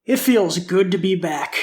It feels good to be back.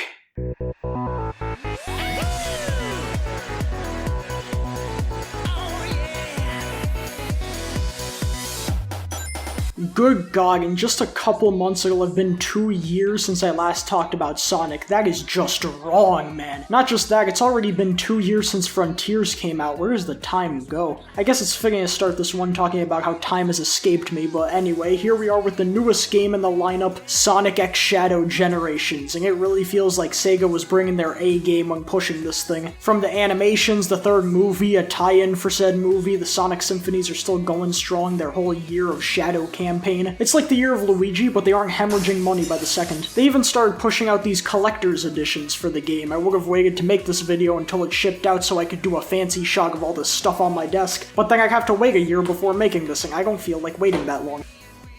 Good God, in just a couple months it'll have been 2 years since I last talked about Sonic. That is just wrong, man. Not just that, it's already been 2 years since Frontiers came out. Where does the time go? I guess it's fitting to start this one talking about how time has escaped me, but anyway, here we are with the newest game in the lineup, Sonic X Shadow Generations, and it really feels like Sega was bringing their A game when pushing this thing. From the animations, the third movie, a tie-in for said movie, the Sonic Symphonies are still going strong, their whole year of Shadow campaign. It's like the year of Luigi, but they aren't hemorrhaging money by the second. They even started pushing out these collector's editions for the game. I would have waited to make this video until it shipped out so I could do a fancy shot of all this stuff on my desk, but then I'd have to wait a year before making this, and I don't feel like waiting that long.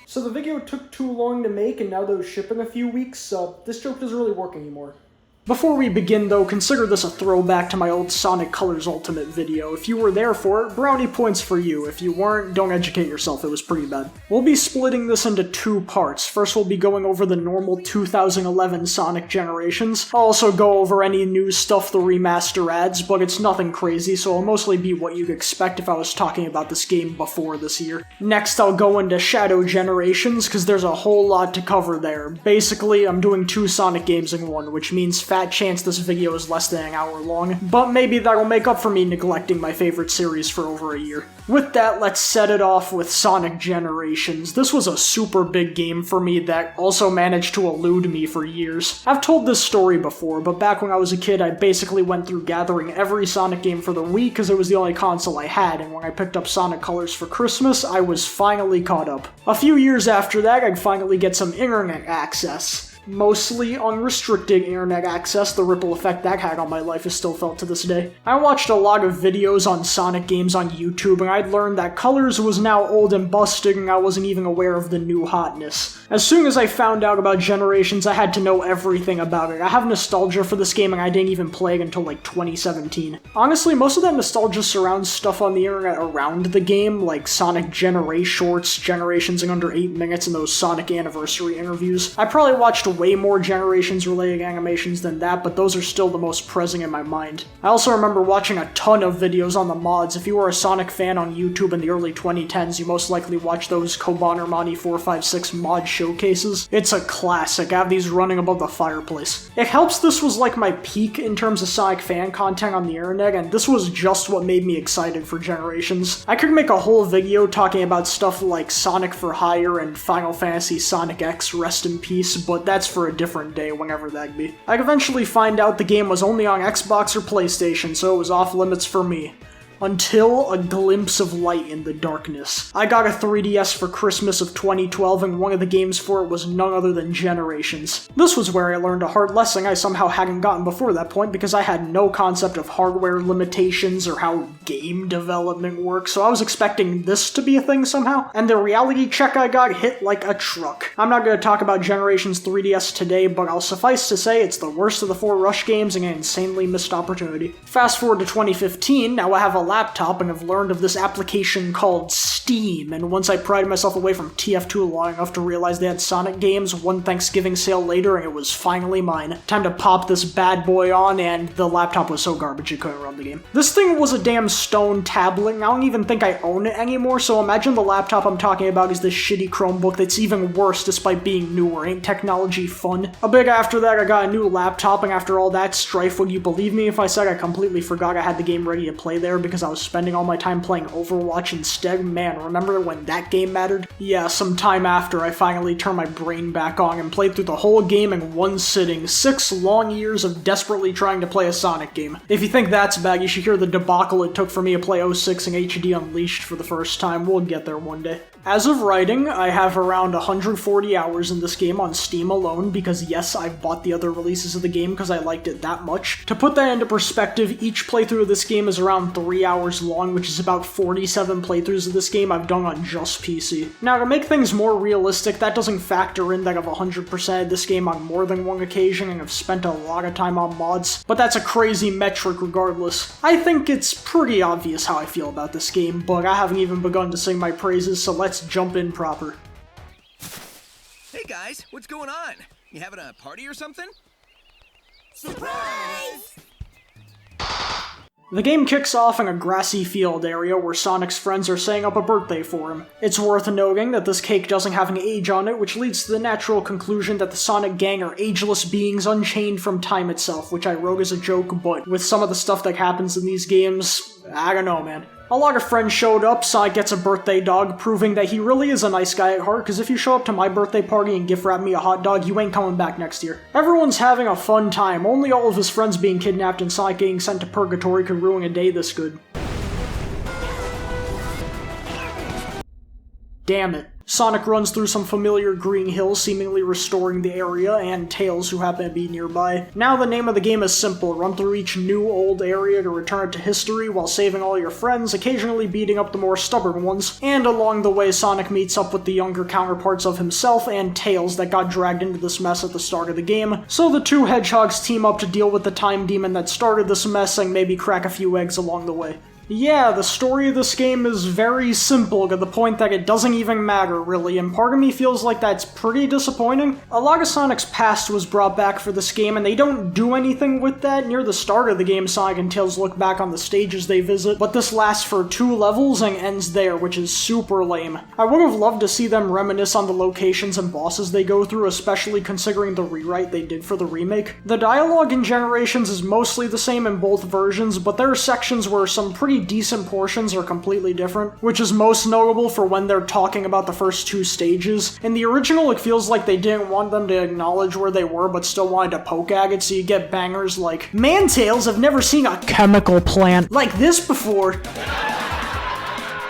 So the video took too long to make, and now that it's shipping a few weeks, so this joke doesn't really work anymore. Before we begin though, consider this a throwback to my old Sonic Colors Ultimate video. If you were there for it, brownie points for you. If you weren't, don't educate yourself, it was pretty bad. We'll be splitting this into 2 parts. First we'll be going over the normal 2011 Sonic Generations. I'll also go over any new stuff the remaster adds, but it's nothing crazy, so it'll mostly be what you'd expect if I was talking about this game before this year. Next I'll go into Shadow Generations, because there's a whole lot to cover there. Basically, I'm doing 2 Sonic games in one, which means fat chance this video is less than an hour long, but maybe that'll make up for me neglecting my favorite series for over a year. With that, let's set it off with Sonic Generations. This was a super big game for me that also managed to elude me for years. I've told this story before, but back when I was a kid I basically went through gathering every Sonic game for the Wii because it was the only console I had, and when I picked up Sonic Colors for Christmas, I was finally caught up. A few years after that, I'd finally get some internet access. Mostly unrestricted internet access. The ripple effect that had on my life is still felt to this day. I watched a lot of videos on Sonic games on YouTube, and I'd learned that Colors was now old and busted, and I wasn't even aware of the new hotness. As soon as I found out about Generations, I had to know everything about it. I have nostalgia for this game, and I didn't even play it until like 2017. Honestly, most of that nostalgia surrounds stuff on the internet around the game, like Sonic Generate shorts, Generations in under 8 minutes, and those Sonic Anniversary interviews. I probably watched way more Generations-related animations than that, but those are still the most present in my mind. I also remember watching a ton of videos on the mods. If you were a Sonic fan on YouTube in the early 2010s, you most likely watched those Kobanermani 456 mod showcases. It's a classic. I have these running above the fireplace. It helps this was like my peak in terms of Sonic fan content on the internet, and this was just what made me excited for Generations. I could make a whole video talking about stuff like Sonic for Hire and Final Fantasy Sonic X, rest in peace, but that's for a different day, whenever that be. I'd eventually find out the game was only on Xbox or PlayStation, so it was off limits for me. Until a glimpse of light in the darkness. I got a 3DS for Christmas of 2012, and one of the games for it was none other than Generations. This was where I learned a hard lesson I somehow hadn't gotten before that point because I had no concept of hardware limitations or how game development works, so I was expecting this to be a thing somehow, and the reality check I got hit like a truck. I'm not going to talk about Generations 3DS today, but I'll suffice to say it's the worst of the 4 Rush games and an insanely missed opportunity. Fast forward to 2015, now I have a laptop and have learned of this application called Steam, and once I pried myself away from TF2 long enough to realize they had Sonic games, one Thanksgiving sale later and it was finally mine. Time to pop this bad boy on, and the laptop was so garbage it couldn't run the game. This thing was a damn stone tablet, and I don't even think I own it anymore, so imagine the laptop I'm talking about is this shitty Chromebook that's even worse despite being newer. Ain't technology fun? A bit after that I got a new laptop, and after all that strife, would you believe me if I said I completely forgot I had the game ready to play there because I was spending all my time playing Overwatch instead? Man, remember when that game mattered? Yeah, some time after, I finally turned my brain back on and played through the whole game in one sitting. 6 long years of desperately trying to play a Sonic game. If you think that's bad, you should hear the debacle it took for me to play 06 in HD Unleashed for the first time. We'll get there one day. As of writing, I have around 140 hours in this game on Steam alone, because yes, I've bought the other releases of the game because I liked it that much. To put that into perspective, each playthrough of this game is around 3 hours long, which is about 47 playthroughs of this game I've done on just PC. Now, to make things more realistic, that doesn't factor in that I've 100%ed this game on more than one occasion and have spent a lot of time on mods, but that's a crazy metric regardless. I think it's pretty obvious how I feel about this game, but I haven't even begun to sing my praises, so let's jump in proper. Hey guys, what's going on? You having a party or something? Surprise! The game kicks off in a grassy field area where Sonic's friends are setting up a birthday for him. It's worth noting that this cake doesn't have an age on it, which leads to the natural conclusion that the Sonic gang are ageless beings unchained from time itself, which I wrote as a joke, but with some of the stuff that happens in these games, I don't know, man. A lot of friends showed up, Sonic gets a birthday dog, proving that he really is a nice guy at heart, because if you show up to my birthday party and gift wrap me a hot dog, you ain't coming back next year. Everyone's having a fun time, only all of his friends being kidnapped and Sonic getting sent to purgatory could ruin a day this good. Damn it. Sonic runs through some familiar green hills, seemingly restoring the area, and Tails, who happen to be nearby. Now the name of the game is simple. Run through each new old area to return it to history while saving all your friends, occasionally beating up the more stubborn ones, and along the way Sonic meets up with the younger counterparts of himself and Tails that got dragged into this mess at the start of the game, so the two Hedgehogs team up to deal with the time demon that started this mess and maybe crack a few eggs along the way. Yeah, the story of this game is very simple to the point that it doesn't even matter, really, and part of me feels like that's pretty disappointing. A lot of Sonic's past was brought back for this game, and they don't do anything with that. Near the start of the game, Sonic and Tails look back on the stages they visit, but this lasts for 2 levels and ends there, which is super lame. I would have loved to see them reminisce on the locations and bosses they go through, especially considering the rewrite they did for the remake. The dialogue in Generations is mostly the same in both versions, but there are sections where some pretty decent portions are completely different, which is most notable for when they're talking about the first 2 stages. In the original, it feels like they didn't want them to acknowledge where they were, but still wanted to poke at it, so you get bangers like, "Man, Tails, I've never seen a chemical plant like this before."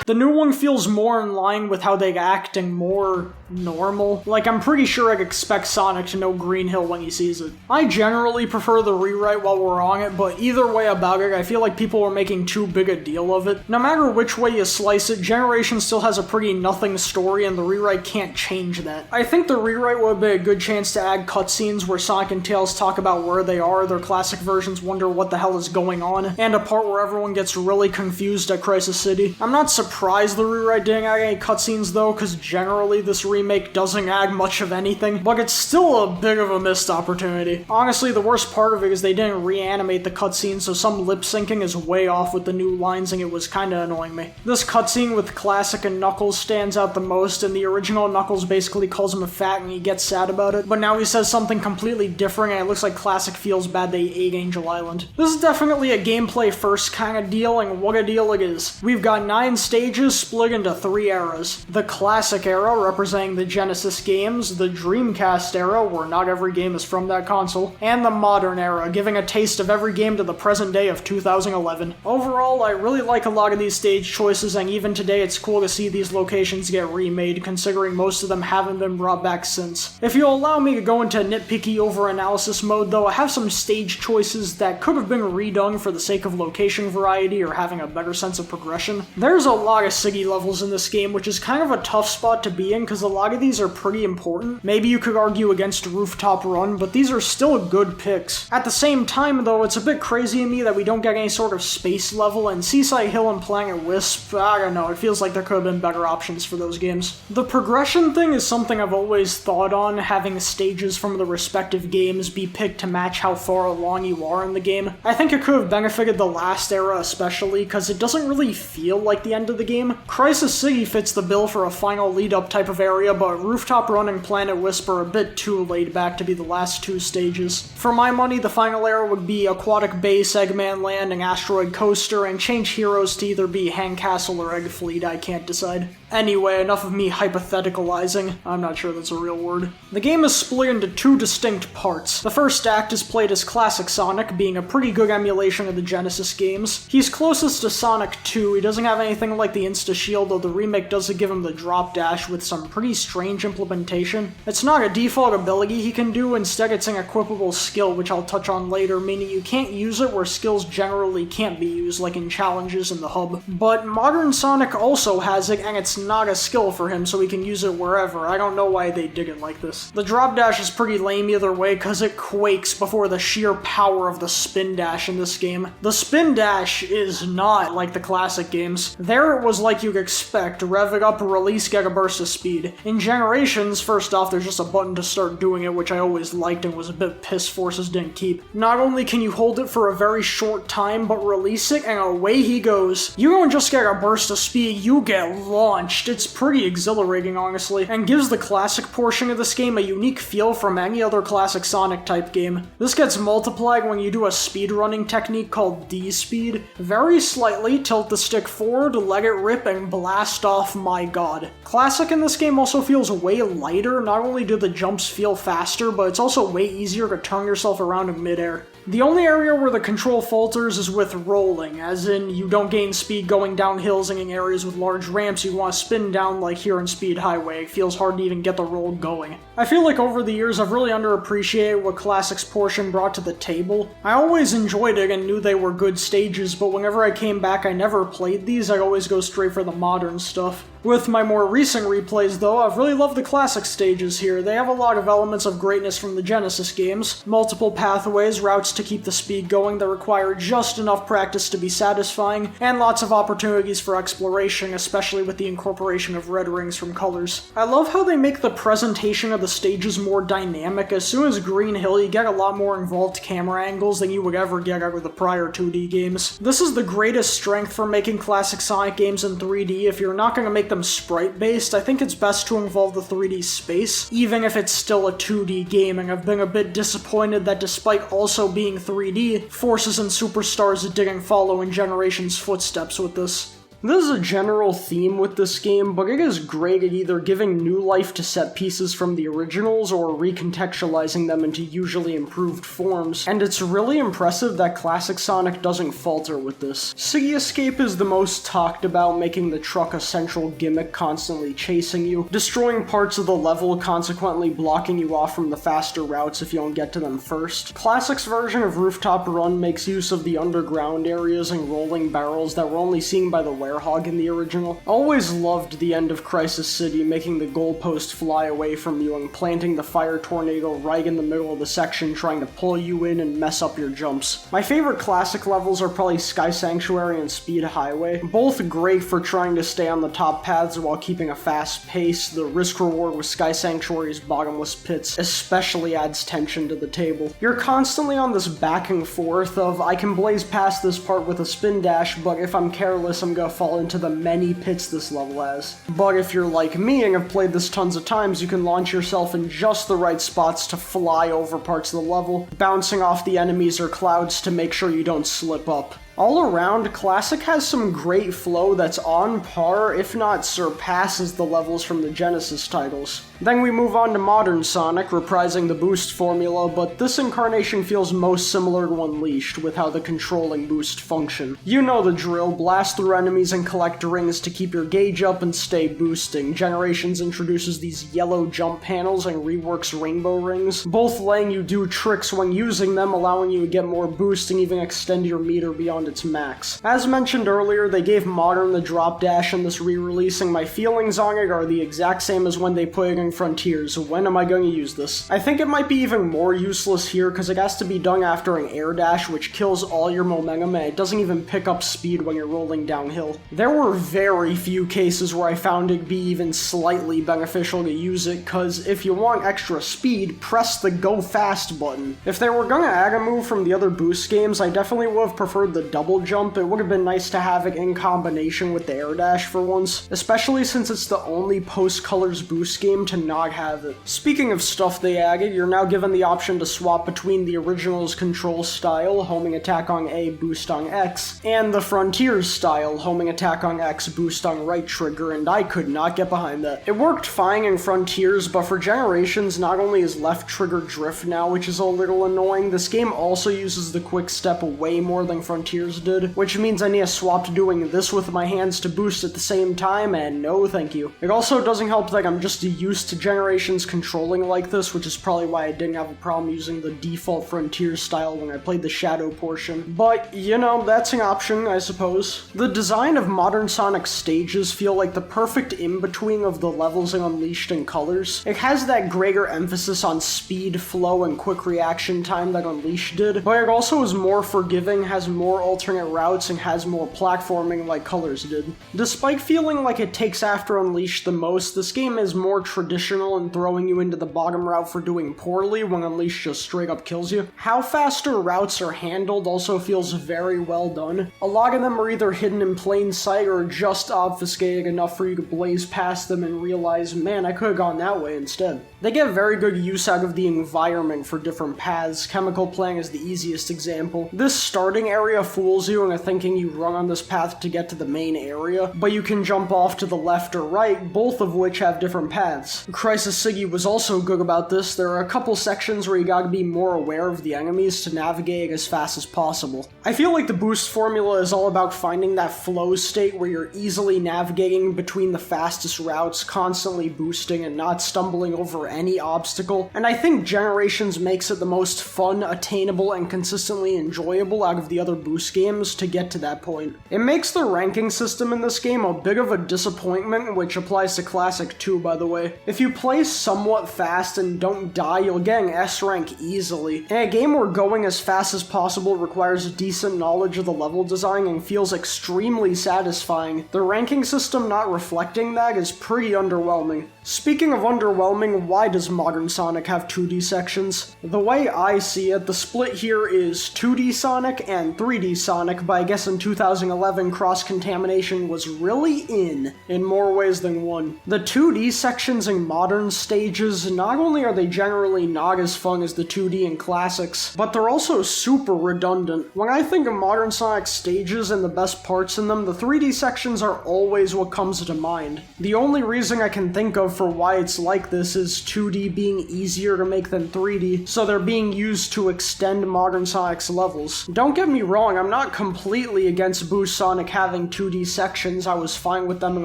The new one feels more in line with how they act and more normal. Like, I'm pretty sure I'd expect Sonic to know Green Hill when he sees it. I generally prefer the rewrite while we're on it, but either way about it, I feel like people are making too big a deal of it. No matter which way you slice it, Generation still has a pretty nothing story, and the rewrite can't change that. I think the rewrite would be a good chance to add cutscenes where Sonic and Tails talk about where they are, their classic versions wonder what the hell is going on, and a part where everyone gets really confused at Crisis City. I'm not surprised the rewrite didn't add any cutscenes though, because generally this remake doesn't add much of anything, but it's still a bit of a missed opportunity. Honestly, the worst part of it is they didn't reanimate the cutscenes, so some lip syncing is way off with the new lines, and it was kinda annoying me. This cutscene with Classic and Knuckles stands out the most. In the original, Knuckles basically calls him a fat and he gets sad about it, but now he says something completely different and it looks like Classic feels bad they ate Angel Island. This is definitely a gameplay first kind of deal, and what a deal it is. We've got 9 stages split into 3 eras. The Classic era, representing the Genesis games, the Dreamcast era, where not every game is from that console, and the Modern era, giving a taste of every game to the present day of 2011. Overall, I really like a lot of these stage choices, and even today it's cool to see these locations get remade, considering most of them haven't been brought back since. If you'll allow me to go into nitpicky over-analysis mode though, I have some stage choices that could have been redone for the sake of location variety or having a better sense of progression. There's a lot of city levels in this game, which is kind of a tough spot to be in because a lot of these are pretty important. Maybe you could argue against Rooftop Run, but these are still good picks. At the same time though, it's a bit crazy to me that we don't get any sort of space level, and Seaside Hill and Planet Wisp, I don't know, it feels like there could have been better options for those games. The progression thing is something I've always thought on, having stages from the respective games be picked to match how far along you are in the game. I think it could have benefited the last era especially, because it doesn't really feel like the end of the game. Crisis City fits the bill for a final lead-up type of area, but Rooftop Run and Planet Wisp are a bit too laid back to be the last 2 stages. For my money, the final era would be Aquatic Base, Eggman Land, and Asteroid Coaster, and change heroes to either be Hang Castle or Egg Fleet, I can't decide. Anyway, enough of me hypotheticalizing. I'm not sure that's a real word. The game is split into 2 distinct parts. The first act is played as Classic Sonic, being a pretty good emulation of the Genesis games. He's closest to Sonic 2, he doesn't have anything like the Insta-Shield, though the remake does give him the drop dash with some pretty strange implementation. It's not a default ability he can do, instead it's an equipable skill, which I'll touch on later, meaning you can't use it where skills generally can't be used, like in challenges in the hub. But Modern Sonic also has it, and it's not a skill for him, so he can use it wherever. I don't know why they did it like this. The drop dash is pretty lame either way, cause it quakes before the sheer power of the spin dash in this game. The spin dash is not like the classic games. There it was like you'd expect, rev it up, release, get a burst of speed. In Generations, first off, there's just a button to start doing it, which I always liked and was a bit pissed Forces didn't keep. Not only can you hold it for a very short time, but release it and away he goes. You don't just get a burst of speed, you get launched. It's pretty exhilarating, honestly, and gives the classic portion of this game a unique feel from any other classic Sonic type game. This gets multiplied when you do a speedrunning technique called D-speed. Very slightly tilt the stick forward, let it rip, and blast off, my god. Classic in this game also feels way lighter. Not only do the jumps feel faster, but it's also way easier to turn yourself around in midair. The only area where the control falters is with rolling, as in you don't gain speed going down hills and in areas with large ramps you want to spin down like here in Speed Highway. It feels hard to even get the roll going. I feel like over the years I've really underappreciated what Classic's portion brought to the table. I always enjoyed it and knew they were good stages, but whenever I came back I never played these. I'd always go straight for the modern stuff. With my more recent replays though, I've really loved the classic stages here. They have a lot of elements of greatness from the Genesis games. Multiple pathways, routes to keep the speed going that require just enough practice to be satisfying, and lots of opportunities for exploration, especially with the incorporation of red rings from colors. I love how they make the presentation of the stages more dynamic. As soon as Green Hill, you get a lot more involved camera angles than you would ever get out of the prior 2D games. This is the greatest strength for making classic Sonic games in 3D. If you're not going to make them sprite-based, I think it's best to involve the 3D space, even if it's still a 2D game, and I've been a bit disappointed that despite also being 3D, Forces and Superstars didn't follow in Generations' footsteps with this. This is a general theme with this game, but it is great at either giving new life to set pieces from the originals or recontextualizing them into usually improved forms, and it's really impressive that classic Sonic doesn't falter with this. City Escape is the most talked about, making the truck a central gimmick constantly chasing you, destroying parts of the level, consequently blocking you off from the faster routes if you don't get to them first. Classic's version of Rooftop Run makes use of the underground areas and rolling barrels that were only seen by the Hedgehog in the original. Always loved the end of Crisis City, making the goalpost fly away from you and planting the fire tornado right in the middle of the section, trying to pull you in and mess up your jumps. My favorite classic levels are probably Sky Sanctuary and Speed Highway. Both great for trying to stay on the top paths while keeping a fast pace. The risk-reward with Sky Sanctuary's bottomless pits especially adds tension to the table. You're constantly on this back and forth of, I can blaze past this part with a spin dash, but if I'm careless I'm gonna fall into the many pits this level has. But if you're like me and have played this tons of times, you can launch yourself in just the right spots to fly over parts of the level, bouncing off the enemies or clouds to make sure you don't slip up. All around, Classic has some great flow that's on par, if not surpasses the levels from the Genesis titles. Then we move on to modern Sonic, reprising the boost formula, but this incarnation feels most similar to Unleashed, with how the controlling boost function. You know the drill, blast through enemies and collect rings to keep your gauge up and stay boosting. Generations introduces these yellow jump panels and reworks rainbow rings, both letting you do tricks when using them, allowing you to get more boost and even extend your meter beyond its max. As mentioned earlier, they gave Modern the drop dash in this re-releasing. My feelings on it are the exact same as when they put it in Frontiers. When am I going to use this? I think it might be even more useless here because it has to be done after an air dash, which kills all your momentum and it doesn't even pick up speed when you're rolling downhill. There were very few cases where I found it be even slightly beneficial to use it, because if you want extra speed, press the go fast button. If they were gonna add a move from the other boost games, I definitely would have preferred the double jump. It would have been nice to have it in combination with the air dash for once, especially since it's the only post-colors boost game to not have it. Speaking of stuff they added, you're now given the option to swap between the original's control style, homing attack on A, boost on X, and the Frontiers style, homing attack on X, boost on right trigger, and I could not get behind that. It worked fine in Frontiers, but for Generations, not only is left trigger drift now, which is a little annoying, this game also uses the quick step way more than Frontiers did, which means I need to swap to doing this with my hands to boost at the same time, and no thank you. It also doesn't help that I'm just used to Generations controlling like this, which is probably why I didn't have a problem using the default Frontiers style when I played the Shadow portion. But, you know, that's an option, I suppose. The design of modern Sonic stages feel like the perfect in-between of the levels in Unleashed and Colors. It has that greater emphasis on speed, flow, and quick reaction time that Unleashed did, but it also is more forgiving, has more alternate routes and has more platforming like Colors did. Despite feeling like it takes after Unleashed the most, this game is more traditional in throwing you into the bottom route for doing poorly when Unleashed just straight up kills you. How faster routes are handled also feels very well done. A lot of them are either hidden in plain sight or just obfuscated enough for you to blaze past them and realize, man, I could have gone that way instead. They get very good use out of the environment for different paths. Chemical plant is the easiest example. This starting area fools you into thinking you run on this path to get to the main area, but you can jump off to the left or right, both of which have different paths. Crisis Siggy was also good about this. There are a couple sections where you gotta be more aware of the enemies to navigate as fast as possible. I feel like the boost formula is all about finding that flow state where you're easily navigating between the fastest routes, constantly boosting and not stumbling over any obstacle, and I think Generations makes it the most fun, attainable, and consistently enjoyable out of the other boost games to get to that point. It makes the ranking system in this game a bit of a disappointment, which applies to Classic too, by the way. If you play somewhat fast and don't die, you'll get an S rank easily. In a game where going as fast as possible requires decent knowledge of the level design and feels extremely satisfying, the ranking system not reflecting that is pretty underwhelming. Speaking of underwhelming, why does Modern Sonic have 2D sections? The way I see it, the split here is 2D Sonic and 3D Sonic, but I guess in 2011 cross-contamination was really in more ways than one. The 2D sections in modern stages, not only are they generally not as fun as the 2D in classics, but they're also super redundant. When I think of Modern Sonic stages and the best parts in them, the 3D sections are always what comes to mind. The only reason I can think of for why it's like this is 2D being easier to make than 3D, so they're being used to extend Modern Sonic's levels. Don't get me wrong, I'm not completely against Boost Sonic having 2D sections. I was fine with them in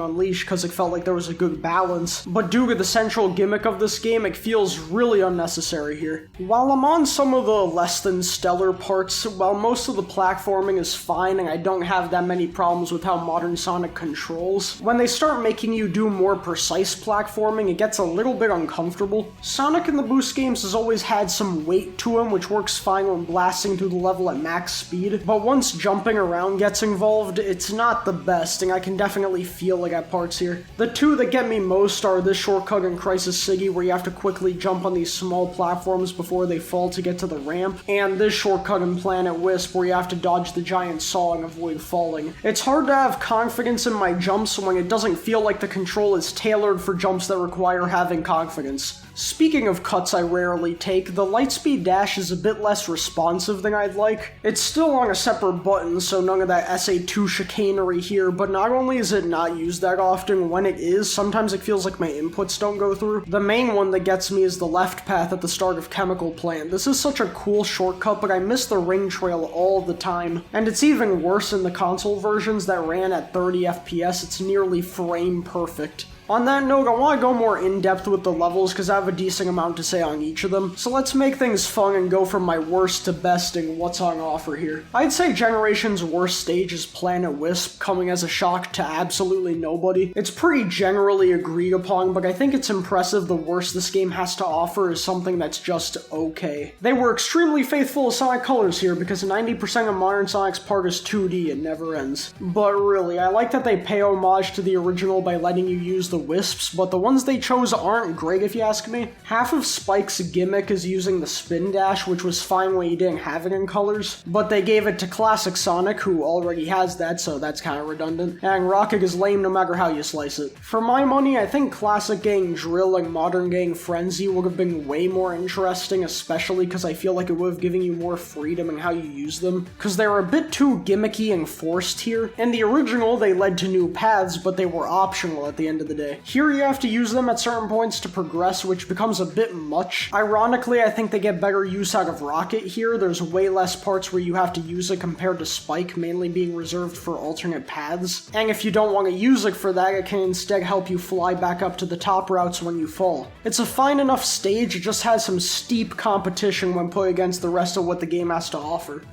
Unleashed because it felt like there was a good balance, but due to the central gimmick of this game, it feels really unnecessary here. While I'm on some of the less than stellar parts, while most of the platforming is fine and I don't have that many problems with how Modern Sonic controls, when they start making you do more precise platforming, it gets a little bit uncomfortable. Sonic in the Boost games has always had some weight to him, which works fine when blasting through the level at max speed, but once jumping around gets involved, it's not the best, and I can definitely feel it at parts here. The two that get me most are this shortcut in Crisis Siggy, where you have to quickly jump on these small platforms before they fall to get to the ramp, and this shortcut in Planet Wisp, where you have to dodge the giant saw and avoid falling. It's hard to have confidence in my jumps when it doesn't feel like the control is tailored for jumps that require having confidence. Speaking of cuts I rarely take, the Lightspeed Dash is a bit less responsive than I'd like. It's still on a separate button, so none of that SA2 chicanery here, but not only is it not used that often, when it is, sometimes it feels like my inputs don't go through. The main one that gets me is the left path at the start of Chemical Plant. This is such a cool shortcut, but I miss the ring trail all the time. And it's even worse in the console versions that ran at 30 FPS, it's nearly frame perfect. On that note, I want to go more in-depth with the levels because I have a decent amount to say on each of them, so let's make things fun and go from my worst to best in what's on offer here. I'd say Generation's worst stage is Planet Wisp, coming as a shock to absolutely nobody. It's pretty generally agreed upon, but I think it's impressive the worst this game has to offer is something that's just okay. They were extremely faithful to Sonic Colors here because 90% of Modern Sonic's part is 2D and never ends. But really, I like that they pay homage to the original by letting you use the Wisps, but the ones they chose aren't great if you ask me. Half of Spike's gimmick is using the spin dash, which was fine when you didn't have it in Colors, but they gave it to Classic Sonic, who already has that, so that's kind of redundant, and Rocket is lame no matter how you slice it. For my money, I think Classic getting Drill and Modern getting Frenzy would have been way more interesting, especially because I feel like it would have given you more freedom in how you use them, because they were a bit too gimmicky and forced here. In the original, they led to new paths, but they were optional at the end of the day. Here you have to use them at certain points to progress, which becomes a bit much. Ironically, I think they get better use out of Rocket here. There's way less parts where you have to use it compared to Spike, mainly being reserved for alternate paths. And if you don't want to use it for that, it can instead help you fly back up to the top routes when you fall. It's a fine enough stage, it just has some steep competition when put against the rest of what the game has to offer.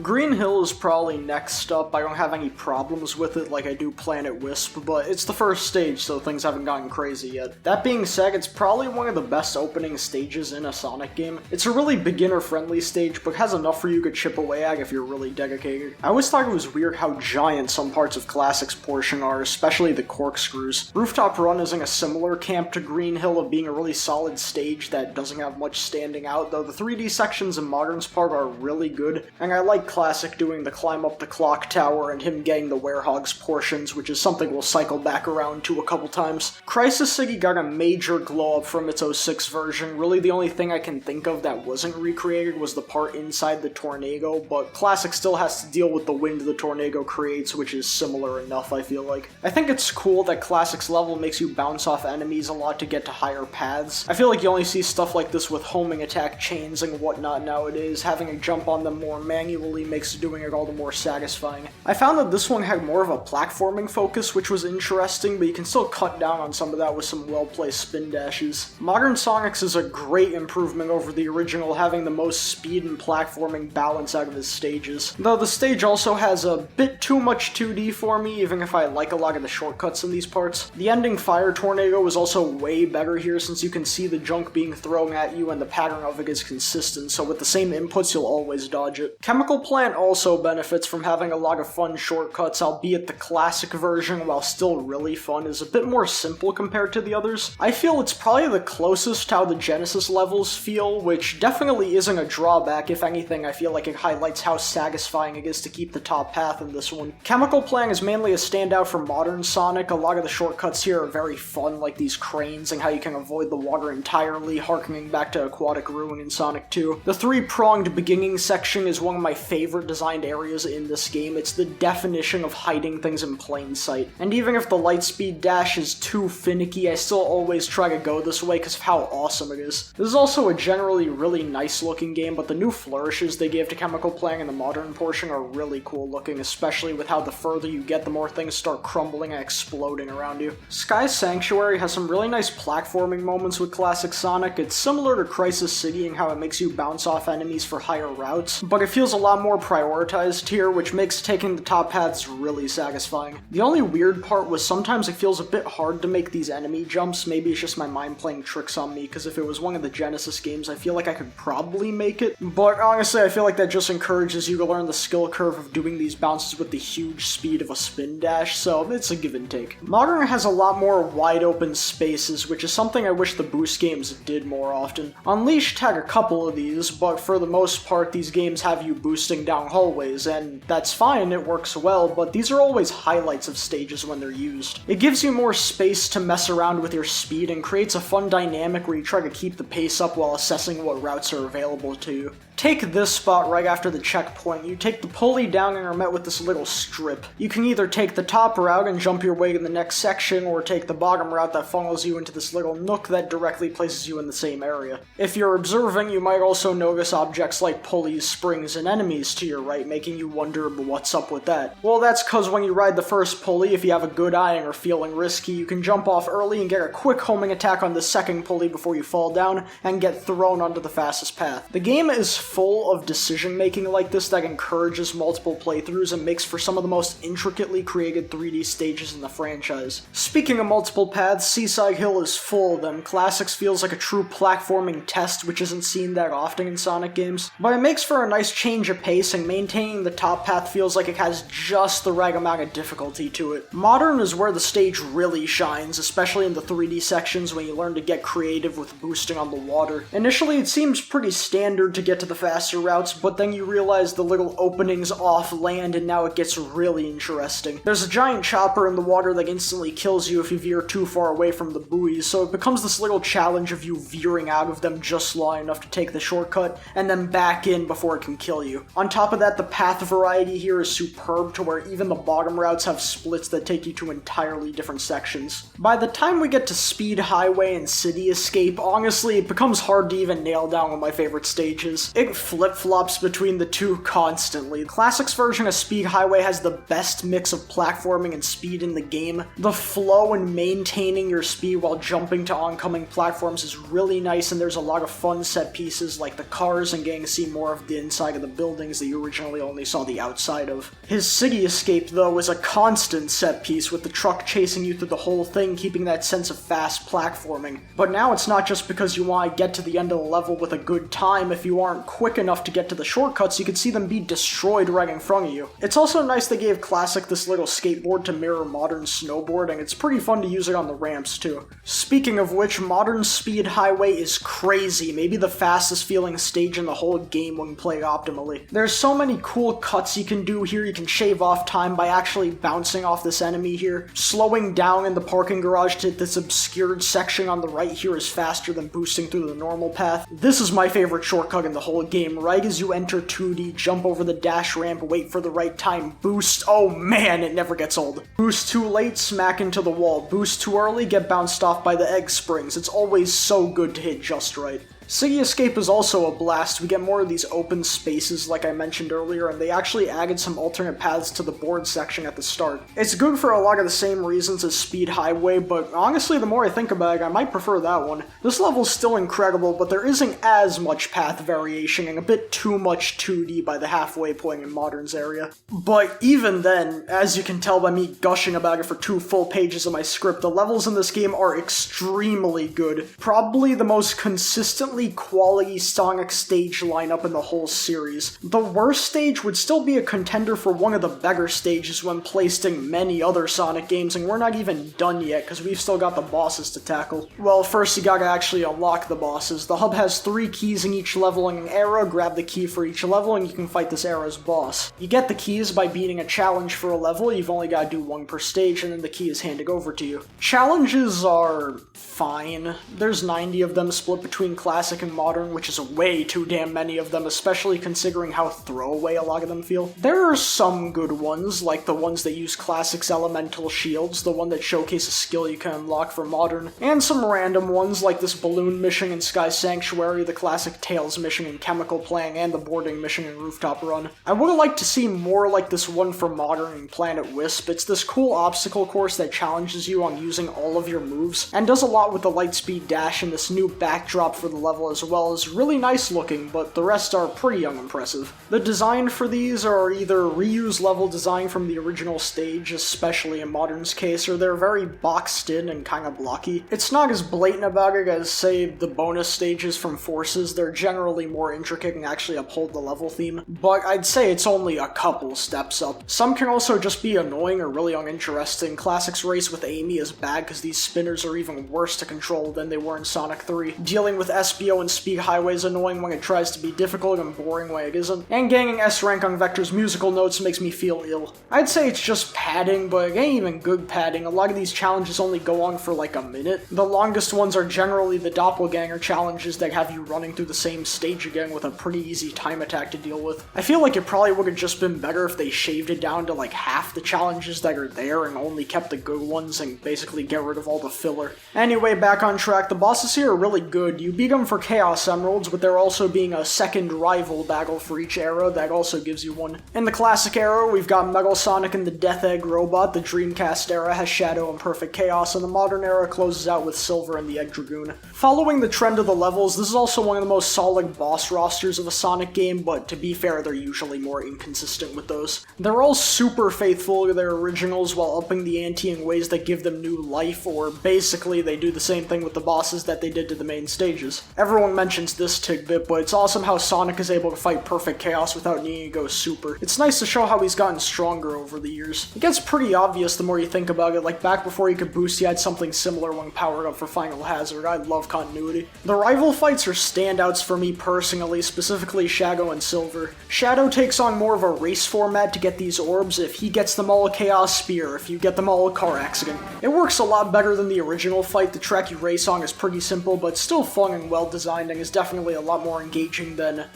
Green Hill is probably next up. I don't have any problems with it like I do Planet Wisp, but it's the first stage, so things haven't gotten crazy yet. That being said, it's probably one of the best opening stages in a Sonic game. It's a really beginner-friendly stage, but has enough for you to chip away at if you're really dedicated. I always thought it was weird how giant some parts of Classic's portion are, especially the corkscrews. Rooftop Run is in a similar camp to Green Hill of being a really solid stage that doesn't have much standing out, though the 3D sections in Modern's part are really good, and I like Classic doing the climb up the clock tower and him getting the Werehog's portions, which is something we'll cycle back around to a couple times. Crisis City got a major glow up from its 06 version. Really the only thing I can think of that wasn't recreated was the part inside the tornado, but Classic still has to deal with the wind the tornado creates, which is similar enough, I feel like. I think it's cool that Classic's level makes you bounce off enemies a lot to get to higher paths. I feel like you only see stuff like this with homing attack chains and whatnot nowadays. Having to jump on them more manually makes doing it all the more satisfying. I found that this one had more of a platforming focus, which was interesting, but you can still cut down on some of that with some well-placed spin dashes. Modern Sonic's is a great improvement over the original, having the most speed and platforming balance out of his stages. Though the stage also has a bit too much 2D for me, even if I like a lot of the shortcuts in these parts. The ending fire tornado was also way better here since you can see the junk being thrown at you and the pattern of it is consistent, so with the same inputs you'll always dodge it. Chemical Plant also benefits from having a lot of fun shortcuts, albeit the classic version, while still really fun, is a bit more simple compared to the others. I feel it's probably the closest to how the Genesis levels feel, which definitely isn't a drawback. If anything, I feel like it highlights how satisfying it is to keep the top path in this one. Chemical Plant is mainly a standout for modern Sonic. A lot of the shortcuts here are very fun, like these cranes and how you can avoid the water entirely, harkening back to Aquatic Ruin in Sonic 2. The three-pronged beginning section is one of my favorite designed areas in this game. It's the definition of hiding things in plain sight. And even if the Lightspeed dash is too finicky, I still always try to go this way because of how awesome it is. This is also a generally really nice looking game, but the new flourishes they gave to Chemical Plant in the modern portion are really cool looking, especially with how the further you get, the more things start crumbling and exploding around you. Sky Sanctuary has some really nice platforming moments with classic Sonic. It's similar to Crisis City in how it makes you bounce off enemies for higher routes, but it feels a lot more prioritized here, which makes taking the top paths really satisfying. The only weird part was sometimes it feels a bit hard to make these enemy jumps. Maybe it's just my mind playing tricks on me, because if it was one of the Genesis games, I feel like I could probably make it, but honestly I feel like that just encourages you to learn the skill curve of doing these bounces with the huge speed of a spin dash, so it's a give and take. Modern has a lot more wide open spaces, which is something I wish the boost games did more often. Unleashed had a couple of these, but for the most part these games have you boosting down hallways, and that's fine, it works well, but these are always highlights of stages when they're used. It gives you more space to mess around with your speed and creates a fun dynamic where you try to keep the pace up while assessing what routes are available to you. Take this spot right after the checkpoint. You take the pulley down and are met with this little strip. You can either take the top route and jump your way to the next section, or take the bottom route that funnels you into this little nook that directly places you in the same area. If you're observing, you might also notice objects like pulleys, springs, and enemies to your right, making you wonder what's up with that. Well, that's cause when you ride the first pulley, if you have a good eye and are feeling risky, you can jump off early and get a quick homing attack on the second pulley before you fall down and get thrown onto the fastest path. The game is full of decision making like this that encourages multiple playthroughs and makes for some of the most intricately created 3D stages in the franchise. Speaking of multiple paths, Seaside Hill is full of them. Classics feels like a true platforming test, which isn't seen that often in Sonic games, but it makes for a nice change of pace, and maintaining the top path feels like it has just the right amount of difficulty to it. Modern is where the stage really shines, especially in the 3D sections when you learn to get creative with boosting on the water. Initially it seems pretty standard to get to the faster routes, but then you realize the little openings off land and now it gets really interesting. There's a giant chopper in the water that instantly kills you if you veer too far away from the buoys, so it becomes this little challenge of you veering out of them just long enough to take the shortcut and then back in before it can kill you. On top of that, the path variety here is superb to where even the bottom routes have splits that take you to entirely different sections. By the time we get to Speed Highway and City Escape, honestly, it becomes hard to even nail down one of my favorite stages. It flip-flops between the two constantly. Classic's version of Speed Highway has the best mix of platforming and speed in the game. The flow and maintaining your speed while jumping to oncoming platforms is really nice, and there's a lot of fun set pieces like the cars and getting to see more of the inside of the buildings that you originally only saw the outside of. His City Escape, though, is a constant set piece with the truck chasing you through the whole thing, keeping that sense of fast platforming. But now it's not just because you want to get to the end of the level with a good time. If you aren't quick enough to get to the shortcuts, you can see them be destroyed right in front of you. It's also nice they gave Classic this little skateboard to mirror modern snowboarding. It's pretty fun to use it on the ramps too. Speaking of which, modern Speed Highway is crazy, maybe the fastest feeling stage in the whole game when played optimally. There's so many cool cuts you can do here. You can shave off time by actually bouncing off this enemy here. Slowing down in the parking garage to hit this obscured section on the right here is faster than boosting through the normal path. This is my favorite shortcut in the whole game. Right as you enter 2D, jump over the dash ramp, wait for the right time, boost. Oh man, it never gets old. Boost too late, smack into the wall. Boost too early, get bounced off by the egg springs. It's always so good to hit just right. City Escape is also a blast. We get more of these open spaces like I mentioned earlier, and they actually added some alternate paths to the board section at the start. It's good for a lot of the same reasons as Speed Highway, but honestly the more I think about it, I might prefer that one. This level's still incredible, but there isn't as much path variation and a bit too much 2D by the halfway point in Modern's area. But even then, as you can tell by me gushing about it for 2 full pages of my script, the levels in this game are extremely good. Probably the most consistently quality Sonic stage lineup in the whole series. The worst stage would still be a contender for one of the better stages when placed in many other Sonic games, and we're not even done yet because we've still got the bosses to tackle. Well, first you gotta actually unlock the bosses. The hub has 3 keys in each level and an era. Grab the key for each level and you can fight this era's boss. You get the keys by beating a challenge for a level. You've only gotta do 1 per stage and then the key is handed over to you. Challenges are fine. There's 90 of them split between Classic and Modern, which is way too damn many of them, especially considering how throwaway a lot of them feel. There are some good ones, like the ones that use Classic's elemental shields, the one that showcase a skill you can unlock for Modern, and some random ones like this balloon mission in Sky Sanctuary, the Classic Tails mission in Chemical Playing, and the boarding mission in Rooftop Run. I would've liked to see more like this one for Modern in Planet Wisp. It's this cool obstacle course that challenges you on using all of your moves, and does a lot with the Lightspeed Dash, and this new backdrop for the level as well is really nice looking, but the rest are pretty unimpressive. The design for these are either reused level design from the original stage, especially in Modern's case, or they're very boxed in and kinda blocky. It's not as blatant about it as, say, the bonus stages from Forces. They're generally more intricate and actually uphold the level theme, but I'd say it's only a couple steps up. Some can also just be annoying or really uninteresting. Classic's race with Amy is bad because these spinners are even worse to control than they were in Sonic 3. Dealing with SBO and Speed Highway is annoying when it tries to be difficult and boring when it isn't, and gaining S rank on Vector's musical notes makes me feel ill. I'd say it's just padding, but it ain't even good padding. A lot of these challenges only go on for like a minute. The longest ones are generally the doppelganger challenges that have you running through the same stage again with a pretty easy time attack to deal with. I feel like it probably would have just been better if they shaved it down to like half the challenges that are there and only kept the good ones and basically get rid of all the filler. Anyway, back on track, the bosses here are really good. You beat them for Chaos Emeralds, but there also being a second rival battle for each era that also gives you one. In the Classic era, we've got Metal Sonic and the Death Egg Robot. The Dreamcast era has Shadow and Perfect Chaos, and the Modern era closes out with Silver and the Egg Dragoon. Following the trend of the levels, this is also one of the most solid boss rosters of a Sonic game, but to be fair, they're usually more inconsistent with those. They're all super faithful to their originals while upping the ante in ways that give them new life, or basically they do the same thing with the bosses that they did to the main stages. Everyone mentions this tidbit, but it's awesome how Sonic is able to fight Perfect Chaos without needing to go super. It's nice to show how he's gotten stronger over the years. It gets pretty obvious the more you think about it, like back before he could boost he had something similar when powered up for Final Hazard. I love continuity. The rival fights are standouts for me personally, specifically Shadow and Silver. Shadow takes on more of a race format to get these orbs. If he gets them all a Chaos Spear, if you get them all a car accident. It works a lot better than the original fight. The track you race on is pretty simple, but still fun and well designed, and is definitely a lot more engaging than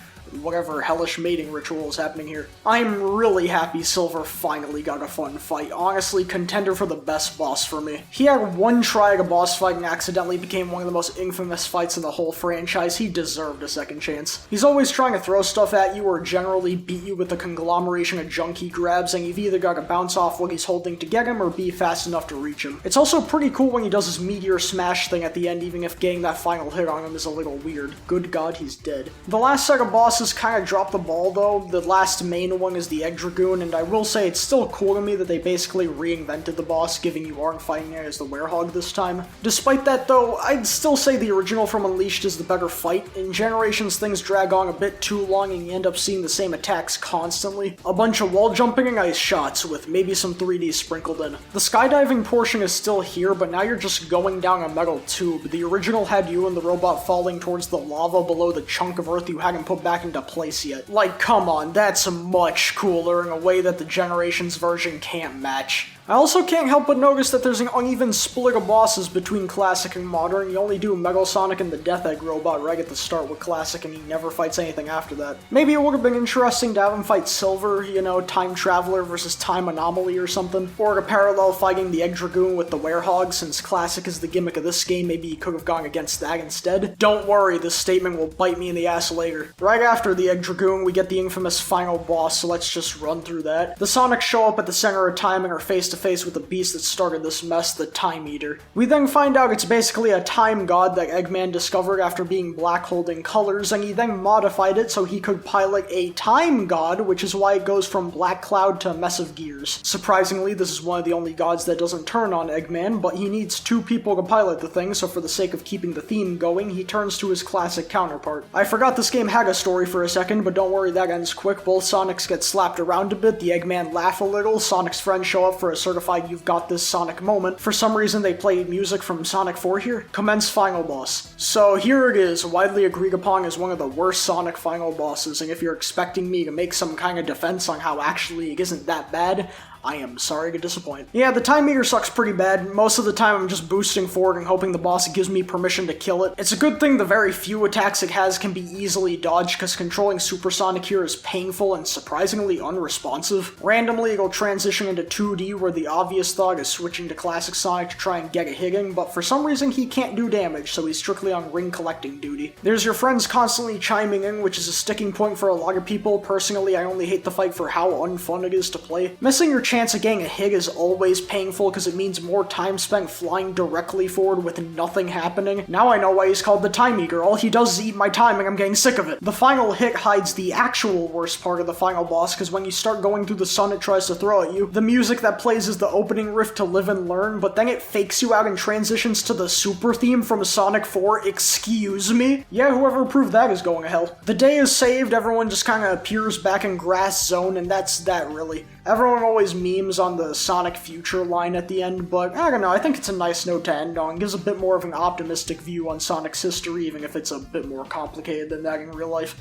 whatever hellish mating ritual is happening here. I'm really happy Silver finally got a fun fight. Honestly, contender for the best boss for me. He had one try at a boss fight and accidentally became one of the most infamous fights in the whole franchise. He deserved a second chance. He's always trying to throw stuff at you or generally beat you with the conglomeration of junk he grabs, and you've either got to bounce off what he's holding to get him or be fast enough to reach him. It's also pretty cool when he does his meteor smash thing at the end, even if getting that final hit on him is a little weird. Good god, he's dead. The last set of bosses kind of dropped the ball though. The last main one is the Egg Dragoon, and I will say it's still cool to me that they basically reinvented the boss, giving you aren't fighting it as the Werehog this time. Despite that though, I'd still say the original from Unleashed is the better fight. In Generations, things drag on a bit too long and you end up seeing the same attacks constantly. A bunch of wall jumping and ice shots with maybe some 3D sprinkled in. The skydiving portion is still here, but now you're just going down a metal tube. The original had you and the robot falling towards the lava below the chunk of earth you hadn't put back into place yet. Like, come on, that's much cooler in a way that the Generations version can't match. I also can't help but notice that there's an uneven split of bosses between Classic and Modern. You only do Metal Sonic and the Death Egg robot right at the start with Classic, and he never fights anything after that. Maybe it would have been interesting to have him fight Silver, you know, Time Traveler versus Time Anomaly or something, or to parallel fighting the Egg Dragoon with the Werehog, since Classic is the gimmick of this game. Maybe he could have gone against that instead. Don't worry, this statement will bite me in the ass later. Right after the Egg Dragoon, we get the infamous final boss, so let's just run through that. The Sonics show up at the center of time and are face to face with the beast that started this mess, the Time Eater. We then find out it's basically a time god that Eggman discovered after being black holding colors, and he then modified it so he could pilot a time god, which is why it goes from Black Cloud to Mess of Gears. Surprisingly, this is one of the only gods that doesn't turn on Eggman, but he needs two people to pilot the thing, so for the sake of keeping the theme going, he turns to his classic counterpart. I forgot this game had a story for a second, but don't worry, that ends quick. Both Sonics get slapped around a bit, the Eggman laugh a little, Sonic's friends show up for a certified "You've got this" Sonic moment. For some reason they played music from Sonic 4 here. Commence final boss. So here it is, widely agreed upon as one of the worst Sonic final bosses, and if you're expecting me to make some kind of defense on how actually it isn't that bad, I am sorry to disappoint. Yeah, the Time Meter sucks pretty bad. Most of the time I'm just boosting forward and hoping the boss gives me permission to kill it. It's a good thing the very few attacks it has can be easily dodged, because controlling Supersonic here is painful and surprisingly unresponsive. Randomly it'll transition into 2D where the obvious thought is switching to Classic Sonic to try and get a hitting, but for some reason he can't do damage, so he's strictly on ring collecting duty. There's your friends constantly chiming in, which is a sticking point for a lot of people. Personally, I only hate the fight for how unfun it is to play. Missing your chance of getting a hit is always painful because it means more time spent flying directly forward with nothing happening. Now I know why he's called the Time Eater. All he does is eat my time and I'm getting sick of it. The final hit hides the actual worst part of the final boss, because when you start going through the sun it tries to throw at you, the music that plays is the opening riff to Live and Learn, but then it fakes you out and transitions to the super theme from Sonic 4. Excuse me? Yeah, whoever approved that is going to hell. The day is saved, everyone just kinda appears back in Grass Zone, and that's that really. Everyone always memes on the Sonic Future line at the end, but I don't know, I think it's a nice note to end on. It gives a bit more of an optimistic view on Sonic's history, even if it's a bit more complicated than that in real life.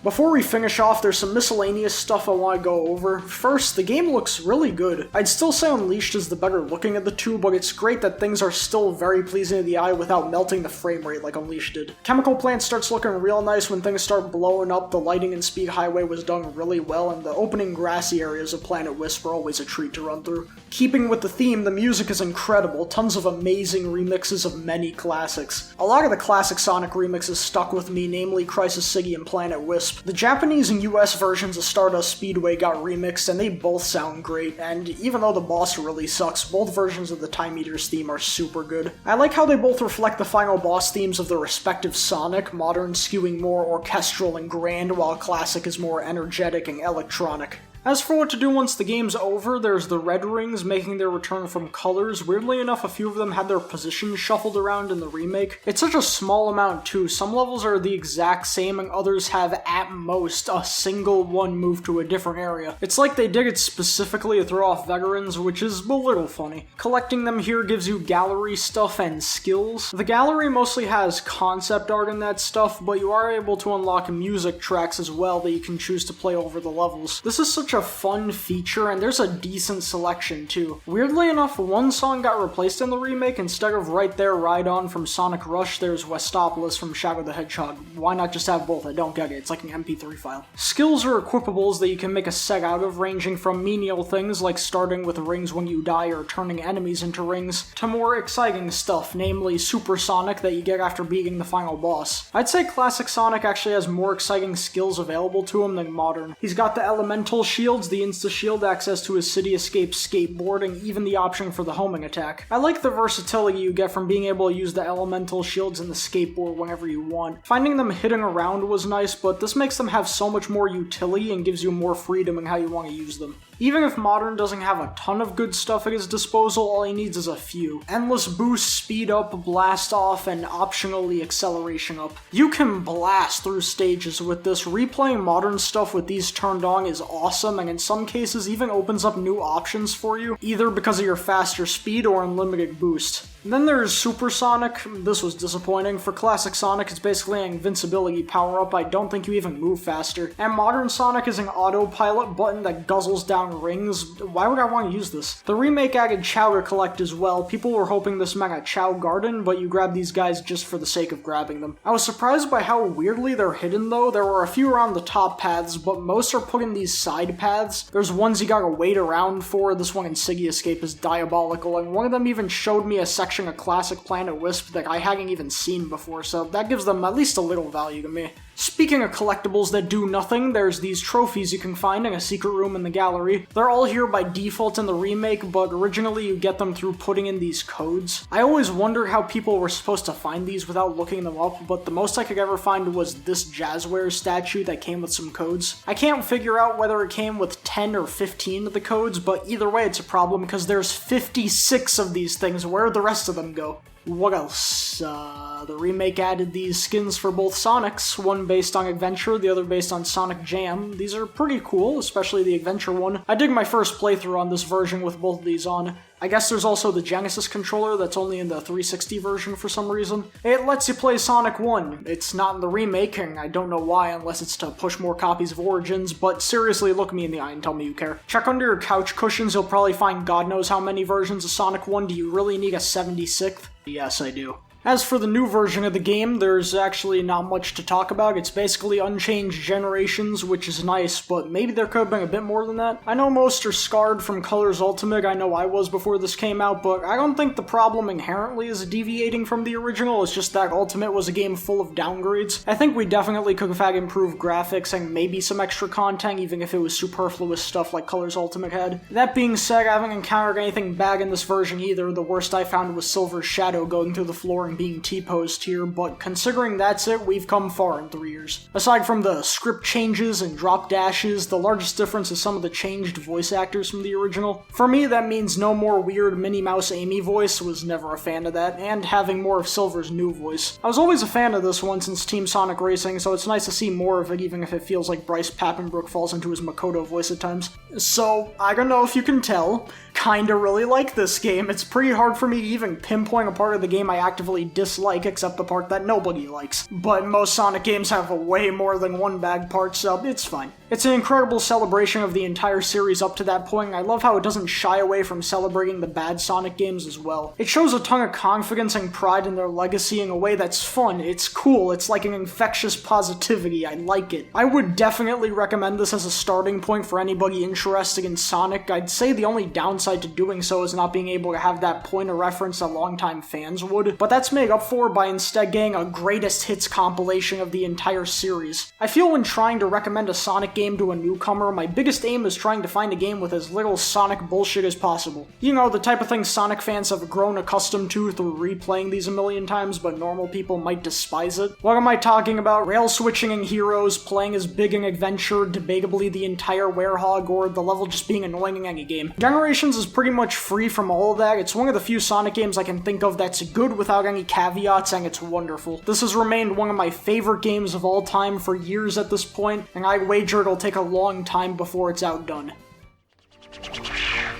Before we finish off, there's some miscellaneous stuff I want to go over. First, the game looks really good. I'd still say Unleashed is the better looking of the two, but it's great that things are still very pleasing to the eye without melting the frame rate like Unleashed did. Chemical Plant starts looking real nice when things start blowing up, the lighting in Speed Highway was done really well, and the opening grassy areas of Planet Wisp are always a treat to run through. Keeping with the theme, the music is incredible, tons of amazing remixes of many classics. A lot of the classic Sonic remixes stuck with me, namely Crisis City and Planet Wisp. The Japanese and US versions of Stardust Speedway got remixed, and they both sound great, and even though the boss really sucks, both versions of the Time Eater's theme are super good. I like how they both reflect the final boss themes of the respective Sonic, Modern skewing more orchestral and grand, while Classic is more energetic and electronic. As for what to do once the game's over, there's the red rings making their return from colors. Weirdly enough, a few of them had their positions shuffled around in the remake. It's such a small amount too. Some levels are the exact same and others have at most a single one move to a different area. It's like they did it specifically to throw off veterans, which is a little funny. Collecting them here gives you gallery stuff and skills. The gallery mostly has concept art and that stuff, but you are able to unlock music tracks as well that you can choose to play over the levels. This is such such a fun feature, and there's a decent selection too. Weirdly enough, one song got replaced in the remake. Instead of Right There, Ride On from Sonic Rush, there's Westopolis from Shadow the Hedgehog. Why not just have both? I don't get it. It's like an MP3 file. Skills are equipables that you can make a set out of, ranging from menial things like starting with rings when you die or turning enemies into rings, to more exciting stuff, namely Supersonic that you get after beating the final boss. I'd say Classic Sonic actually has more exciting skills available to him than Modern. He's got the elemental shields, the insta-shield, access to his city escape skateboard, and even the option for the homing attack. I like the versatility you get from being able to use the elemental shields and the skateboard whenever you want. Finding them hitting around was nice, but this makes them have so much more utility and gives you more freedom in how you want to use them. Even if Modern doesn't have a ton of good stuff at his disposal, all he needs is a few. Endless boost, speed up, blast off, and optionally acceleration up. You can blast through stages with this. Replaying Modern stuff with these turned on is awesome, and in some cases even opens up new options for you, either because of your faster speed or unlimited boost. And then there's Supersonic. This was disappointing. For Classic Sonic, it's basically an invincibility power-up. I don't think you even move faster. And Modern Sonic is an autopilot button that guzzles down rings. Why would I want to use this? The remake added Chow to collect as well. People were hoping this meant a Chow Garden, but you grab these guys just for the sake of grabbing them. I was surprised by how weirdly they're hidden though. There were a few around the top paths, but most are put in these side paths. There's ones you gotta wait around for. This one in City Escape is diabolical, and one of them even showed me a section of Classic Planet Wisp that I hadn't even seen before, so that gives them at least a little value to me. Speaking of collectibles that do nothing, there's these trophies you can find in a secret room in the gallery. They're all here by default in the remake, but originally you get them through putting in these codes. I always wondered how people were supposed to find these without looking them up, but the most I could ever find was this Jazzware statue that came with some codes. I can't figure out whether it came with 10 or 15 of the codes, but either way it's a problem because there's 56 of these things. Where'd the rest of them go? What else? The remake added these skins for both Sonics, one based on Adventure, the other based on Sonic Jam. These are pretty cool, especially the Adventure one. I dig my first playthrough on this version with both of these on. I guess there's also the Genesis controller that's only in the 360 version for some reason. It lets you play Sonic 1. It's not in the remake, and I don't know why unless it's to push more copies of Origins, but seriously, look me in the eye and tell me you care. Check under your couch cushions, you'll probably find God knows how many versions of Sonic 1. Do you really need a 76th? Yes, I do. As for the new version of the game, there's actually not much to talk about. It's basically unchanged generations, which is nice, but maybe there could have been a bit more than that. I know most are scarred from Colors Ultimate, I know I was before this came out, but I don't think the problem inherently is deviating from the original, it's just that Ultimate was a game full of downgrades. I think we definitely could have had improved graphics and maybe some extra content, even if it was superfluous stuff like Colors Ultimate had. That being said, I haven't encountered anything bad in this version either. The worst I found was Silver's shadow going through the floor and being T-posed here, but considering that's it, we've come far in 3 years. Aside from the script changes and drop dashes, the largest difference is some of the changed voice actors from the original. For me, that means no more weird Minnie Mouse Amy voice, was never a fan of that, and having more of Silver's new voice. I was always a fan of this one since Team Sonic Racing, so it's nice to see more of it even if it feels like Bryce Papenbrook falls into his Makoto voice at times. So, I don't know if you can tell, kinda really like this game. It's pretty hard for me to even pinpoint a part of the game I actively dislike, except the part that nobody likes. But most Sonic games have way more than one bad part, so it's fine. It's an incredible celebration of the entire series up to that point, and I love how it doesn't shy away from celebrating the bad Sonic games as well. It shows a ton of confidence and pride in their legacy in a way that's fun, it's cool, it's like an infectious positivity, I like it. I would definitely recommend this as a starting point for anybody interested in Sonic. I'd say the only downside to doing so is not being able to have that point of reference that longtime fans would, but that's made up for by instead getting a greatest hits compilation of the entire series. I feel when trying to recommend a Sonic game to a newcomer, my biggest aim is trying to find a game with as little Sonic bullshit as possible. You know, the type of thing Sonic fans have grown accustomed to through replaying these a million times, but normal people might despise it. What am I talking about? Rail switching in Heroes, playing as big an adventure, debatably the entire Werehog, or the level just being annoying in any game. Generations is pretty much free from all of that. It's one of the few Sonic games I can think of that's good without any caveats, and it's wonderful. This has remained one of my favorite games of all time for years at this point, and I wager it'll take a long time before it's outdone.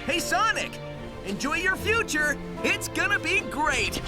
Hey Sonic! Enjoy your future! It's gonna be great!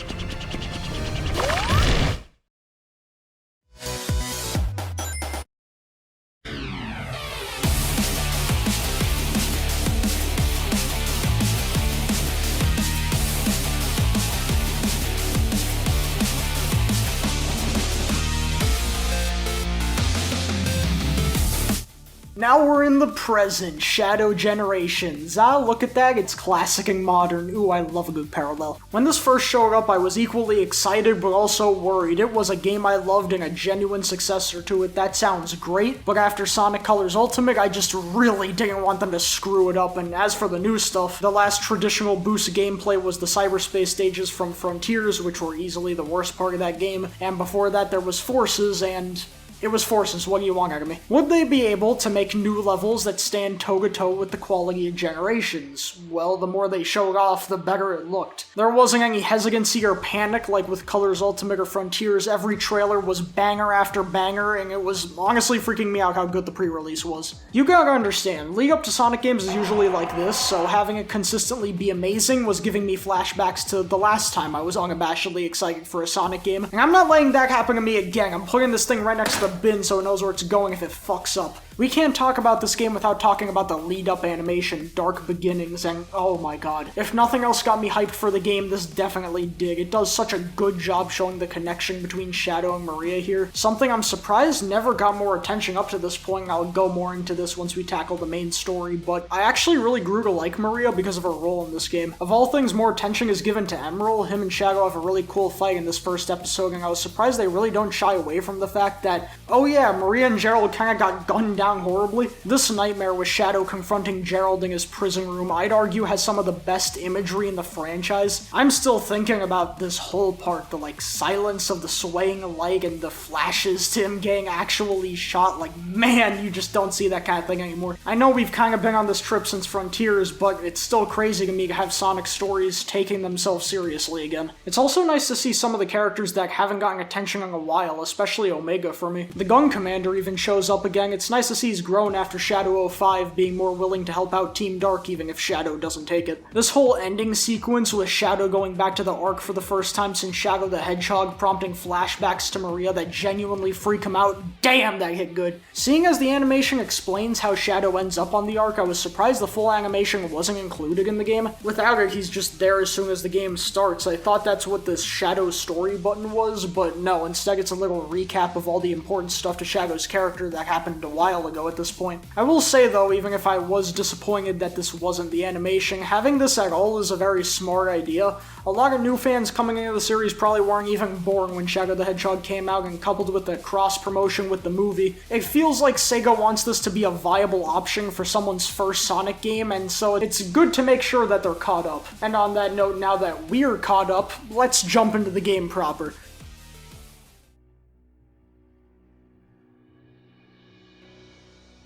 Now we're in the present, Shadow Generations. Look at that, it's classic and modern. Ooh, I love a good parallel. When this first showed up, I was equally excited, but also worried. It was a game I loved and a genuine successor to it. That sounds great, but after Sonic Colors Ultimate, I just really didn't want them to screw it up. And as for the new stuff, the last traditional boost gameplay was the cyberspace stages from Frontiers, which were easily the worst part of that game, and before that there was Forces, and it was Forces, what do you want out of me? Would they be able to make new levels that stand toe-to-toe with the quality of Generations? Well, the more they showed off, the better it looked. There wasn't any hesitancy or panic like with Colors Ultimate or Frontiers. Every trailer was banger after banger, and it was honestly freaking me out how good the pre-release was. You gotta understand, lead up to Sonic games is usually like this, so having it consistently be amazing was giving me flashbacks to the last time I was unabashedly excited for a Sonic game, and I'm not letting that happen to me again. I'm putting this thing right next to the bin so it knows where it's going if it fucks up. We can't talk about this game without talking about the lead-up animation, Dark Beginnings, and oh my god. If nothing else got me hyped for the game, this definitely did. It does such a good job showing the connection between Shadow and Maria here. Something I'm surprised never got more attention up to this point, and I'll go more into this once we tackle the main story, but I actually really grew to like Maria because of her role in this game. Of all things, more attention is given to Emerald. Him and Shadow have a really cool fight in this first episode, and I was surprised they really don't shy away from the fact that, oh yeah, Maria and Gerald kinda got gunned down horribly. This nightmare with Shadow confronting Gerald in his prison room, I'd argue has some of the best imagery in the franchise. I'm still thinking about this whole part, the silence of the swaying leg and the flashes to him getting actually shot. Man, you just don't see that kind of thing anymore. I know we've kind of been on this trip since Frontiers, but it's still crazy to me to have Sonic stories taking themselves seriously again. It's also nice to see some of the characters that haven't gotten attention in a while, especially Omega for me. The Gun Commander even shows up again. It's nice to see he's grown after Shadow 05 being more willing to help out Team Dark even if Shadow doesn't take it. This whole ending sequence with Shadow going back to the Ark for the first time since Shadow the Hedgehog, prompting flashbacks to Maria that genuinely freak him out, damn that hit good. Seeing as the animation explains how Shadow ends up on the Ark, I was surprised the full animation wasn't included in the game. Without it, he's just there as soon as the game starts. I thought that's what this Shadow story button was, but no, instead it's a little recap of all the important stuff to Shadow's character that happened a while ago at this point. I will say though, even if I was disappointed that this wasn't the animation, having this at all is a very smart idea. A lot of new fans coming into the series probably weren't even born when Shadow the Hedgehog came out, and coupled with the cross-promotion with the movie, it feels like Sega wants this to be a viable option for someone's first Sonic game, and so it's good to make sure that they're caught up. And on that note, now that we're caught up, let's jump into the game proper.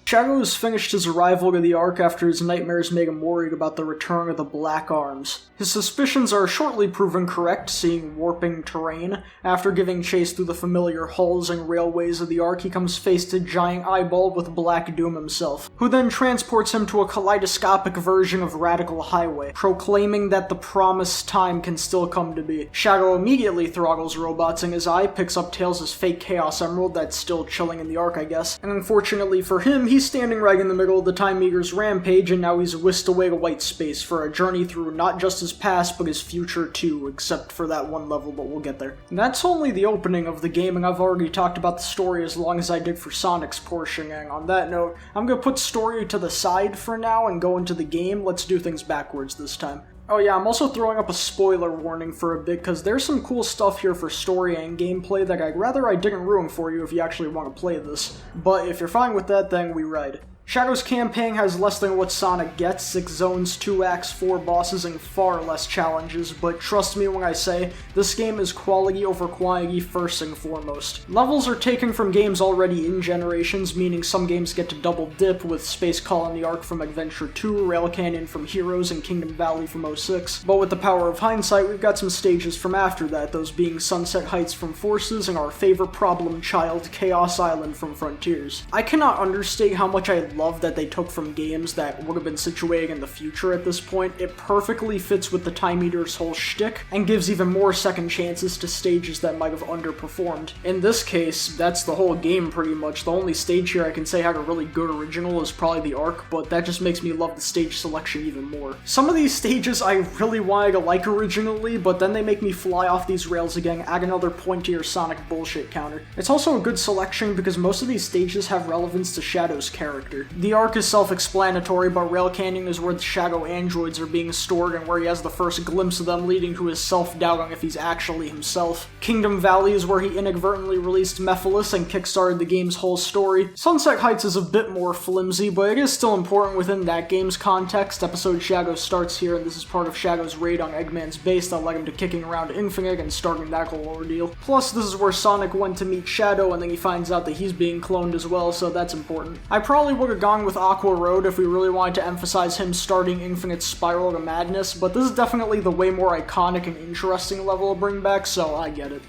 Shadow's finished his arrival to the Ark after his nightmares made him worried about the return of the Black Arms. His suspicions are shortly proven correct, seeing warping terrain. After giving chase through the familiar hulls and railways of the Ark, he comes face to Giant Eyeball with Black Doom himself, who then transports him to a kaleidoscopic version of Radical Highway, proclaiming that the promised time can still come to be. Shadow immediately throttles robots in his eye, picks up Tails' fake Chaos Emerald that's still chilling in the Ark, I guess, and unfortunately for him, he's standing right in the middle of the Time Eater's rampage, and now he's whisked away to white space for a journey through not just his past, but his future too, except for that one level, but we'll get there. And that's only the opening of the game, and I've already talked about the story as long as I did for Sonic's portion, and on that note, I'm gonna put story to the side for now and go into the game. Let's do things backwards this time. Oh yeah, I'm also throwing up a spoiler warning for a bit, because there's some cool stuff here for story and gameplay that I'd rather I didn't ruin for you if you actually want to play this. But if you're fine with that, then we ride. Shadow's campaign has less than what Sonic gets, 6 zones, 2 acts, 4 bosses, and far less challenges, but trust me when I say, this game is quality over quantity first and foremost. Levels are taken from games already in Generations, meaning some games get to double dip, with Space Colony Arc from Adventure 2, Rail Canyon from Heroes, and Kingdom Valley from 06, but with the power of hindsight, we've got some stages from after that, those being Sunset Heights from Forces, and our favorite problem child, Chaos Island from Frontiers. I cannot understate how much I love that they took from games that would have been situated in the future at this point. It perfectly fits with the Time Eater's whole shtick, and gives even more second chances to stages that might have underperformed. In this case, that's the whole game pretty much. The only stage here I can say had a really good original is probably the Ark, but that just makes me love the stage selection even more. Some of these stages I really wanted to like originally, but then they make me fly off these rails again, add another point to your Sonic bullshit counter. It's also a good selection because most of these stages have relevance to Shadow's character. here. The arc is self-explanatory, but Rail Canyon is where the Shadow androids are being stored and where he has the first glimpse of them, leading to his self-doubt on if he's actually himself. Kingdom Valley is where he inadvertently released Mephiles and kickstarted the game's whole story. Sunset Heights is a bit more flimsy, but it is still important within that game's context. Episode Shadow starts here, and this is part of Shadow's raid on Eggman's base that led him to kicking around Infinite and starting that whole ordeal. Plus, this is where Sonic went to meet Shadow, and then he finds out that he's being cloned as well, so that's important. I probably would have gone with Aqua Road if we really wanted to emphasize him starting Infinite's spiral to madness, but this is definitely the way more iconic and interesting level to bring back, so I get it.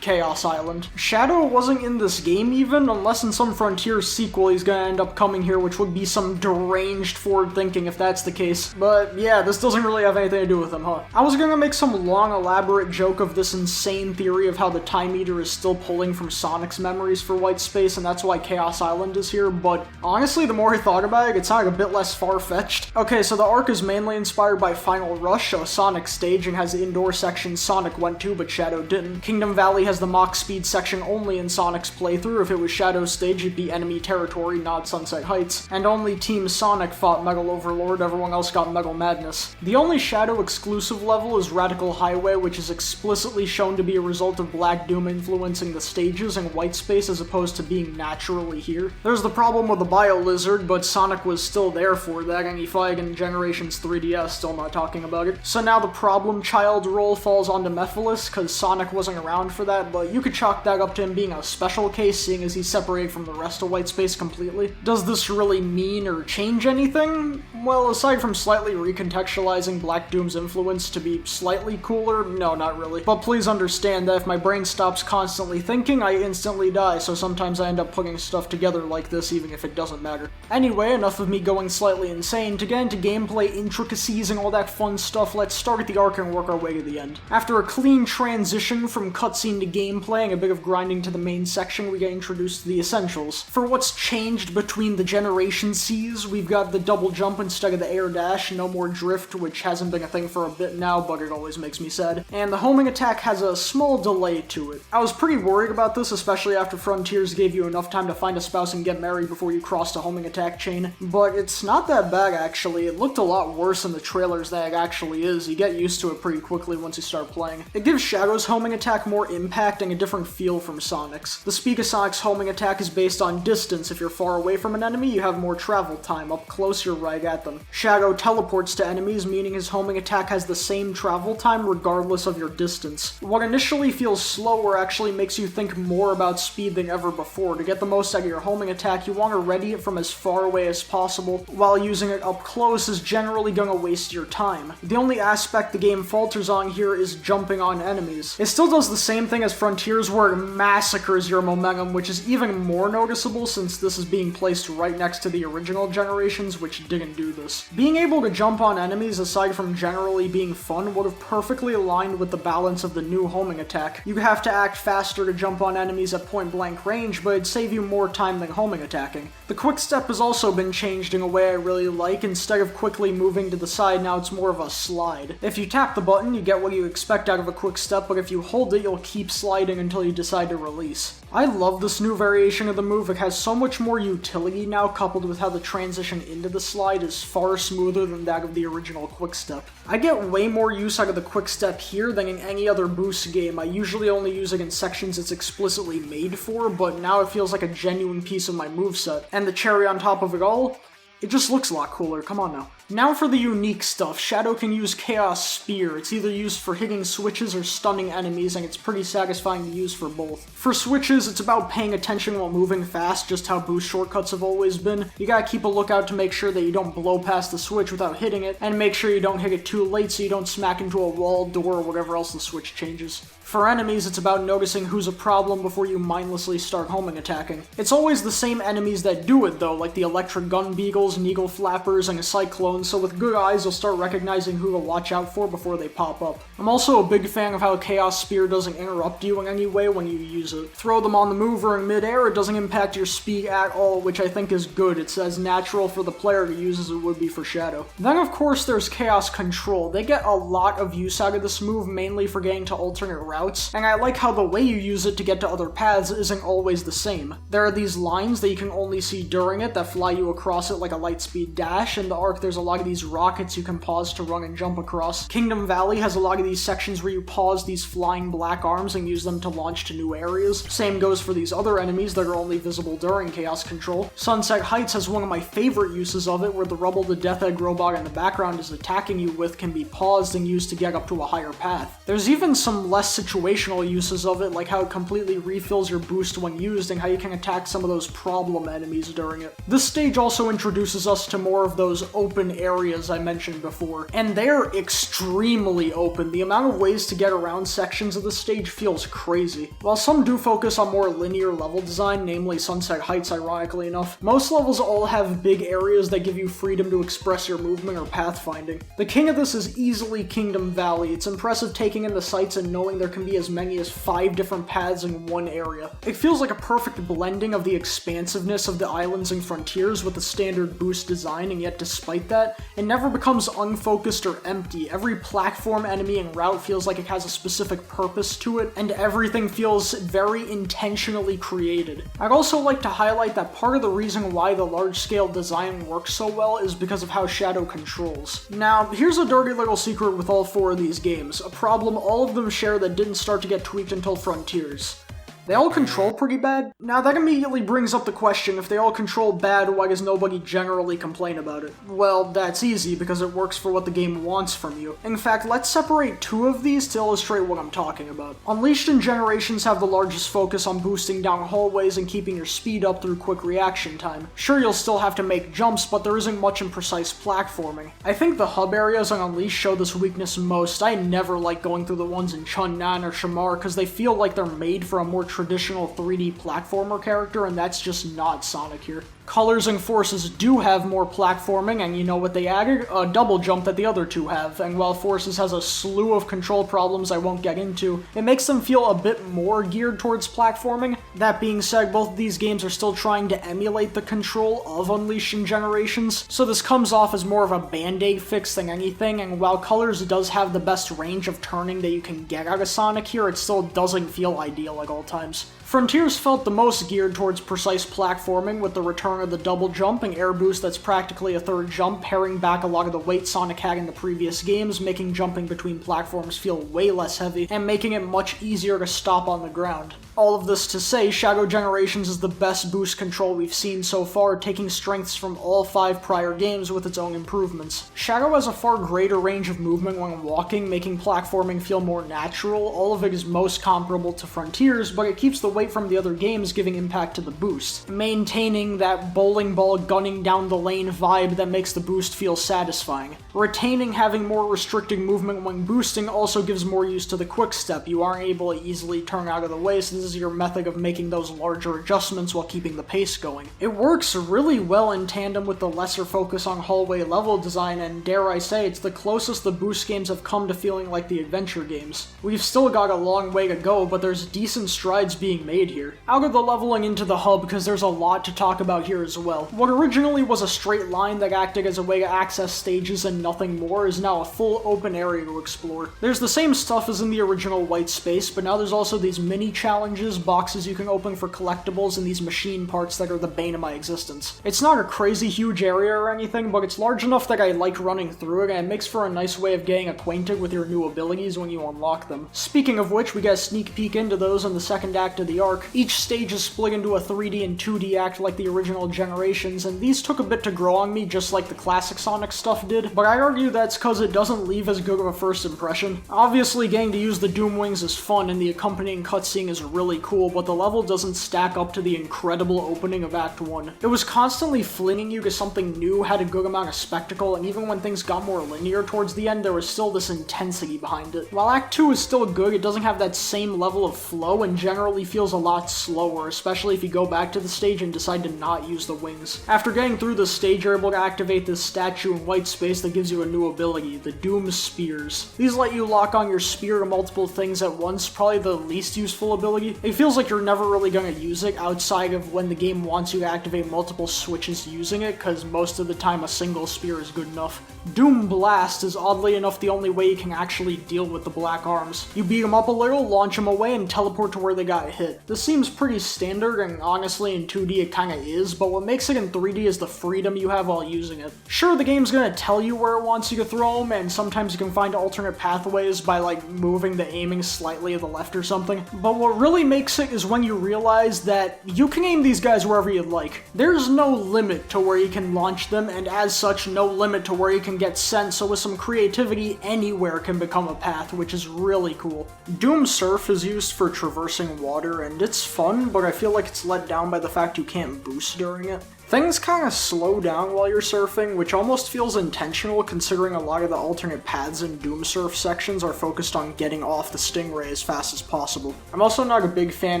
Chaos Island. Shadow wasn't in this game even, unless in some Frontiers sequel he's gonna end up coming here, which would be some deranged forward thinking if that's the case. But yeah, this doesn't really have anything to do with him, huh? I was gonna make some long elaborate joke of this insane theory of how the Time Eater is still pulling from Sonic's memories for White Space, and that's why Chaos Island is here, but honestly, the more I thought about it sounded a bit less far-fetched. Okay, so the arc is mainly inspired by Final Rush, a Sonic stage, and has the indoor section Sonic went to, but Shadow didn't. Kingdom Valley has the Mach Speed section only in Sonic's playthrough. If it was Shadow's stage, it'd be enemy territory, not Sunset Heights. And only Team Sonic fought Metal Overlord, everyone else got Metal Madness. The only Shadow exclusive level is Radical Highway, which is explicitly shown to be a result of Black Doom influencing the stages in White Space as opposed to being naturally here. There's the problem with the Bio Lizard, but Sonic was still there for that, and he fought in Generations 3DS, still not talking about it. So now the problem child role falls onto Mephiles, cause Sonic wasn't around for that, but you could chalk that up to him being a special case, seeing as he's separated from the rest of White Space completely. Does this really mean or change anything? Well, aside from slightly recontextualizing Black Doom's influence to be slightly cooler, no, not really. But please understand that if my brain stops constantly thinking, I instantly die, so sometimes I end up putting stuff together like this even if it doesn't matter. Anyway, enough of me going slightly insane. To get into gameplay intricacies and all that fun stuff, let's start at the arc and work our way to the end. After a clean transition from cutscene to gameplay and a bit of grinding to the main section, we get introduced to the essentials. For what's changed between the Generation Cs, we've got the double jump instead of the air dash, no more drift, which hasn't been a thing for a bit now, but it always makes me sad. And the homing attack has a small delay to it. I was pretty worried about this, especially after Frontiers gave you enough time to find a spouse and get married before you crossed a homing attack chain, but it's not that bad actually. It looked a lot worse in the trailers than it actually is. You get used to it pretty quickly once you start playing. It gives Shadow's homing attack more impact and a different feel from Sonic's. The speed of Sonic's homing attack is based on distance. If you're far away from an enemy, you have more travel time. Up close, you're right at them. Shadow teleports to enemies, meaning his homing attack has the same travel time regardless of your distance. What initially feels slower actually makes you think more about speed than ever before. To get the most out of your homing attack, you want to ready it from as far away as possible, while using it up close is generally gonna waste your time. The only aspect the game falters on here is jumping on enemies. It still does the same thing as Frontiers, where it massacres your momentum, which is even more noticeable since this is being placed right next to the original Generations, which didn't do this. Being able to jump on enemies, aside from generally being fun, would have perfectly aligned with the balance of the new homing attack. You'd have to act faster to jump on enemies at point blank range, but it'd save you more time than homing attacking. The quick step has also been changed in a way I really like. Instead of quickly moving to the side, now it's more of a slide. If you tap the button, you get what you expect out of a quick step, but if you hold it, you'll keep sliding until you decide to release. I love this new variation of the move. It has so much more utility now, coupled with how the transition into the slide is far smoother than that of the original quick step. I get way more use out of the quick step here than in any other boost game. I usually only use it in sections it's explicitly made for, but now it feels like a genuine piece of my moveset. And the cherry on top of it all, it just looks a lot cooler, come on now. Now for the unique stuff. Shadow can use Chaos Spear. It's either used for hitting switches or stunning enemies, and it's pretty satisfying to use for both. For switches, it's about paying attention while moving fast, just how boost shortcuts have always been. You gotta keep a lookout to make sure that you don't blow past the switch without hitting it, and make sure you don't hit it too late so you don't smack into a wall, door, or whatever else the switch changes. For enemies, it's about noticing who's a problem before you mindlessly start homing attacking. It's always the same enemies that do it though, like the electric gun beagles, needle flappers, and a cyclone, so with good eyes you'll start recognizing who to watch out for before they pop up. I'm also a big fan of how Chaos Spear doesn't interrupt you in any way when you use it. Throw them on the move or in midair, it doesn't impact your speed at all, which I think is good. It's as natural for the player to use as it would be for Shadow. Then of course there's Chaos Control. They get a lot of use out of this move, mainly for getting to alternate routes, and I like how the way you use it to get to other paths isn't always the same. There are these lines that you can only see during it that fly you across it like a lightspeed dash. In the Ark, there's a lot of these rockets you can pause to run and jump across. Kingdom Valley has a lot of these sections where you pause these flying black arms and use them to launch to new areas. Same goes for these other enemies that are only visible during Chaos Control. Sunset Heights has one of my favorite uses of it, where the Rubble the Death Egg robot in the background is attacking you with can be paused and used to get up to a higher path. There's even some less situational uses of it, like how it completely refills your boost when used and how you can attack some of those problem enemies during it. This stage also introduces us to more of those open areas I mentioned before, and they're extremely open. The amount of ways to get around sections of the stage feels crazy. While some do focus on more linear level design, namely Sunset Heights ironically enough, most levels all have big areas that give you freedom to express your movement or pathfinding. The king of this is easily Kingdom Valley. It's impressive taking in the sights and knowing there can be as many as 5 different paths in one area. It feels like a perfect blending of the expansiveness of the islands and frontiers with the standard boost design, and yet despite that, it never becomes unfocused or empty. Every platform, enemy, and route feels like it has a specific purpose to it, and everything feels very intentionally created. I'd also like to highlight that part of the reason why the large-scale design works so well is because of how Shadow controls. Now, here's a dirty little secret with all 4 of these games, a problem all of them share that didn't start to get tweaked until Frontiers. They all control pretty bad. Now that immediately brings up the question, if they all control bad, why does nobody generally complain about it? Well, that's easy, because it works for what the game wants from you. In fact, let's separate 2 of these to illustrate what I'm talking about. Unleashed and Generations have the largest focus on boosting down hallways and keeping your speed up through quick reaction time. Sure, you'll still have to make jumps, but there isn't much in precise platforming. I think the hub areas on Unleashed show this weakness most. I never like going through the ones in Chunnan or Shamar, because they feel like they're made for a more traditional 3D platformer character, and that's just not Sonic here. Colors and Forces do have more platforming, and you know what they added? A double jump that the other 2 have, and while Forces has a slew of control problems I won't get into, it makes them feel a bit more geared towards platforming. That being said, both of these games are still trying to emulate the control of Unleashed and Generations, so this comes off as more of a band-aid fix than anything, and while Colors does have the best range of turning that you can get out of Sonic here, it still doesn't feel ideal at all times. Frontiers felt the most geared towards precise platforming, with the return of the double jump and air boost that's practically a third jump, paring back a lot of the weight Sonic had in the previous games, making jumping between platforms feel way less heavy, and making it much easier to stop on the ground. All of this to say, Shadow Generations is the best boost control we've seen so far, taking strengths from all 5 prior games with its own improvements. Shadow has a far greater range of movement when walking, making platforming feel more natural. All of it is most comparable to Frontiers, but it keeps the weight from the other games, giving impact to the boost, maintaining that bowling ball gunning down the lane vibe that makes the boost feel satisfying. Retaining having more restricted movement when boosting also gives more use to the quick step. You aren't able to easily turn out of the way, so this is your method of making those larger adjustments while keeping the pace going. It works really well in tandem with the lesser focus on hallway level design, and dare I say, it's the closest the boost games have come to feeling like the adventure games. We've still got a long way to go, but there's decent strides being made here. Out of the leveling into the hub, because there's a lot to talk about here as well. What originally was a straight line that acted as a way to access stages and nothing more is now a full open area to explore. There's the same stuff as in the original White Space, but now there's also these mini challenges, boxes you can open for collectibles, and these machine parts that are the bane of my existence. It's not a crazy huge area or anything, but it's large enough that I like running through it, and it makes for a nice way of getting acquainted with your new abilities when you unlock them. Speaking of which, we get a sneak peek into those in the second act of the arc. Each stage is split into a 3D and 2D act like the original Generations, and these took a bit to grow on me, just like the classic Sonic stuff did, but I argue that's cause it doesn't leave as good of a first impression. Obviously, getting to use the Doom Wings is fun, and the accompanying cutscene is really cool, but the level doesn't stack up to the incredible opening of Act 1. It was constantly flinging you to something new, had a good amount of spectacle, and even when things got more linear towards the end, there was still this intensity behind it. While Act 2 is still good, it doesn't have that same level of flow, and generally feels a lot slower, especially if you go back to the stage and decide to not use the wings. After getting through the stage, you're able to activate this statue in White Space that gives you a new ability, the Doom Spears. These let you lock on your spear to multiple things at once, probably the least useful ability. honestly. It feels like you're never really gonna use it outside of when the game wants you to activate multiple switches using it, because most of the time a single spear is good enough. Doom Blast is oddly enough the only way you can actually deal with the black arms. You beat them up a little, launch them away, and teleport to where they got hit. This seems pretty standard, and honestly in 2D it kinda is, but what makes it in 3D is the freedom you have while using it. Sure, the game's gonna tell you where it wants you to throw them, and sometimes you can find alternate pathways by like moving the aiming slightly to the left or something, but what really makes it is when you realize that you can aim these guys wherever you'd like. There's no limit to where you can launch them, and as such, no limit to where you can get sent, so with some creativity, anywhere can become a path, which is really cool. Doom Surf is used for traversing water, and it's fun, but I feel like it's let down by the fact you can't boost during it. Things kinda slow down while you're surfing, which almost feels intentional considering a lot of the alternate paths in Doom Surf sections are focused on getting off the stingray as fast as possible. I'm also not a big fan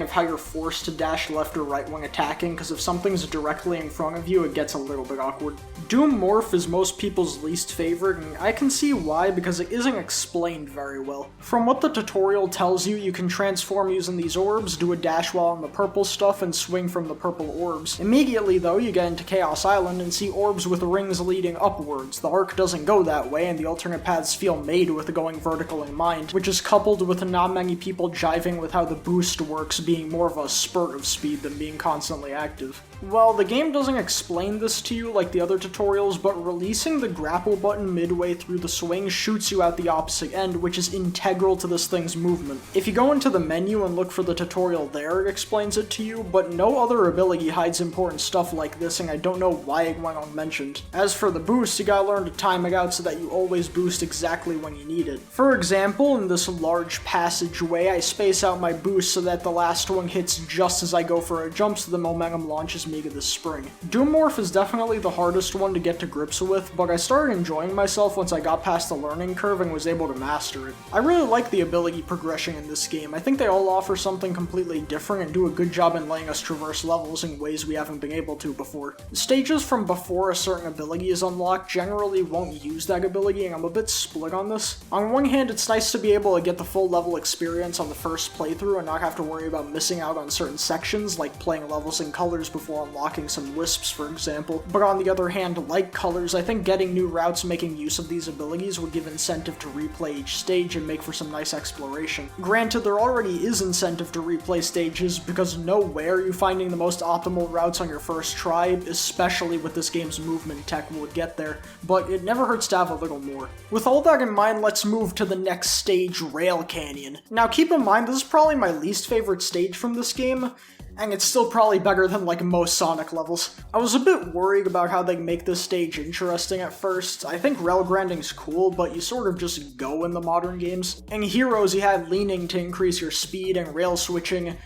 of how you're forced to dash left or right when attacking, because if something's directly in front of you, it gets a little bit awkward. Doom Morph is most people's least favorite, and I can see why, because it isn't explained very well. From what the tutorial tells you, you can transform using these orbs, do a dash while on the purple stuff, and swing from the purple orbs. Immediately though, you get into Chaos Island and see orbs with rings leading upwards. The arc doesn't go that way, and the alternate paths feel made with going vertical in mind, which is coupled with not many people jiving with how the boost works being more of a spurt of speed than being constantly active. Well, the game doesn't explain this to you like the other tutorials, but releasing the grapple button midway through the swing shoots you out the opposite end, which is integral to this thing's movement. If you go into the menu and look for the tutorial there, it explains it to you, but no other ability hides important stuff like this, and I don't know why it went unmentioned. As for the boost, you gotta learn to time it out so that you always boost exactly when you need it. For example, in this large passageway, I space out my boost so that the last one hits just as I go for a jump so the momentum launches me to the spring. Doom Morph is definitely the hardest one to get to grips with, but I started enjoying myself once I got past the learning curve and was able to master it. I really like the ability progression in this game. I think they all offer something completely different and do a good job in letting us traverse levels in ways we haven't been able to before. Stages from before a certain ability is unlocked generally won't use that ability, and I'm a bit split on this. On one hand, it's nice to be able to get the full level experience on the first playthrough and not have to worry about missing out on certain sections, like playing levels in colors before unlocking some wisps, for example. But on the other hand, like colors, I think getting new routes making use of these abilities would give incentive to replay each stage and make for some nice exploration. Granted, there already is incentive to replay stages, because nowhere are you finding the most optimal routes on your first try, especially with this game's movement tech would get there, but it never hurts to have a little more. With all that in mind, let's move to the next stage, Rail Canyon. Now keep in mind, this is probably my least favorite stage from this game, and it's still probably better than like most Sonic levels. I was a bit worried about how they make this stage interesting at first. I think rail grinding's cool, but you sort of just go in the modern games. In Heroes, you had leaning to increase your speed, and rail switching,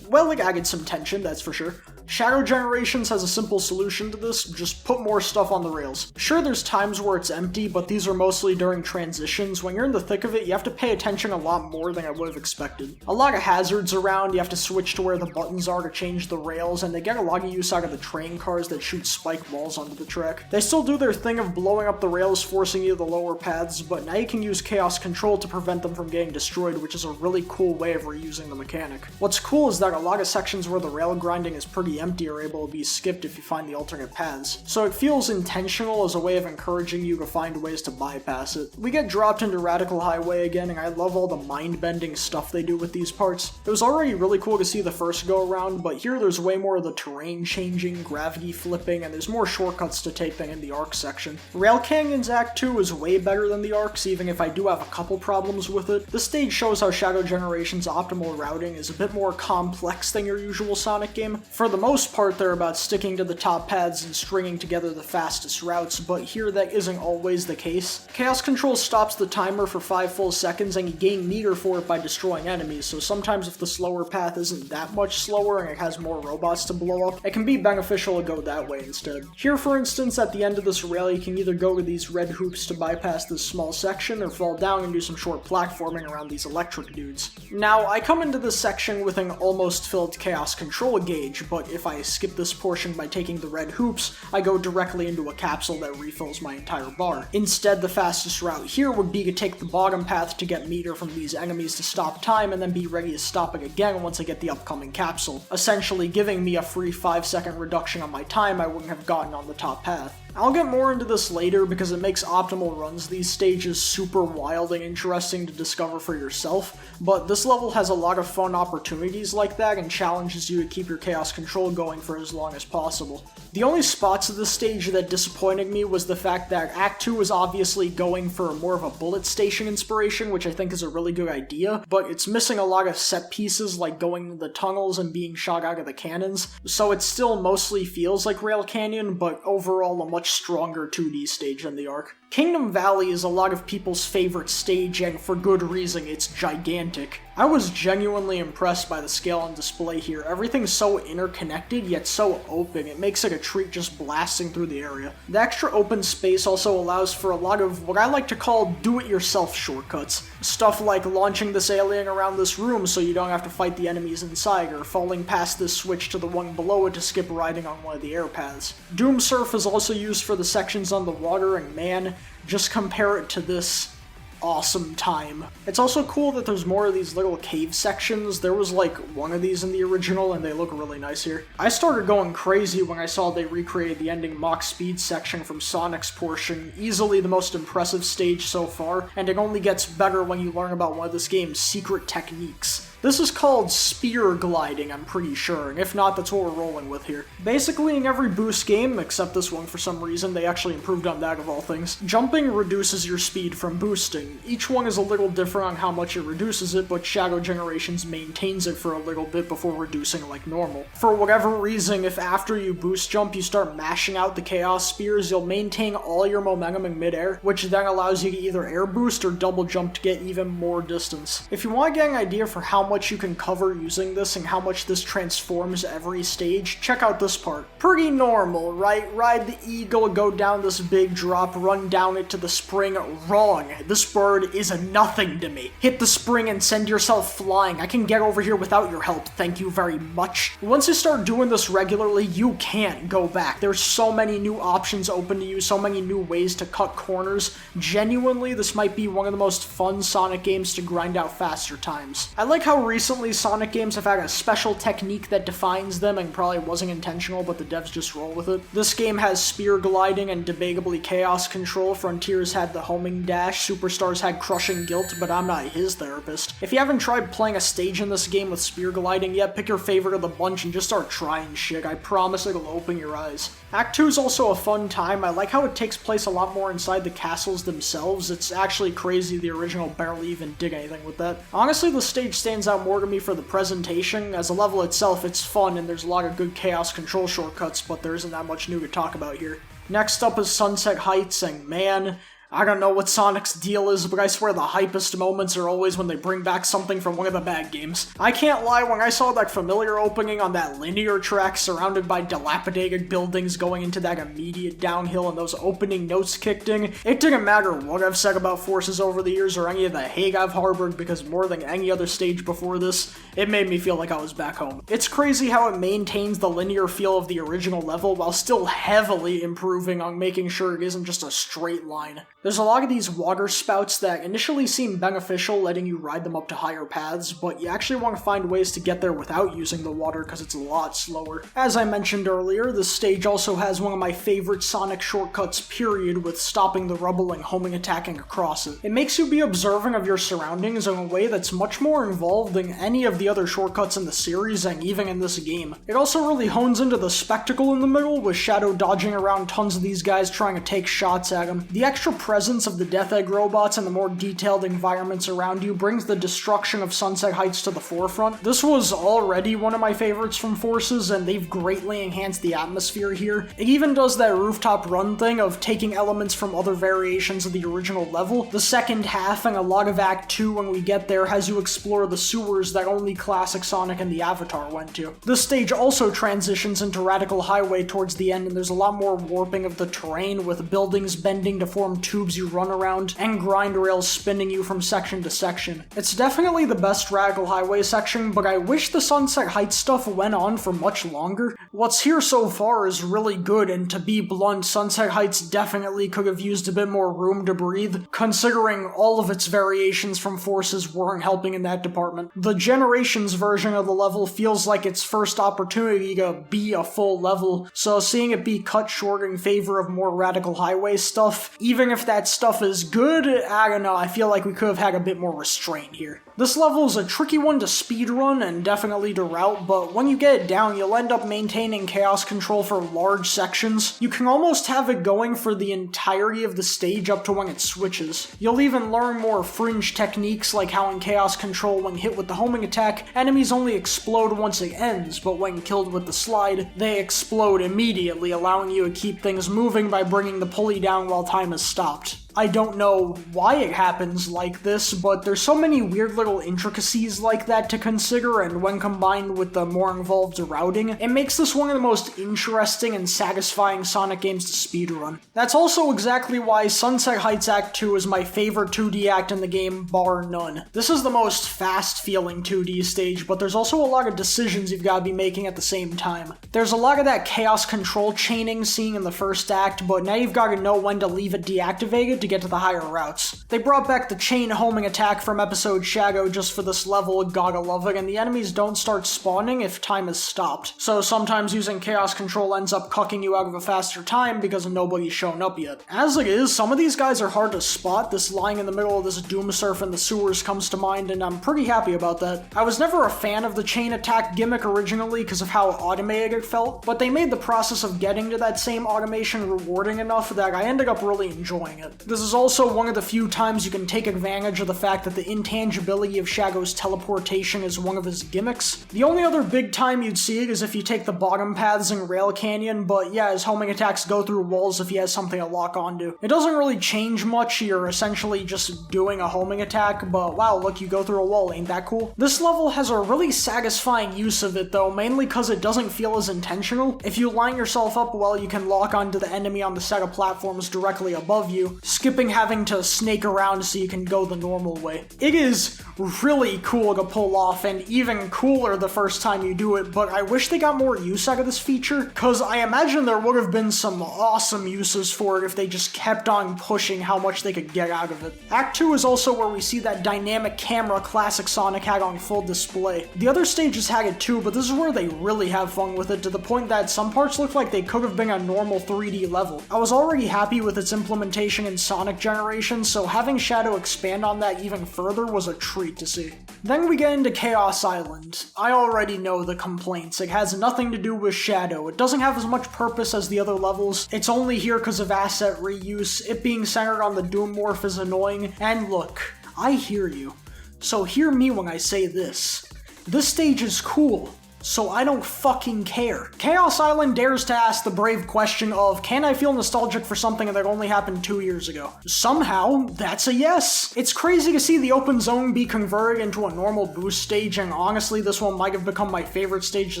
well, it added some tension, that's for sure. Shadow Generations has a simple solution to this, just put more stuff on the rails. Sure, there's times where it's empty, but these are mostly during transitions. When you're in the thick of it, you have to pay attention a lot more than I would have expected. A lot of hazards around, you have to switch to where the buttons are to change the rails, and they get a lot of use out of the train cars that shoot spike balls onto the track. They still do their thing of blowing up the rails, forcing you to the lower paths, but now you can use Chaos Control to prevent them from getting destroyed, which is a really cool way of reusing the mechanic. What's cool is that a lot of sections where the rail grinding is pretty empty are able to be skipped if you find the alternate paths, so it feels intentional as a way of encouraging you to find ways to bypass it. We get dropped into Radical Highway again, and I love all the mind-bending stuff they do with these parts. It was already really cool to see the first go-around, but here there's way more of the terrain changing, gravity flipping, and there's more shortcuts to take than in the Arc section. Rail Canyon's Act 2 is way better than the Arcs, even if I do have a couple problems with it. This stage shows how Shadow Generation's optimal routing is a bit more complex than your usual Sonic game. For the most part, they're about sticking to the top paths and stringing together the fastest routes, but here that isn't always the case. Chaos Control stops the timer for 5 full seconds, and you gain meter for it by destroying enemies, so sometimes if the slower path isn't that much slower and it has more robots to blow up, it can be beneficial to go that way instead. Here, for instance, at the end of this rail, you can either go to these red hoops to bypass this small section, or fall down and do some short platforming around these electric dudes. Now, I come into this section with an almost almost filled chaos control gauge, but if I skip this portion by taking the red hoops, I go directly into a capsule that refills my entire bar. Instead, the fastest route here would be to take the bottom path to get meter from these enemies to stop time, and then be ready to stop it again once I get the upcoming capsule, essentially giving me a free 5-second reduction on my time I wouldn't have gotten on the top path. I'll get more into this later because it makes optimal runs these stages super wild and interesting to discover for yourself, but this level has a lot of fun opportunities like that and challenges you to keep your chaos control going for as long as possible. The only spots of this stage that disappointed me was the fact that Act 2 is obviously going for more of a bullet station inspiration, which I think is a really good idea, but it's missing a lot of set pieces like going to the tunnels and being shot out of the cannons, so it still mostly feels like Rail Canyon, but overall a much stronger 2D stage than the Ark. Kingdom Valley is a lot of people's favorite stage, and for good reason, it's gigantic. I was genuinely impressed by the scale on display here. Everything's so interconnected, yet so open, it makes it a treat just blasting through the area. The extra open space also allows for a lot of what I like to call do-it-yourself shortcuts. Stuff like launching this alien around this room so you don't have to fight the enemies inside, or falling past this switch to the one below it to skip riding on one of the air paths. Doom Surf is also used for the sections on the water, and man, just compare it to this awesome time. It's also cool that there's more of these little cave sections. There was like one of these in the original and they look really nice here. I started going crazy when I saw they recreated the ending Mach Speed section from Sonic's portion, easily the most impressive stage so far, and it only gets better when you learn about one of this game's secret techniques. This is called spear gliding, I'm pretty sure, and if not, that's what we're rolling with here. Basically, in every boost game, except this one for some reason, they actually improved on that of all things, jumping reduces your speed from boosting. Each one is a little different on how much it reduces it, but Shadow Generations maintains it for a little bit before reducing like normal. For whatever reason, if after you boost jump you start mashing out the Chaos Spears, you'll maintain all your momentum in midair, which then allows you to either air boost or double jump to get even more distance. If you want to get an idea for how much you can cover using this and how much this transforms every stage, check out this part. Pretty normal, right? Ride the eagle, go down this big drop, run down it to the spring. Wrong. This bird is a nothing to me. Hit the spring and send yourself flying. I can get over here without your help, thank you very much. Once you start doing this regularly, you can't go back. There's so many new options open to you, so many new ways to cut corners. Genuinely, this might be one of the most fun Sonic games to grind out faster times. I like how recently Sonic games have had a special technique that defines them and probably wasn't intentional, but the devs just roll with it. This game has spear gliding and debatably chaos control. Frontiers had the homing dash, Superstars had crushing guilt, but I'm not his therapist. If you haven't tried playing a stage in this game with spear gliding yet, pick your favorite of the bunch and just start trying shit. I promise it'll open your eyes. Act 2 is also a fun time. I like how it takes place a lot more inside the castles themselves. It's actually crazy the original barely even did anything with that. Honestly, the stage stands out more to me for the presentation. As a level itself, it's fun and there's a lot of good chaos control shortcuts, but there isn't that much new to talk about here. Next up is Sunset Heights, and man, I don't know what Sonic's deal is, but I swear the hypest moments are always when they bring back something from one of the bad games. I can't lie, when I saw that familiar opening on that linear track surrounded by dilapidated buildings going into that immediate downhill and those opening notes kicked in, it didn't matter what I've said about Forces over the years or any of the hate I've harbored, because more than any other stage before this, it made me feel like I was back home. It's crazy how it maintains the linear feel of the original level while still heavily improving on making sure it isn't just a straight line. There's a lot of these water spouts that initially seem beneficial, letting you ride them up to higher paths, but you actually want to find ways to get there without using the water because it's a lot slower. As I mentioned earlier, this stage also has one of my favorite Sonic shortcuts period, with stopping the rubble and homing attacking across it. It makes you be observant of your surroundings in a way that's much more involved than any of the other shortcuts in the series and even in this game. It also really hones into the spectacle in the middle, with Shadow dodging around tons of these guys trying to take shots at him. The extra presence of the Death Egg robots and the more detailed environments around you brings the destruction of Sunset Heights to the forefront. This was already one of my favorites from Forces, and they've greatly enhanced the atmosphere here. It even does that rooftop run thing of taking elements from other variations of the original level. The second half and a lot of Act 2 when we get there has you explore the sewers that only classic Sonic and the Avatar went to. This stage also transitions into Radical Highway towards the end, and there's a lot more warping of the terrain, with buildings bending to form 2 tubes you run around, and grind rails spinning you from section to section. It's definitely the best Radical Highway section, but I wish the Sunset Heights stuff went on for much longer. What's here so far is really good, and to be blunt, Sunset Heights definitely could have used a bit more room to breathe, considering all of its variations from forces weren't helping in that department. The Generations version of the level feels like its first opportunity to be a full level, so seeing it be cut short in favor of more Radical Highway stuff, even if that stuff is good, I don't know, I feel like we could have had a bit more restraint here. This level is a tricky one to speedrun and definitely to route, but when you get it down, you'll end up maintaining chaos control for large sections. You can almost have it going for the entirety of the stage up to when it switches. You'll even learn more fringe techniques, like how in chaos control, when hit with the homing attack, enemies only explode once it ends, but when killed with the slide, they explode immediately, allowing you to keep things moving by bringing the pulley down while time is stopped. I don't know why it happens like this, but there's so many weird little intricacies like that to consider, and when combined with the more involved routing, it makes this one of the most interesting and satisfying Sonic games to speedrun. That's also exactly why Sunset Heights Act 2 is my favorite 2D act in the game, bar none. This is the most fast-feeling 2D stage, but there's also a lot of decisions you've got to be making at the same time. There's a lot of that chaos control chaining seen in the first act, but now you've got to know when to leave it deactivated to get to the higher routes. They brought back the chain homing attack from episode Shadow just for this level, gotta love it, and the enemies don't start spawning if time is stopped. So sometimes using chaos control ends up cucking you out of a faster time because nobody's shown up yet. As it is, some of these guys are hard to spot. This lying in the middle of this doom surf in the sewers comes to mind, and I'm pretty happy about that. I was never a fan of the chain attack gimmick originally because of how automated it felt, but they made the process of getting to that same automation rewarding enough that I ended up really enjoying it. This is also one of the few times you can take advantage of the fact that the intangibility of Shadow's teleportation is one of his gimmicks. The only other big time you'd see it is if you take the bottom paths in Rail Canyon, but yeah, his homing attacks go through walls if he has something to lock onto. It doesn't really change much, you're essentially just doing a homing attack, but wow, look, you go through a wall, ain't that cool? This level has a really satisfying use of it though, mainly because it doesn't feel as intentional. If you line yourself up well, you can lock onto the enemy on the set of platforms directly above you, skipping having to snake around so you can go the normal way. It is really cool to pull off, and even cooler the first time you do it, but I wish they got more use out of this feature, cause I imagine there would have been some awesome uses for it if they just kept on pushing how much they could get out of it. Act 2 is also where we see that dynamic camera classic Sonic had on full display. The other stages had it too, but this is where they really have fun with it, to the point that some parts look like they could have been a normal 3D level. I was already happy with its implementation in Sonic Generations, so having Shadow expand on that even further was a treat to see. Then we get into Chaos Island. I already know the complaints. It has nothing to do with Shadow. It doesn't have as much purpose as the other levels. It's only here because of asset reuse. It being centered on the Doom Morph is annoying. And look, I hear you. So hear me when I say this. This stage is cool, so I don't fucking care. Chaos Island dares to ask the brave question of, can I feel nostalgic for something that only happened 2 years ago? Somehow, that's a yes. It's crazy to see the open zone be converted into a normal boost stage, and honestly, this one might have become my favorite stage to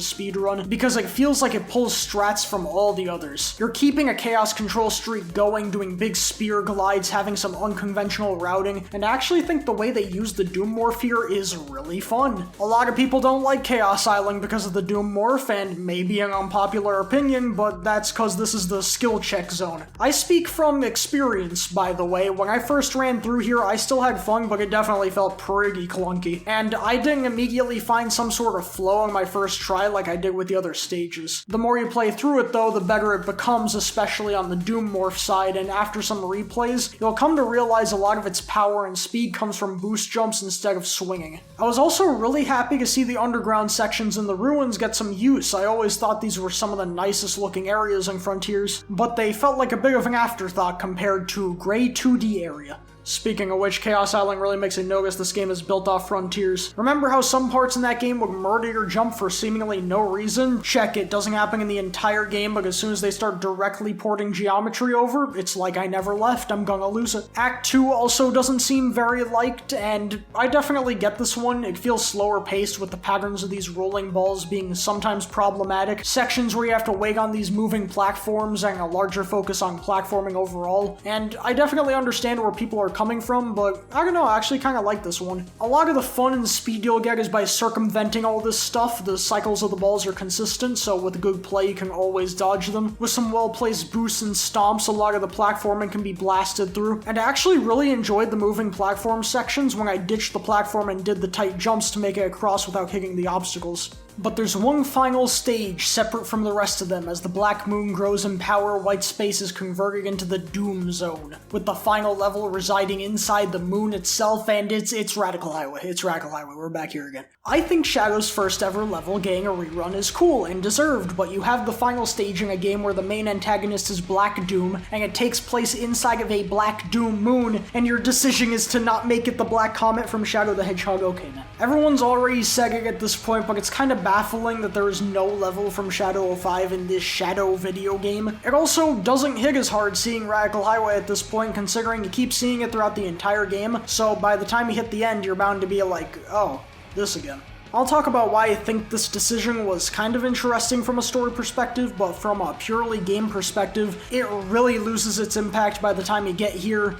speedrun, because it feels like it pulls strats from all the others. You're keeping a chaos control streak going, doing big spear glides, having some unconventional routing, and I actually think the way they use the Doom Morph here is really fun. A lot of people don't like Chaos Island because of the Doom Morph, and maybe an unpopular opinion, but that's cause this is the skill check zone. I speak from experience, by the way. When I first ran through here, I still had fun, but it definitely felt pretty clunky. And I didn't immediately find some sort of flow on my first try like I did with the other stages. The more you play through it though, the better it becomes, especially on the Doom Morph side, and after some replays, you'll come to realize a lot of its power and speed comes from boost jumps instead of swinging. I was also really happy to see the underground sections in the ruins get some use. I always thought these were some of the nicest looking areas in Frontiers, but they felt like a bit of an afterthought compared to Grey 2D area. Speaking of which, Chaos Island really makes it notice this game is built off Frontiers. Remember how some parts in that game would murder your jump for seemingly no reason? Check it, doesn't happen in the entire game, but as soon as they start directly porting geometry over, it's like I never left, I'm gonna lose it. Act 2 also doesn't seem very liked, and I definitely get this one. It feels slower paced with the patterns of these rolling balls being sometimes problematic, sections where you have to wait on these moving platforms and a larger focus on platforming overall, and I definitely understand where people are coming from, but I don't know, I actually kind of like this one. A lot of the fun and speed you'll get is by circumventing all this stuff. The cycles of the balls are consistent, so with good play you can always dodge them. With some well-placed boosts and stomps, a lot of the platforming can be blasted through, and I actually really enjoyed the moving platform sections when I ditched the platform and did the tight jumps to make it across without hitting the obstacles. But there's one final stage separate from the rest of them. As the Black Moon grows in power, white space is converted into the Doom Zone, with the final level residing inside the moon itself, and it's Radical Highway. It's Radical Highway, we're back here again. I think Shadow's first ever level getting a rerun is cool and deserved, but you have the final stage in a game where the main antagonist is Black Doom, and it takes place inside of a Black Doom moon, and your decision is to not make it the Black Comet from Shadow the Hedgehog. Okay, man. Everyone's already said it at this point, but it's kind of baffling that there is no level from Shadow 05 in this Shadow video game. It also doesn't hit as hard seeing Radical Highway at this point, considering you keep seeing it throughout the entire game, so by the time you hit the end, you're bound to be like, oh, this again. I'll talk about why I think this decision was kind of interesting from a story perspective, but from a purely game perspective, it really loses its impact by the time you get here.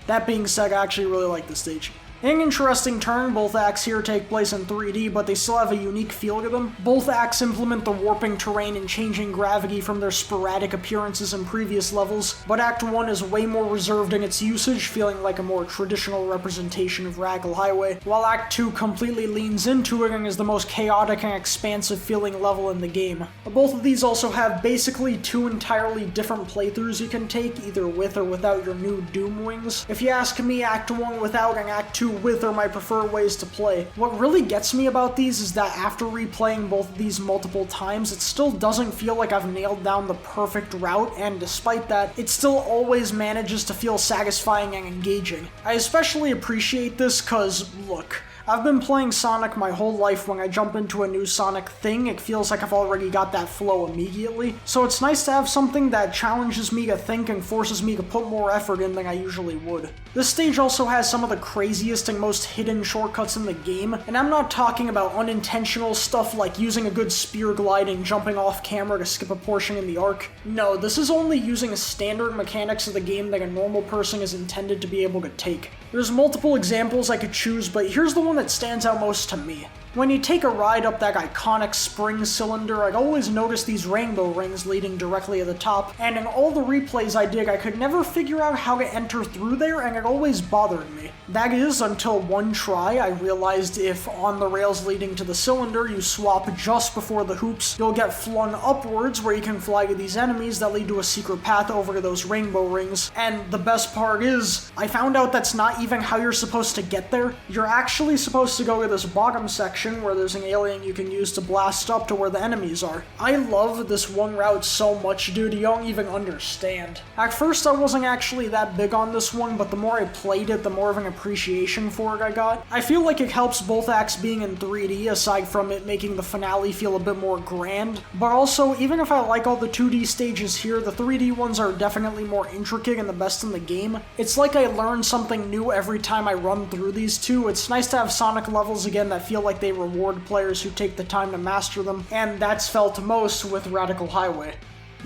That being said, I actually really like this stage. An interesting turn, both acts here take place in 3D, but they still have a unique feel to them. Both acts implement the warping terrain and changing gravity from their sporadic appearances in previous levels, but Act 1 is way more reserved in its usage, feeling like a more traditional representation of Radical Highway, while Act 2 completely leans into it and is the most chaotic and expansive feeling level in the game. Both of these also have basically two entirely different playthroughs you can take, either with or without your new Doom Wings. If you ask me, Act 1 without and Act 2 with are my preferred ways to play. What really gets me about these is that after replaying both of these multiple times, it still doesn't feel like I've nailed down the perfect route, and despite that, it still always manages to feel satisfying and engaging. I especially appreciate this cause, look, I've been playing Sonic my whole life. When I jump into a new Sonic thing, it feels like I've already got that flow immediately. So it's nice to have something that challenges me to think and forces me to put more effort in than I usually would. This stage also has some of the craziest and most hidden shortcuts in the game, and I'm not talking about unintentional stuff like using a good spear glide and jumping off camera to skip a portion in the arc. No, this is only using standard mechanics of the game that a normal person is intended to be able to take. There's multiple examples I could choose, but here's the one that stands out most to me. When you take a ride up that iconic spring cylinder, I'd always notice these rainbow rings leading directly at the top, and in all the replays I did, I could never figure out how to enter through there, and it always bothered me. That is, until one try, I realized if on the rails leading to the cylinder you swap just before the hoops, you'll get flung upwards where you can fly to these enemies that lead to a secret path over to those rainbow rings, and the best part is, I found out that's not even how you're supposed to get there. You're actually supposed to go to this bottom section where there's an alien you can use to blast up to where the enemies are. I love this one route so much, dude, you don't even understand. At first I wasn't actually that big on this one, but the more I played it, the more of an appreciation for it I got. I feel like it helps both acts being in 3D, aside from it making the finale feel a bit more grand, but also, even if I like all the 2D stages here, the 3D ones are definitely more intricate and the best in the game. It's like I learn something new every time I run through these two. It's nice to have Sonic levels again that feel like they reward players who take the time to master them, and that's felt most with Radical Highway.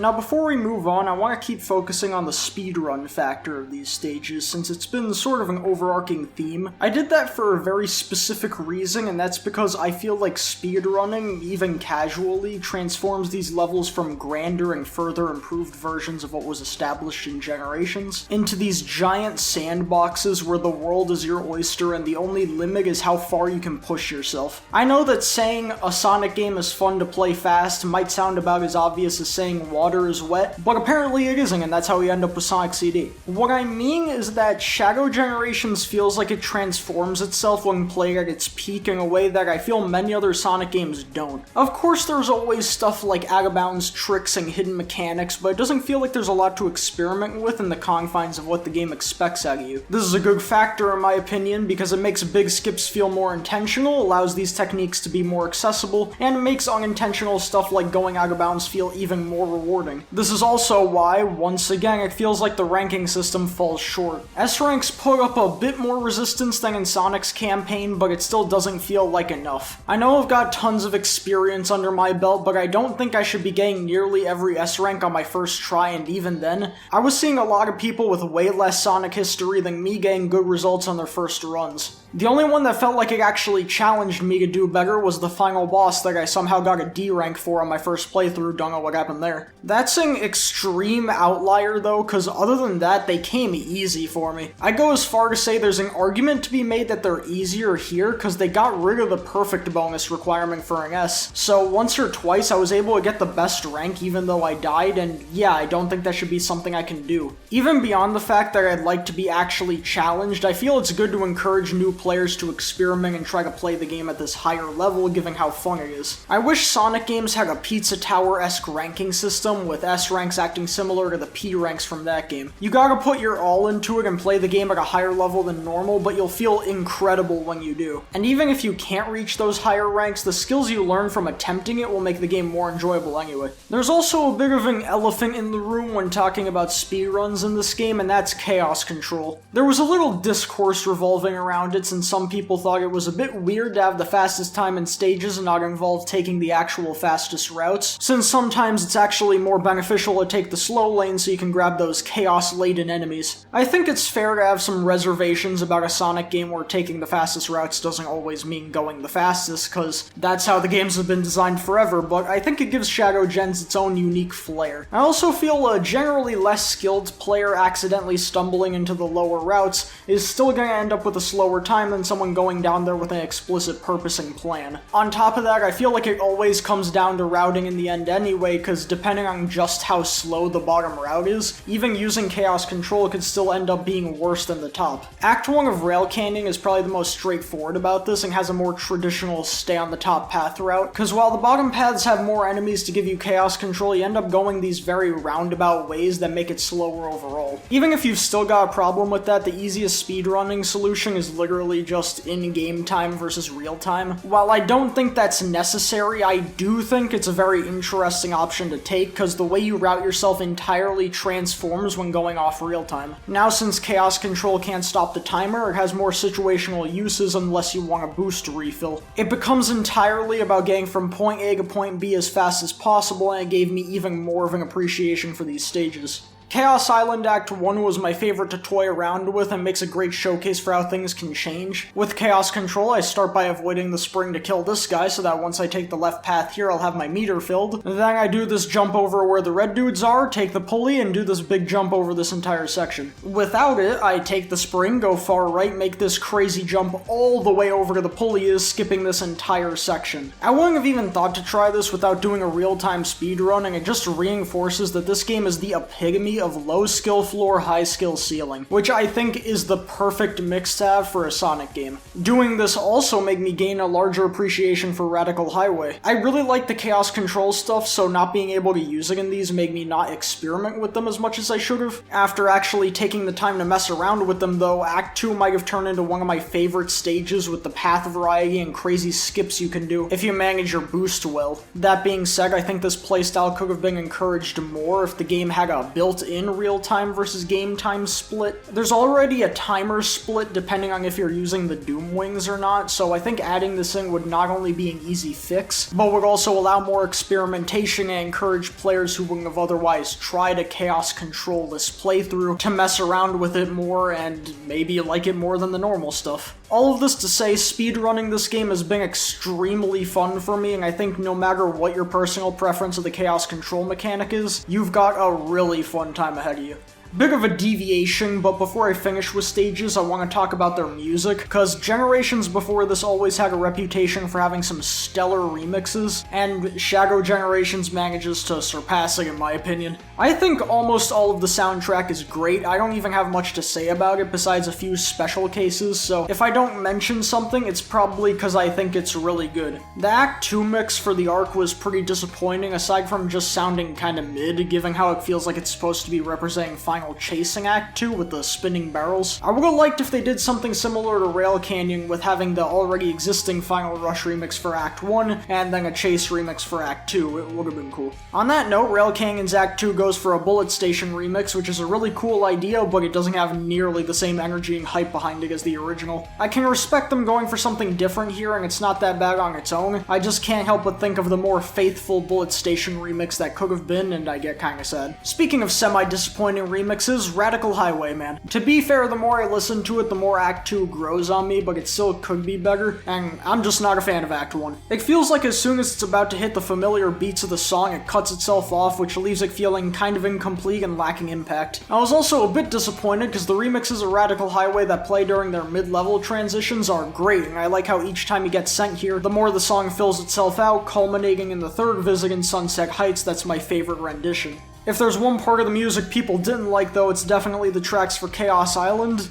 Now before we move on, I want to keep focusing on the speedrun factor of these stages, since it's been sort of an overarching theme. I did that for a very specific reason, and that's because I feel like speedrunning, even casually, transforms these levels from grander and further improved versions of what was established in Generations, into these giant sandboxes where the world is your oyster and the only limit is how far you can push yourself. I know that saying a Sonic game is fun to play fast might sound about as obvious as saying water water is wet, but apparently it isn't, and that's how we end up with Sonic CD. What I mean is that Shadow Generations feels like it transforms itself when played at its peak in a way that I feel many other Sonic games don't. Of course, there's always stuff like out-of-bounds tricks and hidden mechanics, but it doesn't feel like there's a lot to experiment with in the confines of what the game expects out of you. This is a good factor in my opinion because it makes big skips feel more intentional, allows these techniques to be more accessible, and makes unintentional stuff like going out of bounds feel even more rewarding. This is also why, once again, it feels like the ranking system falls short. S-ranks put up a bit more resistance than in Sonic's campaign, but it still doesn't feel like enough. I know I've got tons of experience under my belt, but I don't think I should be getting nearly every S-rank on my first try, and even then, I was seeing a lot of people with way less Sonic history than me getting good results on their first runs. The only one that felt like it actually challenged me to do better was the final boss that I somehow got a D rank for on my first playthrough, don't know what happened there. That's an extreme outlier though, cause other than that, they came easy for me. I'd go as far to say there's an argument to be made that they're easier here, cause they got rid of the perfect bonus requirement for an S, so once or twice I was able to get the best rank even though I died, and yeah, I don't think that should be something I can do. Even beyond the fact that I'd like to be actually challenged, I feel it's good to encourage new players to experiment and try to play the game at this higher level given how fun it is. I wish Sonic games had a Pizza Tower-esque ranking system with S ranks acting similar to the P ranks from that game. You gotta put your all into it and play the game at a higher level than normal, but you'll feel incredible when you do. And even if you can't reach those higher ranks, the skills you learn from attempting it will make the game more enjoyable anyway. There's also a bit of an elephant in the room when talking about speedruns in this game, and that's chaos control. There was a little discourse revolving around it since some people thought it was a bit weird to have the fastest time in stages and not involve taking the actual fastest routes, since sometimes it's actually more beneficial to take the slow lane so you can grab those chaos-laden enemies. I think it's fair to have some reservations about a Sonic game where taking the fastest routes doesn't always mean going the fastest, cause that's how the games have been designed forever, but I think it gives Shadow Gens its own unique flair. I also feel a generally less skilled player accidentally stumbling into the lower routes is still gonna end up with a slower time than someone going down there with an explicit purpose and plan. On top of that, I feel like it always comes down to routing in the end anyway, cause depending on just how slow the bottom route is, even using chaos control could still end up being worse than the top. Act 1 of Rail Canning is probably the most straightforward about this and has a more traditional stay on the top path route, cause while the bottom paths have more enemies to give you chaos control, you end up going these very roundabout ways that make it slower overall. Even if you've still got a problem with that, the easiest speedrunning solution is literally just in-game time versus real-time. While I don't think that's necessary, I do think it's a very interesting option to take, cause the way you route yourself entirely transforms when going off real-time. Now since chaos control can't stop the timer, it has more situational uses unless you want a boost refill. It becomes entirely about getting from point A to point B as fast as possible, and it gave me even more of an appreciation for these stages. Chaos Island Act 1 was my favorite to toy around with and makes a great showcase for how things can change. With Chaos Control, I start by avoiding the spring to kill this guy so that once I take the left path here, I'll have my meter filled. Then I do this jump over where the red dudes are, take the pulley, and do this big jump over this entire section. Without it, I take the spring, go far right, make this crazy jump all the way over to the pulley is, skipping this entire section. I wouldn't have even thought to try this without doing a real-time speedrun, and it just reinforces that this game is the epitome of low skill floor, high skill ceiling, which I think is the perfect mix to have for a Sonic game. Doing this also made me gain a larger appreciation for Radical Highway. I really like the chaos control stuff, so not being able to use it in these made me not experiment with them as much as I should have. After actually taking the time to mess around with them though, Act 2 might have turned into one of my favorite stages with the path variety and crazy skips you can do if you manage your boost well. That being said, I think this playstyle could have been encouraged more if the game had a built-in real-time versus game time split. There's already a timer split depending on if you're using the Doom Wings or not, so I think adding this in would not only be an easy fix, but would also allow more experimentation and encourage players who wouldn't have otherwise tried a chaos control this playthrough to mess around with it more and maybe like it more than the normal stuff. All of this to say, speedrunning this game has been extremely fun for me, and I think no matter what your personal preference of the chaos control mechanic is, you've got a really fun time ahead of you. Bit of a deviation, but before I finish with stages, I want to talk about their music, because generations before this always had a reputation for having some stellar remixes, and Shadow Generations manages to surpass it in my opinion. I think almost all of the soundtrack is great. I don't even have much to say about it besides a few special cases, so if I don't mention something, it's probably because I think it's really good. The Act 2 mix for the arc was pretty disappointing, aside from just sounding kinda mid, given how it feels like it's supposed to be representing Final Chasing Act 2 with the spinning barrels. I would've liked if they did something similar to Rail Canyon with having the already existing Final Rush remix for Act 1, and then a Chase remix for Act 2, it would've been cool. On that note, Rail Canyon's Act 2 goes for a Bullet Station remix, which is a really cool idea, but it doesn't have nearly the same energy and hype behind it as the original. I can respect them going for something different here, and it's not that bad on its own. I just can't help but think of the more faithful Bullet Station remix that could have been, and I get kinda sad. Speaking of semi-disappointing remixes, Radical Highway, man. To be fair, the more I listen to it, the more Act 2 grows on me, but it still could be better, and I'm just not a fan of Act 1. It feels like as soon as it's about to hit the familiar beats of the song, it cuts itself off, which leaves it feeling kind of incomplete and lacking impact. I was also a bit disappointed because the remixes of Radical Highway that play during their mid-level transitions are great, and I like how each time you get sent here, the more the song fills itself out, culminating in the third visit in Sunset Heights that's my favorite rendition. If there's one part of the music people didn't like though, it's definitely the tracks for Chaos Island.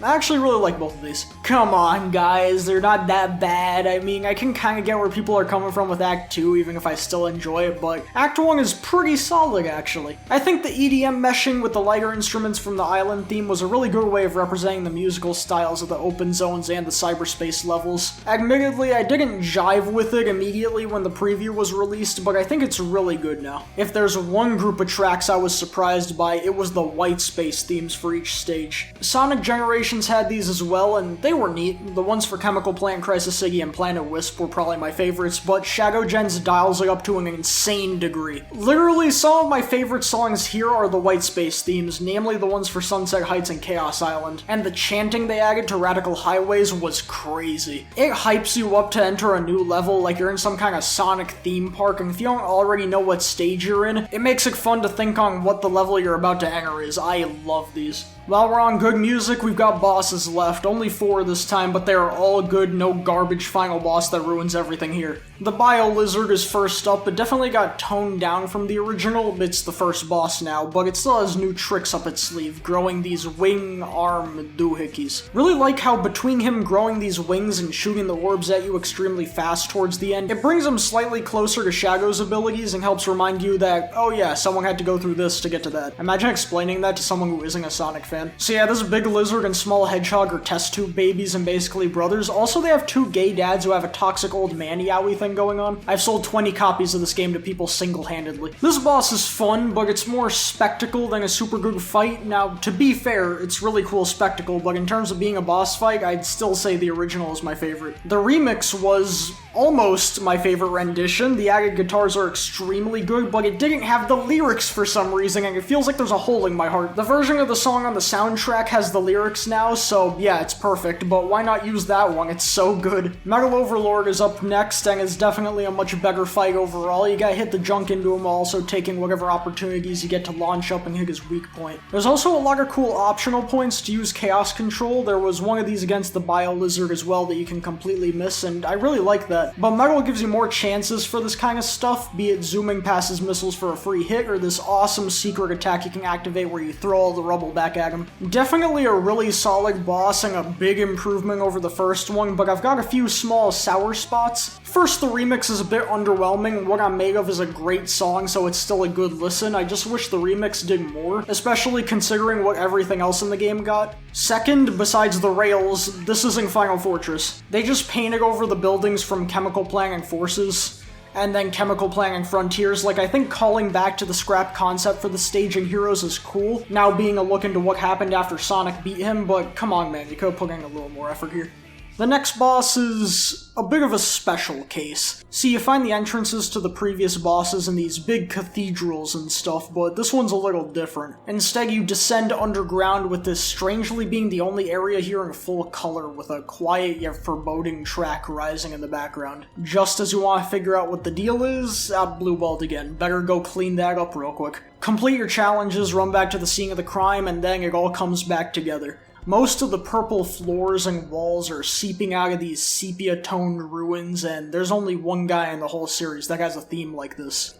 I actually really like both of these. Come on, guys, they're not that bad. I mean, I can kind of get where people are coming from with Act 2, even if I still enjoy it, but Act 1 is pretty solid, actually. I think the EDM meshing with the lighter instruments from the island theme was a really good way of representing the musical styles of the open zones and the cyberspace levels. Admittedly, I didn't jive with it immediately when the preview was released, but I think it's really good now. If there's one group of tracks I was surprised by, it was the white space themes for each stage. Sonic Generations had these as well, and they were neat. The ones for Chemical Plant, Crisis City, and Planet Wisp were probably my favorites, but Shadow Gens dials it up to an insane degree. Literally, some of my favorite songs here are the white space themes, namely the ones for Sunset Heights and Chaos Island, and the chanting they added to Radical Highways was crazy. It hypes you up to enter a new level like you're in some kind of Sonic theme park, and if you don't already know what stage you're in, it makes it fun to think on what the level you're about to enter is. I love these. While we're on good music, we've got bosses left, only 4 this time, but they are all good, no garbage final boss that ruins everything here. The Bio Lizard is first up, it definitely got toned down from the original, it's the first boss now, but it still has new tricks up its sleeve, growing these wing arm doohickeys. Really like how between him growing these wings and shooting the orbs at you extremely fast towards the end, it brings him slightly closer to Shadow's abilities and helps remind you that, oh yeah, someone had to go through this to get to that. Imagine explaining that to someone who isn't a Sonic fan. So yeah, this big lizard and small hedgehog are test tube babies and basically brothers. Also, they have 2 gay dads who have a toxic old man-yowie thing going on. I've sold 20 copies of this game to people single-handedly. This boss is fun, but it's more spectacle than a super good fight. Now, to be fair, it's really cool spectacle, but in terms of being a boss fight, I'd still say the original is my favorite. The remix was almost my favorite rendition. The added guitars are extremely good, but it didn't have the lyrics for some reason, and it feels like there's a hole in my heart. The version of the song on the soundtrack has the lyrics now, so yeah, it's perfect, but why not use that one? It's so good. Metal Overlord is up next, and is definitely a much better fight overall. You gotta hit the junk into him while also taking whatever opportunities you get to launch up and hit his weak point. There's also a lot of cool optional points to use Chaos Control. There was one of these against the Bio Lizard as well that you can completely miss, and I really like that. But Metal gives you more chances for this kind of stuff, be it zooming past his missiles for a free hit, or this awesome secret attack you can activate where you throw all the rubble back at him. Definitely a really solid boss and a big improvement over the first one, but I've got a few small sour spots. First, the remix is a bit underwhelming. What I'm Made Of is a great song, so it's still a good listen. I just wish the remix did more, especially considering what everything else in the game got. Second, besides the rails, this isn't Final Fortress. They just painted over the buildings from Chemical Planning Forces, and then Chemical Planning Frontiers. Like, I think calling back to the scrap concept for the stage in Heroes is cool, now being a look into what happened after Sonic beat him, but come on man, you could've put in a little more effort here. The next boss is a bit of a special case. See, you find the entrances to the previous bosses in these big cathedrals and stuff, but this one's a little different. Instead, you descend underground with this strangely being the only area here in full color with a quiet yet foreboding track rising in the background. Just as you want to figure out what the deal is, blue balled again. Better go clean that up real quick. Complete your challenges, run back to the scene of the crime, and then it all comes back together. Most of the purple floors and walls are seeping out of these sepia-toned ruins, and there's only one guy in the whole series that has a theme like this.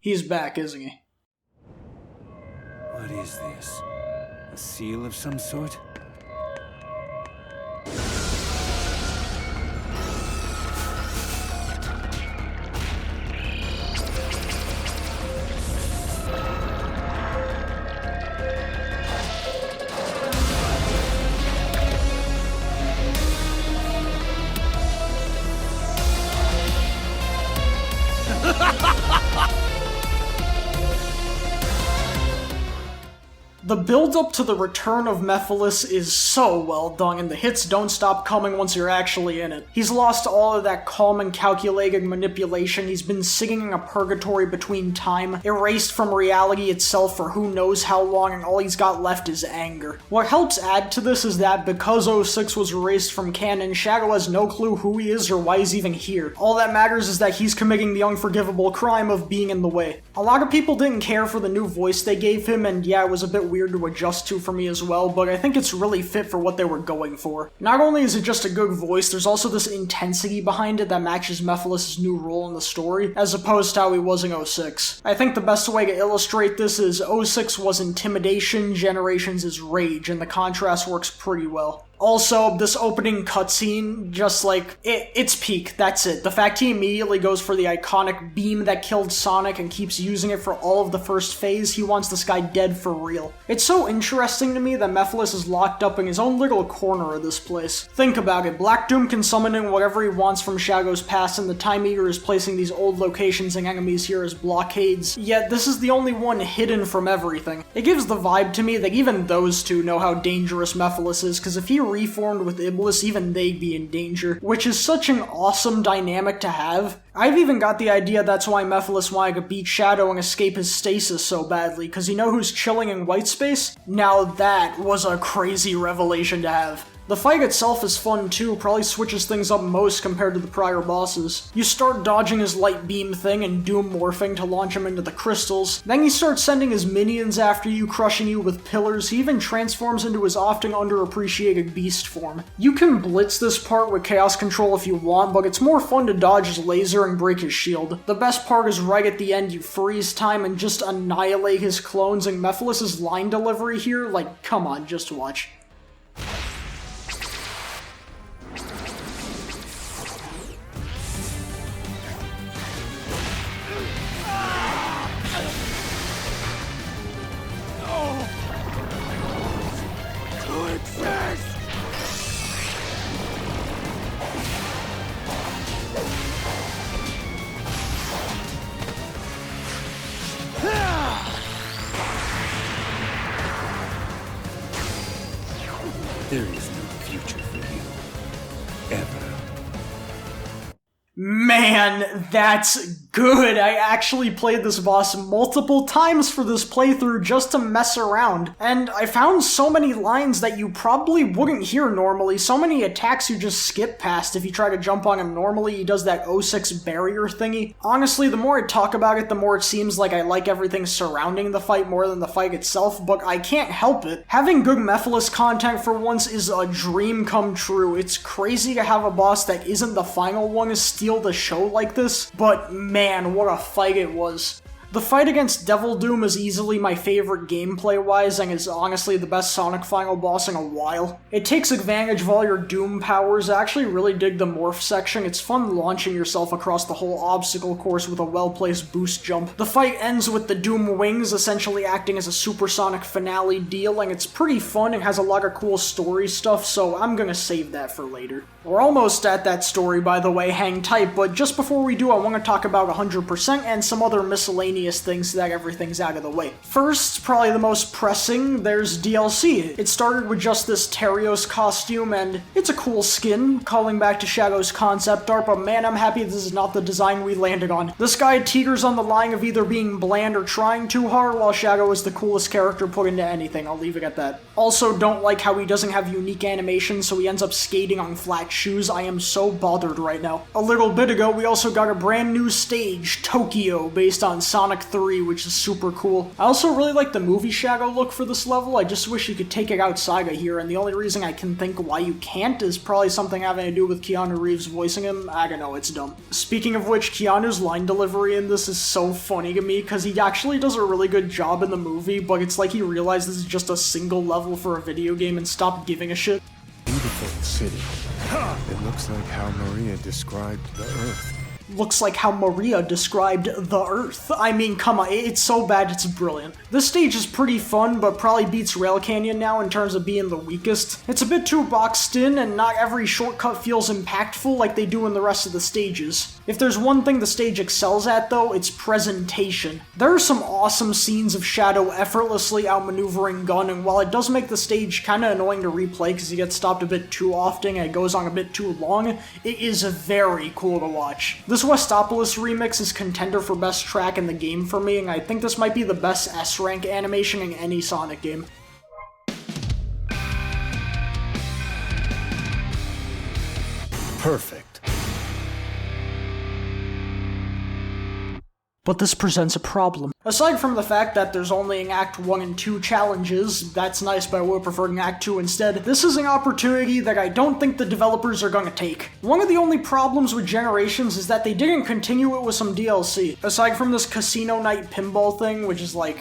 He's back, isn't he? What is this? A seal of some sort? The build-up to the return of Mephiles is so well done, and the hits don't stop coming once you're actually in it. He's lost all of that calm and calculated manipulation, he's been sitting in a purgatory between time, erased from reality itself for who knows how long, and all he's got left is anger. What helps add to this is that because 06 was erased from canon, Shadow has no clue who he is or why he's even here. All that matters is that he's committing the unforgivable crime of being in the way. A lot of people didn't care for the new voice they gave him, and yeah, it was a bit weird to adjust to for me as well, but I think it's really fit for what they were going for. Not only is it just a good voice, there's also this intensity behind it that matches Mephiles' new role in the story, as opposed to how he was in 06. I think the best way to illustrate this is 06 was intimidation, Generations is rage, and the contrast works pretty well. Also, this opening cutscene, just like, it's peak, that's it. The fact he immediately goes for the iconic beam that killed Sonic and keeps using it for all of the first phase, he wants this guy dead for real. It's so interesting to me that Mephiles is locked up in his own little corner of this place. Think about it, Black Doom can summon in whatever he wants from Shadow's past, and the Time Eater is placing these old locations and enemies here as blockades, yet this is the only one hidden from everything. It gives the vibe to me that even those two know how dangerous Mephiles is, because if he reformed with Iblis, even they'd be in danger, which is such an awesome dynamic to have. I've even got the idea that's why Mephiles wanted to beat Shadow and escape his stasis so badly, because you know who's chilling in white space? Now that was a crazy revelation to have. The fight itself is fun too, probably switches things up most compared to the prior bosses. You start dodging his light beam thing and Doom morphing to launch him into the crystals, then he starts sending his minions after you, crushing you with pillars. He even transforms into his often underappreciated beast form. You can blitz this part with chaos control if you want, but it's more fun to dodge his laser and break his shield. The best part is right at the end, you freeze time and just annihilate his clones, and Mephiles' line delivery here, like, come on, just watch. There is no future for you. Ever. Man, that's good! I actually played this boss multiple times for this playthrough just to mess around, and I found so many lines that you probably wouldn't hear normally, so many attacks you just skip past if you try to jump on him normally. He does that 06 barrier thingy. Honestly, the more I talk about it, the more it seems like I like everything surrounding the fight more than the fight itself, but I can't help it. Having good Mephiles content for once is a dream come true. It's crazy to have a boss that isn't the final one steal the show like this, but man, what a fight it was. The fight against Devil Doom is easily my favorite gameplay-wise, and is honestly the best Sonic final boss in a while. It takes advantage of all your Doom powers. I actually really dig the morph section. It's fun launching yourself across the whole obstacle course with a well-placed boost jump. The fight ends with the Doom wings essentially acting as a supersonic finale deal, and it's pretty fun and has a lot of cool story stuff, so I'm gonna save that for later. We're almost at that story, by the way, hang tight, but just before we do, I want to talk about 100% and some other miscellaneous tiniest things so that everything's out of the way. First, probably the most pressing, there's DLC. It started with just this Terios costume, and it's a cool skin, calling back to Shadow's concept art, but man, I'm happy this is not the design we landed on. This guy teeters on the line of either being bland or trying too hard, while Shadow is the coolest character put into anything, I'll leave it at that. Also, don't like how he doesn't have unique animations, so he ends up skating on flat shoes. I am so bothered right now. A little bit ago, we also got a brand new stage, Tokyo, based on Sonic 3, which is super cool. I also really like the movie Shadow look for this level. I just wish you could take it outside of here, and the only reason I can think why you can't is probably something having to do with Keanu Reeves voicing him. I don't know, it's dumb. Speaking of which, Keanu's line delivery in this is so funny to me, because he actually does a really good job in the movie, but it's like he realized this is just a single level for a video game and stopped giving a shit. Beautiful city. It looks like how Maria described the Earth. Looks like how Maria described the Earth. I mean, come on, it's so bad it's brilliant. This stage is pretty fun, but probably beats Rail Canyon now in terms of being the weakest. It's a bit too boxed in, and not every shortcut feels impactful like they do in the rest of the stages. If there's one thing the stage excels at, though, it's presentation. There are some awesome scenes of Shadow effortlessly outmaneuvering Gun, and while it does make the stage kinda annoying to replay because he gets stopped a bit too often and it goes on a bit too long, it is very cool to watch. This Westopolis remix is contender for best track in the game for me, and I think this might be the best S-rank animation in any Sonic game. Perfect. But this presents a problem. Aside from the fact that there's only in Act 1 and 2 challenges, that's nice, but I would prefer in Act 2 instead, this is an opportunity that I don't think the developers are gonna take. One of the only problems with Generations is that they didn't continue it with some DLC. Aside from this Casino Night pinball thing, which is like,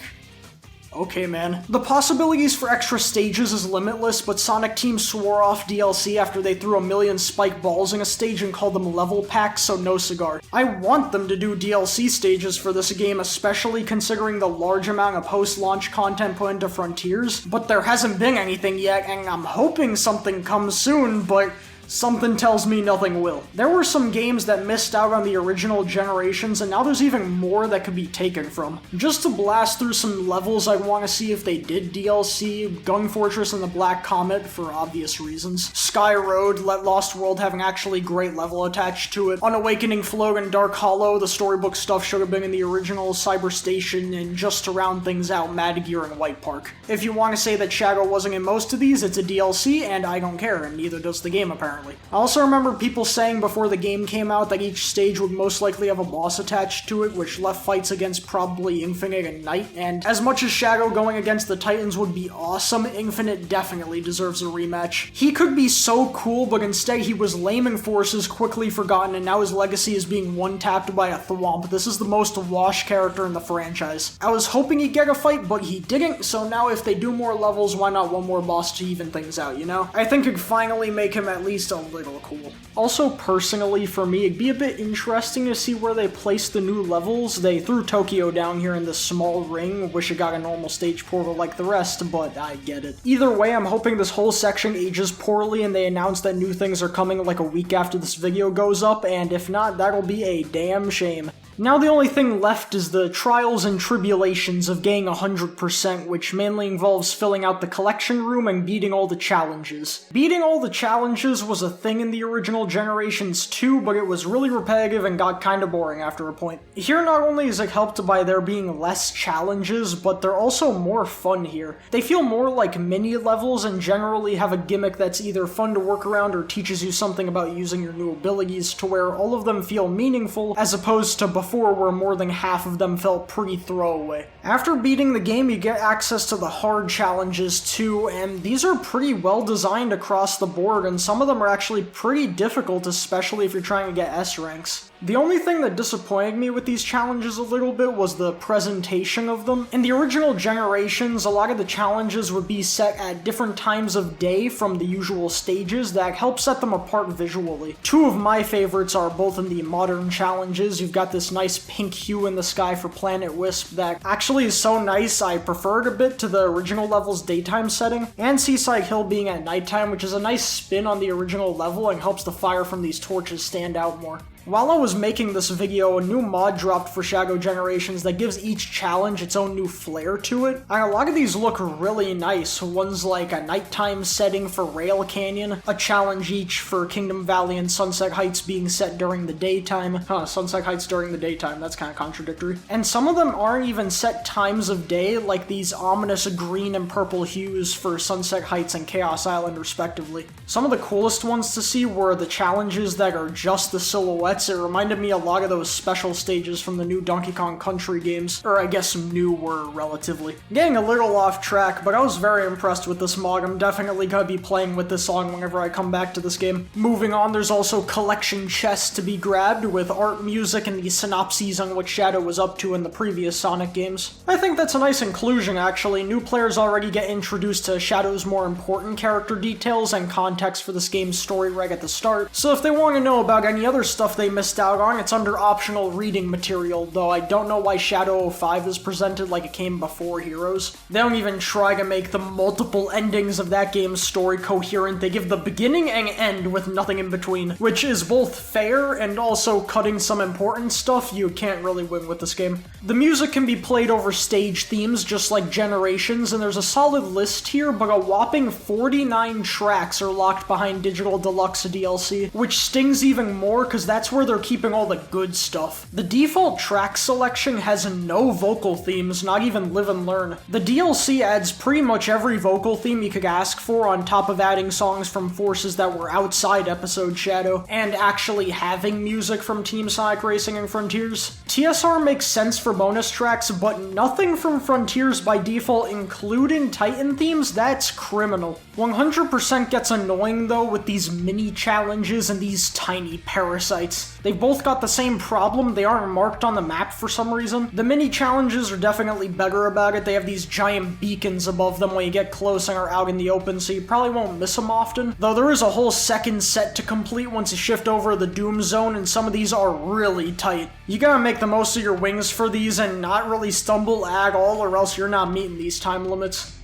okay, man. The possibilities for extra stages is limitless, but Sonic Team swore off DLC after they threw a million spike balls in a stage and called them level packs, so no cigar. I want them to do DLC stages for this game, especially considering the large amount of post-launch content put into Frontiers, but there hasn't been anything yet, and I'm hoping something comes soon, but something tells me nothing will. There were some games that missed out on the original Generations, and now there's even more that could be taken from. Just to blast through some levels I want to see if they did DLC, Gun Fortress and the Black Comet for obvious reasons. Sky Road, Let Lost World having actually great level attached to it. Unawakening Float and Dark Hollow, the storybook stuff should have been in the original Cyber Station, and just to round things out, Mad Gear and White Park. If you want to say that Shadow wasn't in most of these, it's a DLC, and I don't care, and neither does the game apparently. I also remember people saying before the game came out that each stage would most likely have a boss attached to it, which left fights against probably Infinite and Knight, and as much as Shadow going against the Titans would be awesome, Infinite definitely deserves a rematch. He could be so cool, but instead he was lame in forces, quickly forgotten, and now his legacy is being one-tapped by a Thwomp. This is the most washed character in the franchise. I was hoping he'd get a fight, but he didn't, so now if they do more levels, why not one more boss to even things out, you know? I think it'd finally make him at least a little cool. Also, personally, for me, it'd be a bit interesting to see where they place the new levels. They threw Tokyo down here in this small ring. Wish it got a normal stage portal like the rest, but I get it. Either way, I'm hoping this whole section ages poorly and they announce that new things are coming like a week after this video goes up, and if not, that'll be a damn shame. Now the only thing left is the trials and tribulations of getting 100%, which mainly involves filling out the collection room and beating all the challenges. Beating all the challenges was a thing in the original Generations too, but it was really repetitive and got kinda boring after a point. Here not only is it helped by there being less challenges, but they're also more fun here. They feel more like mini levels and generally have a gimmick that's either fun to work around or teaches you something about using your new abilities, to where all of them feel meaningful as opposed to before where more than half of them felt pretty throwaway. After beating the game, you get access to the hard challenges too, and these are pretty well designed across the board, and some of them are actually pretty difficult, especially if you're trying to get S ranks. The only thing that disappointed me with these challenges a little bit was the presentation of them. In the original Generations, a lot of the challenges would be set at different times of day from the usual stages that help set them apart visually. Two of my favorites are both in the modern challenges. You've got this nice pink hue in the sky for Planet Wisp that actually is so nice I prefer it a bit to the original level's daytime setting, and Seaside Hill being at nighttime, which is a nice spin on the original level and helps the fire from these torches stand out more. While I was making this video, a new mod dropped for Shadow Generations that gives each challenge its own new flair to it, and a lot of these look really nice. One's like a nighttime setting for Rail Canyon, a challenge each for Kingdom Valley and Sunset Heights being set during the daytime. Sunset Heights during the daytime, that's kind of contradictory. And some of them aren't even set times of day, like these ominous green and purple hues for Sunset Heights and Chaos Island respectively. Some of the coolest ones to see were the challenges that are just the silhouettes. It reminded me a lot of those special stages from the new Donkey Kong Country games, or I guess newer relatively. Getting a little off track, but I was very impressed with this mod. I'm definitely gonna be playing with this song whenever I come back to this game. Moving on, there's also collection chests to be grabbed with art, music, and the synopses on what Shadow was up to in the previous Sonic games. I think that's a nice inclusion actually. New players already get introduced to Shadow's more important character details and context for this game's story right at the start, so if they want to know about any other stuff they missed out on, it's under optional reading material, though I don't know why Shadow 05 is presented like it came before Heroes. They don't even try to make the multiple endings of that game's story coherent. They give the beginning and end with nothing in between, which is both fair and also cutting some important stuff you can't really win with this game. The music can be played over stage themes just like Generations, and there's a solid list here, but a whopping 49 tracks are locked behind Digital Deluxe DLC, which stings even more because that's where they're keeping all the good stuff. The default track selection has no vocal themes, not even Live and Learn. The DLC adds pretty much every vocal theme you could ask for on top of adding songs from forces that were outside Episode Shadow, and actually having music from Team Sonic Racing and Frontiers. TSR makes sense for bonus tracks, but nothing from Frontiers by default, including Titan themes, that's criminal. 100% gets annoying though with these mini challenges and these tiny parasites. They've both got the same problem, they aren't marked on the map for some reason. The mini challenges are definitely better about it. They have these giant beacons above them when you get close and are out in the open, so you probably won't miss them often. Though there is a whole second set to complete once you shift over the Doom Zone, and some of these are really tight. You gotta make the most of your wings for these and not really stumble at all, or else you're not meeting these time limits.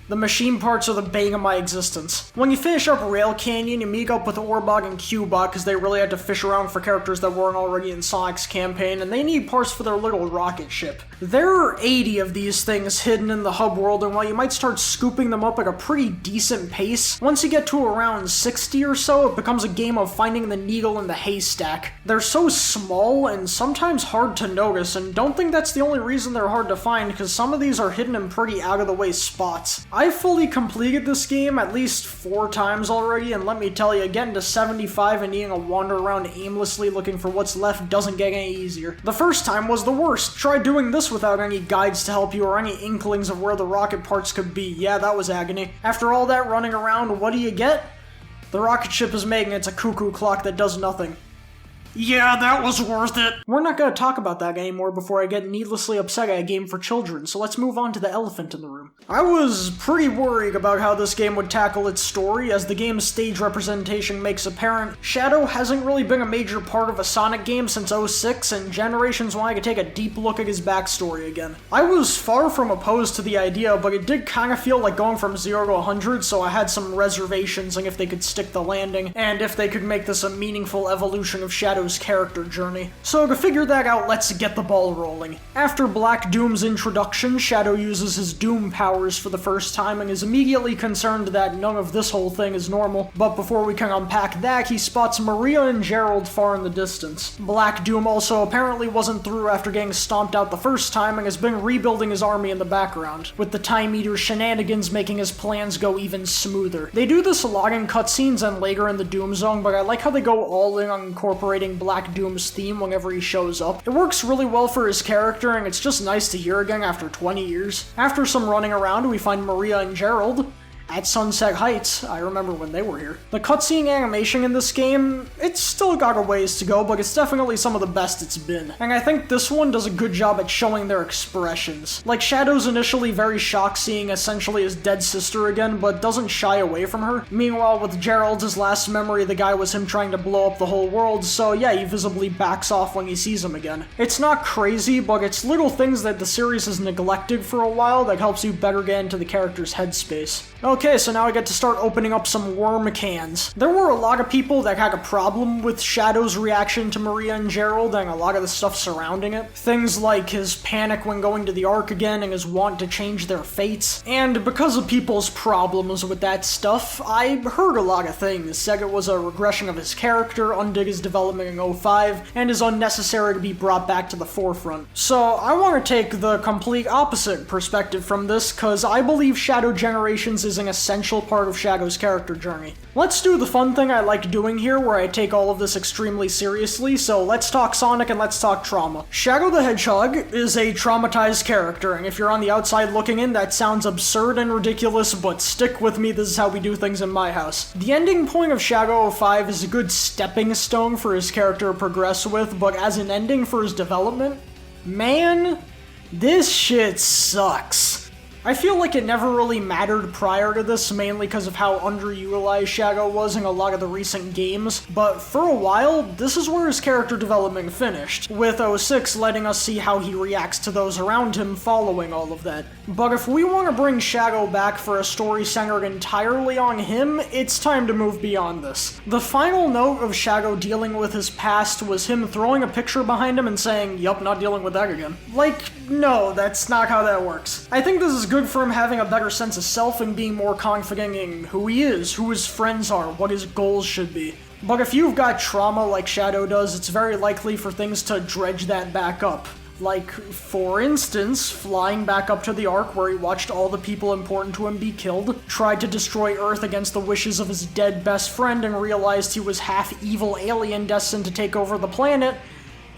The machine parts are the bane of my existence. When you finish up Rail Canyon, you meet up with Orbog and Cubot because they really had to fish around for characters that weren't already in Sonic's campaign, and they need parts for their little rocket ship. There are 80 of these things hidden in the hub world, and while you might start scooping them up at a pretty decent pace, once you get to around 60 or so, it becomes a game of finding the needle in the haystack. They're so small and sometimes hard to notice, and don't think that's the only reason they're hard to find, because some of these are hidden in pretty out-of-the-way spots. I fully completed this game at least 4 times already, and let me tell you, getting to 75 and needing to wander around aimlessly looking for what's left doesn't get any easier. The first time was the worst. Try doing this without any guides to help you or any inklings of where the rocket parts could be. Yeah, that was agony. After all that running around, what do you get? The rocket ship is making it's a cuckoo clock that does nothing. Yeah, that was worth it. We're not gonna talk about that anymore before I get needlessly upset at a game for children, so let's move on to the elephant in the room. I was pretty worried about how this game would tackle its story. As the game's stage representation makes apparent, Shadow hasn't really been a major part of a Sonic game since 06, and Generations wanted to take a deep look at his backstory again. I was far from opposed to the idea, but it did kinda feel like going from 0 to 100, so I had some reservations on if they could stick the landing, and if they could make this a meaningful evolution of Shadow's character journey. So to figure that out, let's get the ball rolling. After Black Doom's introduction, Shadow uses his Doom powers for the first time and is immediately concerned that none of this whole thing is normal. But before we can unpack that, he spots Maria and Gerald far in the distance. Black Doom also apparently wasn't through after getting stomped out the first time and has been rebuilding his army in the background, with the Time Eater shenanigans making his plans go even smoother. They do this a lot in cutscenes and later in the Doom Zone, but I like how they go all in on incorporating Black Doom's theme whenever he shows up. It works really well for his character, and it's just nice to hear again after 20 years. After some running around, we find Maria and Gerald at Sunset Heights. I remember when they were here. The cutscene animation in this game, it's still got a ways to go, but it's definitely some of the best it's been. And I think this one does a good job at showing their expressions. Like, Shadow's initially very shocked seeing essentially his dead sister again, but doesn't shy away from her. Meanwhile, with Gerald, his last memory of the guy was him trying to blow up the whole world, so yeah, he visibly backs off when he sees him again. It's not crazy, but it's little things that the series has neglected for a while that helps you better get into the character's headspace. Okay, so now I get to start opening up some worm cans. There were a lot of people that had a problem with Shadow's reaction to Maria and Gerald and a lot of the stuff surrounding it. Things like his panic when going to the Ark again and his want to change their fates. And because of people's problems with that stuff, I heard a lot of things. Said it was a regression of his character, undid his development in 05, and is unnecessary to be brought back to the forefront. So I want to take the complete opposite perspective from this, cause I believe Shadow Generations is an essential part of Shadow's character journey. Let's do the fun thing I like doing here, where I take all of this extremely seriously, so let's talk Sonic and let's talk trauma. Shadow the Hedgehog is a traumatized character, and if you're on the outside looking in, that sounds absurd and ridiculous, but stick with me, this is how we do things in my house. The ending point of Shadow 05 is a good stepping stone for his character to progress with, but as an ending for his development, man, this shit sucks. I feel like it never really mattered prior to this, mainly because of how underutilized Shadow was in a lot of the recent games, but for a while, this is where his character development finished, with 06 letting us see how he reacts to those around him following all of that. But if we want to bring Shadow back for a story centered entirely on him, it's time to move beyond this. The final note of Shadow dealing with his past was him throwing a picture behind him and saying, "Yup, not dealing with that again." Like, no, that's not how that works. I think this is good for him having a better sense of self and being more confident in who he is, who his friends are, what his goals should be. But if you've got trauma like Shadow does, it's very likely for things to dredge that back up. Like, for instance, flying back up to the Ark where he watched all the people important to him be killed, tried to destroy Earth against the wishes of his dead best friend and realized he was half evil alien destined to take over the planet.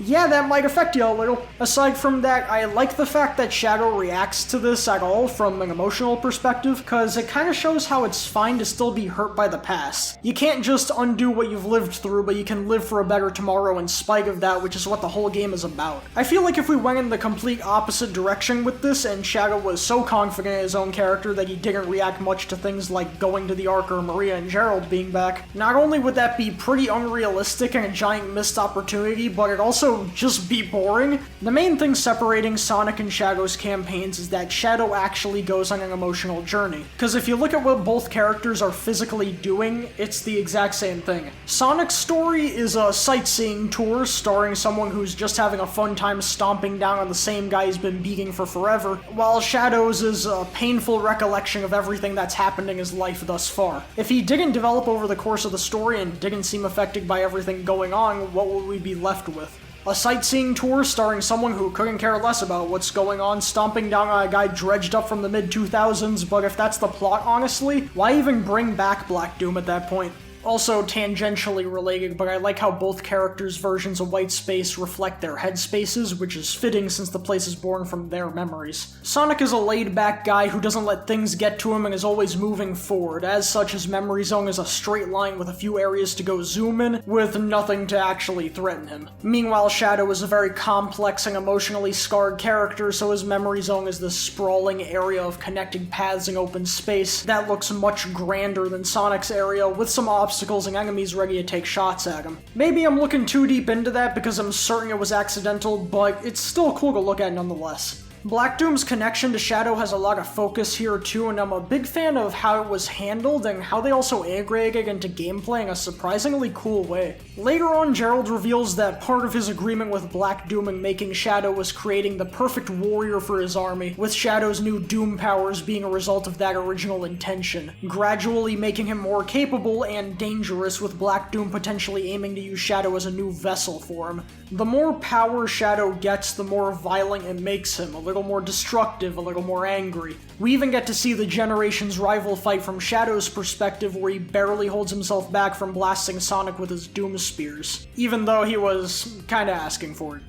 Yeah, that might affect you a little. Aside from that, I like the fact that Shadow reacts to this at all from an emotional perspective, cause it kinda shows how it's fine to still be hurt by the past. You can't just undo what you've lived through, but you can live for a better tomorrow in spite of that, which is what the whole game is about. I feel like if we went in the complete opposite direction with this, and Shadow was so confident in his own character that he didn't react much to things like going to the Ark or Maria and Gerald being back, not only would that be pretty unrealistic and a giant missed opportunity, but it also just be boring. The main thing separating Sonic and Shadow's campaigns is that Shadow actually goes on an emotional journey. Because if you look at what both characters are physically doing, it's the exact same thing. Sonic's story is a sightseeing tour starring someone who's just having a fun time stomping down on the same guy he's been beating for forever, while Shadow's is a painful recollection of everything that's happened in his life thus far. If he didn't develop over the course of the story and didn't seem affected by everything going on, what would we be left with? A sightseeing tour starring someone who couldn't care less about what's going on, stomping down on a guy dredged up from the mid-2000s, but if that's the plot, honestly, why even bring back Black Doom at that point? Also tangentially related, but I like how both characters' versions of White Space reflect their headspaces, which is fitting since the place is born from their memories. Sonic is a laid-back guy who doesn't let things get to him and is always moving forward. As such, his memory zone is a straight line with a few areas to go zoom in, with nothing to actually threaten him. Meanwhile, Shadow is a very complex and emotionally scarred character, so his memory zone is this sprawling area of connected paths in open space that looks much grander than Sonic's area, with some obstacles and enemies ready to take shots at him. Maybe I'm looking too deep into that because I'm certain it was accidental, but it's still cool to look at nonetheless. Black Doom's connection to Shadow has a lot of focus here too, and I'm a big fan of how it was handled and how they also integrated into gameplay in a surprisingly cool way. Later on, Gerald reveals that part of his agreement with Black Doom in making Shadow was creating the perfect warrior for his army, with Shadow's new Doom powers being a result of that original intention, gradually making him more capable and dangerous, with Black Doom potentially aiming to use Shadow as a new vessel for him. The more power Shadow gets, the more violent it makes him, a little more destructive, a little more angry. We even get to see the Generations rival fight from Shadow's perspective, where he barely holds himself back from blasting Sonic with his Doom Spears, even though he was kinda asking for it.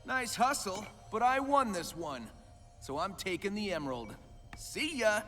Nice hustle, but I won this one. So I'm taking the emerald. See ya!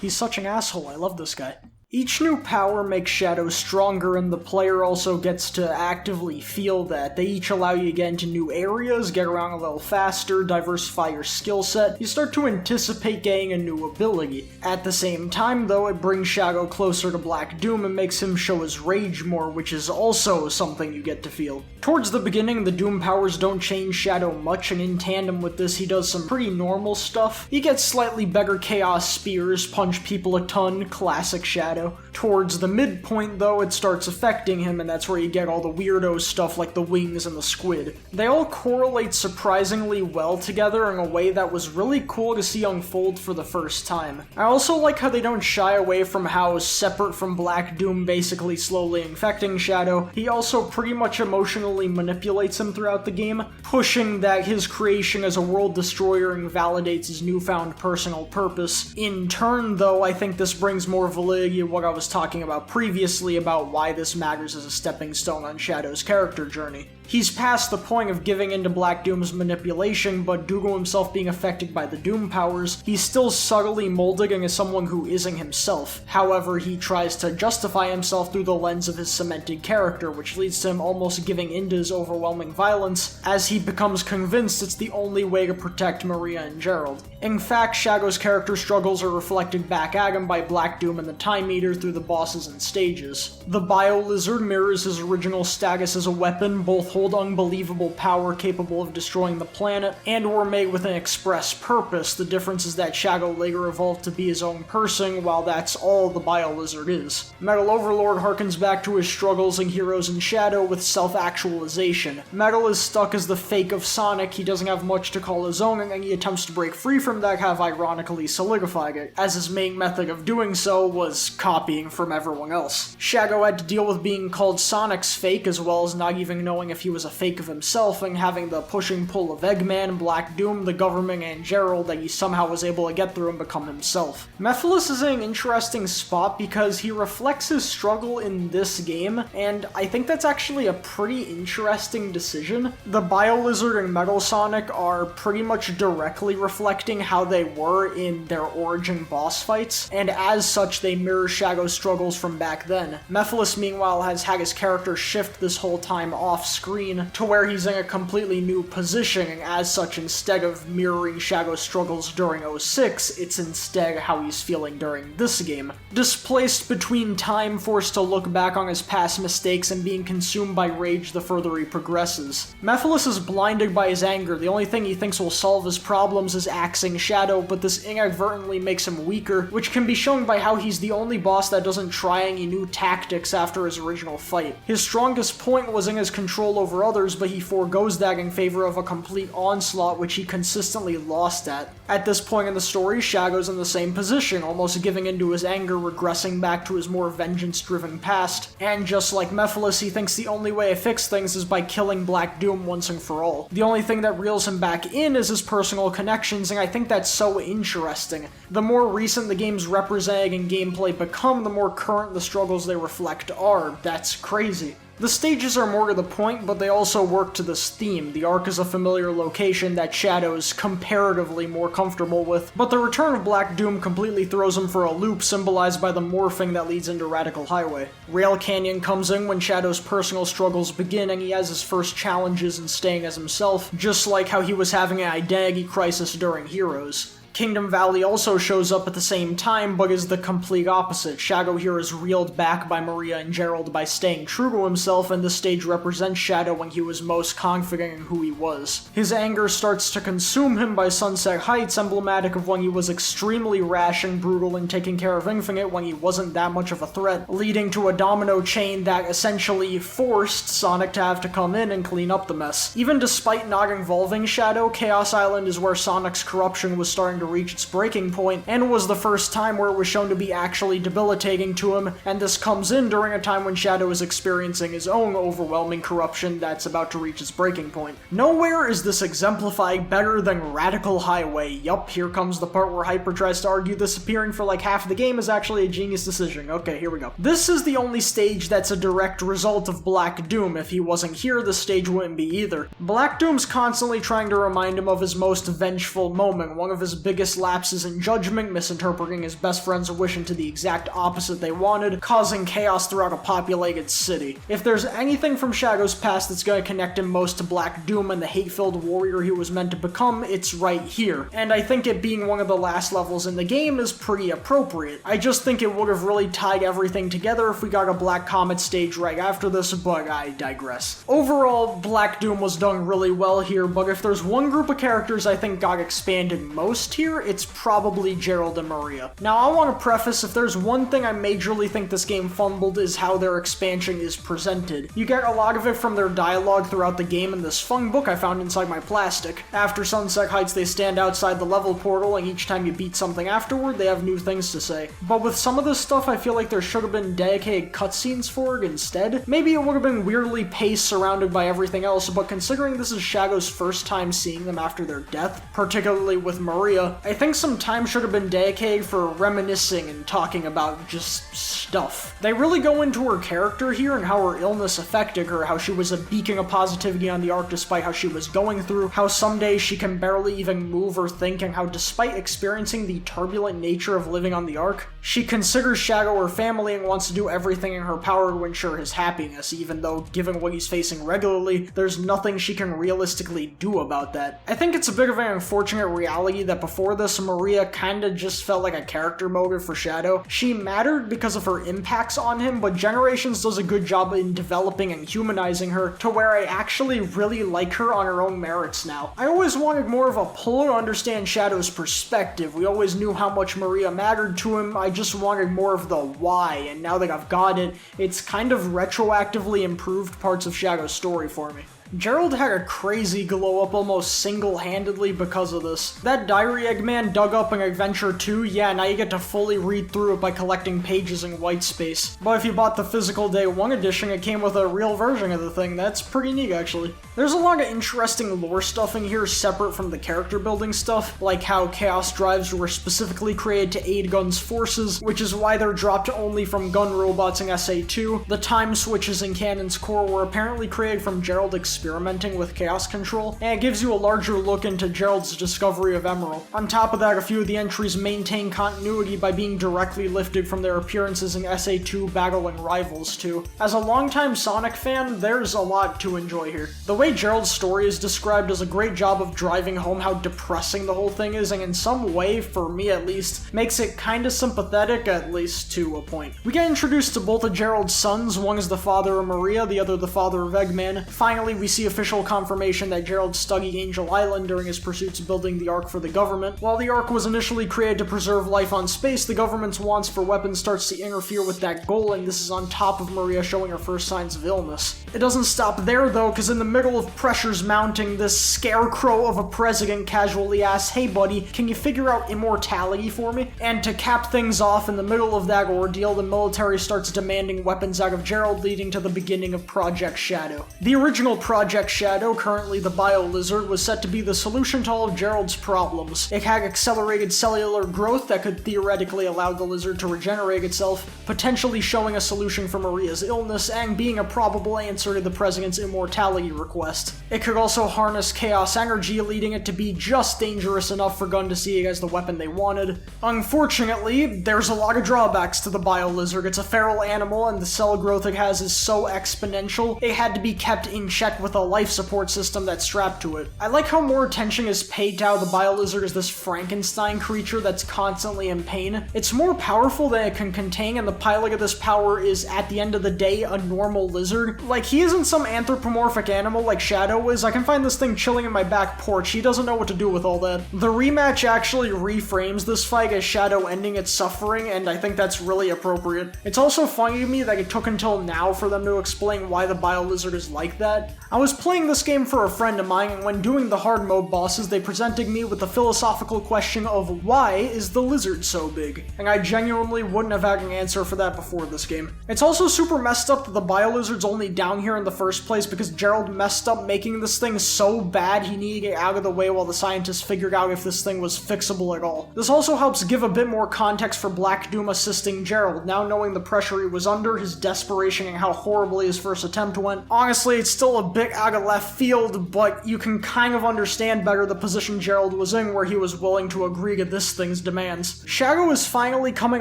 He's such an asshole, I love this guy. Each new power makes Shadow stronger, and the player also gets to actively feel that. They each allow you to get into new areas, get around a little faster, diversify your skill set. You start to anticipate getting a new ability. At the same time, though, it brings Shadow closer to Black Doom and makes him show his rage more, which is also something you get to feel. Towards the beginning, the Doom powers don't change Shadow much, and in tandem with this, he does some pretty normal stuff. He gets slightly better Chaos Spears, punch people a ton, classic Shadow. Towards the midpoint, though, it starts affecting him, and that's where you get all the weirdo stuff like the wings and the squid. They all correlate surprisingly well together in a way that was really cool to see unfold for the first time. I also like how they don't shy away from how, separate from Black Doom basically slowly infecting Shadow, he also pretty much emotionally manipulates him throughout the game, pushing that his creation as a world destroyer invalidates his newfound personal purpose. In turn, though, I think this brings more validity to what I was talking about previously about why this matters as a stepping stone on Shadow's character journey. He's past the point of giving into Black Doom's manipulation, but due to himself being affected by the Doom powers, he's still subtly molded into someone who isn't himself. However, he tries to justify himself through the lens of his cemented character, which leads to him almost giving into his overwhelming violence, as he becomes convinced it's the only way to protect Maria and Gerald. In fact, Shadow's character struggles are reflected back at him by Black Doom and the Time Eater through the bosses and stages. The Bio-Lizard mirrors his original status as a weapon, both hold unbelievable power capable of destroying the planet, and were made with an express purpose. The difference is that Shadow later evolved to be his own person, while that's all the Bio-Lizard is. Metal Overlord harkens back to his struggles in Heroes in Shadow with self-actualization. Metal is stuck as the fake of Sonic, he doesn't have much to call his own, and any attempts to break free from that have ironically solidified it, as his main method of doing so was copying from everyone else. Shadow had to deal with being called Sonic's fake, as well as not even knowing if he was a fake of himself, and having the pushing pull of Eggman, Black Doom, the government, and Gerald that he somehow was able to get through and become himself. Mephiles is in an interesting spot because he reflects his struggle in this game, and I think that's actually a pretty interesting decision. The Bio-Lizard and Metal Sonic are pretty much directly reflecting how they were in their origin boss fights, and as such they mirror Shadow's struggles from back then. Mephiles, meanwhile, has had his character shift this whole time off screen to where he's in a completely new position, and as such, instead of mirroring Shadow's struggles during 06, it's instead how he's feeling during this game. Displaced between time, forced to look back on his past mistakes, and being consumed by rage the further he progresses. Mephiles is blinded by his anger. The only thing he thinks will solve his problems is axing Shadow, but this inadvertently makes him weaker, which can be shown by how he's the only boss that doesn't try any new tactics after his original fight. His strongest point was in his control over others, but he forgoes that in favor of a complete onslaught, which he consistently lost at. At this point in the story, Shadow's in the same position, almost giving into his anger, regressing back to his more vengeance-driven past, and just like Mephiles, he thinks the only way to fix things is by killing Black Doom once and for all. The only thing that reels him back in is his personal connections, and I think that's so interesting. The more recent the games represented in gameplay become, the more current the struggles they reflect are. That's crazy. The stages are more to the point, but they also work to this theme. The Ark is a familiar location that Shadow's comparatively more comfortable with, but the return of Black Doom completely throws him for a loop, symbolized by the morphing that leads into Radical Highway. Rail Canyon comes in when Shadow's personal struggles begin, and he has his first challenges in staying as himself, just like how he was having an identity crisis during Heroes. Kingdom Valley also shows up at the same time, but is the complete opposite. Shadow here is reeled back by Maria and Gerald by staying true to himself, and this stage represents Shadow when he was most confident in who he was. His anger starts to consume him by Sunset Heights, emblematic of when he was extremely rash and brutal in taking care of Infinite when he wasn't that much of a threat, leading to a domino chain that essentially forced Sonic to have to come in and clean up the mess. Even despite not involving Shadow, Chaos Island is where Sonic's corruption was starting to reach its breaking point, and was the first time where it was shown to be actually debilitating to him, and this comes in during a time when Shadow is experiencing his own overwhelming corruption that's about to reach its breaking point. Nowhere is this exemplified better than Radical Highway. Yup, here comes the part where Hyper tries to argue this appearing for like half of the game is actually a genius decision. Okay, here we go. This is the only stage that's a direct result of Black Doom. If he wasn't here, the stage wouldn't be either. Black Doom's constantly trying to remind him of his most vengeful moment, one of his biggest lapses in judgment, misinterpreting his best friend's wish into the exact opposite they wanted, causing chaos throughout a populated city. If there's anything from Shadow's past that's going to connect him most to Black Doom and the hate-filled warrior he was meant to become, it's right here. And I think it being one of the last levels in the game is pretty appropriate. I just think it would have really tied everything together if we got a Black Comet stage right after this, but I digress. Overall, Black Doom was done really well here, but if there's one group of characters I think got expanded most here, it's probably Gerald and Maria. Now, I want to preface, if there's one thing I majorly think this game fumbled is how their expansion is presented. You get a lot of it from their dialogue throughout the game in this fun book I found inside my plastic. After Sunset Heights, they stand outside the level portal, and each time you beat something afterward, they have new things to say. But with some of this stuff, I feel like there should have been dedicated cutscenes for it instead. Maybe it would have been weirdly paced surrounded by everything else, but considering this is Shadow's first time seeing them after their death, particularly with Maria, I think some time should have been dedicated for reminiscing and talking about just stuff. They really go into her character here and how her illness affected her, how she was a beacon of positivity on the arc despite how she was going through, how some days she can barely even move or think, and how despite experiencing the turbulent nature of living on the arc, she considers Shadow her family and wants to do everything in her power to ensure his happiness, even though, given what he's facing regularly, there's nothing she can realistically do about that. I think it's a bit of an unfortunate reality that before this, Maria kinda just felt like a character motive for Shadow. She mattered because of her impacts on him, but Generations does a good job in developing and humanizing her to where I actually really like her on her own merits now. I always wanted more of a pull to understand Shadow's perspective. We always knew how much Maria mattered to him, I just wanted more of the why, and now that I've got it, it's kind of retroactively improved parts of Shadow's story for me. Gerald had a crazy glow up almost single-handedly because of this. That diary Eggman dug up in Adventure 2, yeah, now you get to fully read through it by collecting pages in white space. But if you bought the physical Day 1 edition, it came with a real version of the thing. That's pretty neat, actually. There's a lot of interesting lore stuff in here separate from the character building stuff, like how Chaos Drives were specifically created to aid Gun's forces, which is why they're dropped only from Gun robots in SA2. The time switches in Canon's core were apparently created from Gerald experimenting with chaos control, and it gives you a larger look into Gerald's discovery of Emerald. On top of that, a few of the entries maintain continuity by being directly lifted from their appearances in SA2 Battling Rivals 2. As a longtime Sonic fan, there's a lot to enjoy here. The way Gerald's story is described does a great job of driving home how depressing the whole thing is, and in some way, for me at least, makes it kinda sympathetic, at least to a point. We get introduced to both of Gerald's sons, one is the father of Maria, the other the father of Eggman. Finally, we see official confirmation that Gerald studied Angel Island during his pursuits building the Ark for the government. While the Ark was initially created to preserve life on space, the government's wants for weapons starts to interfere with that goal, and this is on top of Maria showing her first signs of illness. It doesn't stop there though, because in the middle of pressures mounting, this scarecrow of a president casually asks, "Hey buddy, can you figure out immortality for me?" And to cap things off, in the middle of that ordeal, the military starts demanding weapons out of Gerald, leading to the beginning of Project Shadow. The original Project Shadow, currently the Bio-Lizard, was set to be the solution to all of Gerald's problems. It had accelerated cellular growth that could theoretically allow the lizard to regenerate itself, potentially showing a solution for Maria's illness, and being a probable answer to the president's immortality request. It could also harness chaos energy, leading it to be just dangerous enough for Gun to see it as the weapon they wanted. Unfortunately, there's a lot of drawbacks to the Bio-Lizard. It's a feral animal, and the cell growth it has is so exponential, it had to be kept in check with a life support system that's strapped to it. I like how more attention is paid to how the Bio-Lizard is this Frankenstein creature that's constantly in pain. It's more powerful than it can contain, and the pilot of this power is, at the end of the day, a normal lizard. Like, he isn't some anthropomorphic animal like Shadow is. I can find this thing chilling in my back porch. He doesn't know what to do with all that. The rematch actually reframes this fight as Shadow ending its suffering, and I think that's really appropriate. It's also funny to me that it took until now for them to explain why the Bio-Lizard is like that. I was playing this game for a friend of mine, and when doing the hard mode bosses, they presented me with the philosophical question of why is the lizard so big? And I genuinely wouldn't have had an answer for that before this game. It's also super messed up that the Bio-Lizard's only down here in the first place because Gerald messed up making this thing so bad he needed to get out of the way while the scientists figured out if this thing was fixable at all. This also helps give a bit more context for Black Doom assisting Gerald, now knowing the pressure he was under, his desperation, and how horribly his first attempt went. Honestly, it's still a bit out of left field, but you can kind of understand better the position Gerald was in where he was willing to agree to this thing's demands. Shadow is finally coming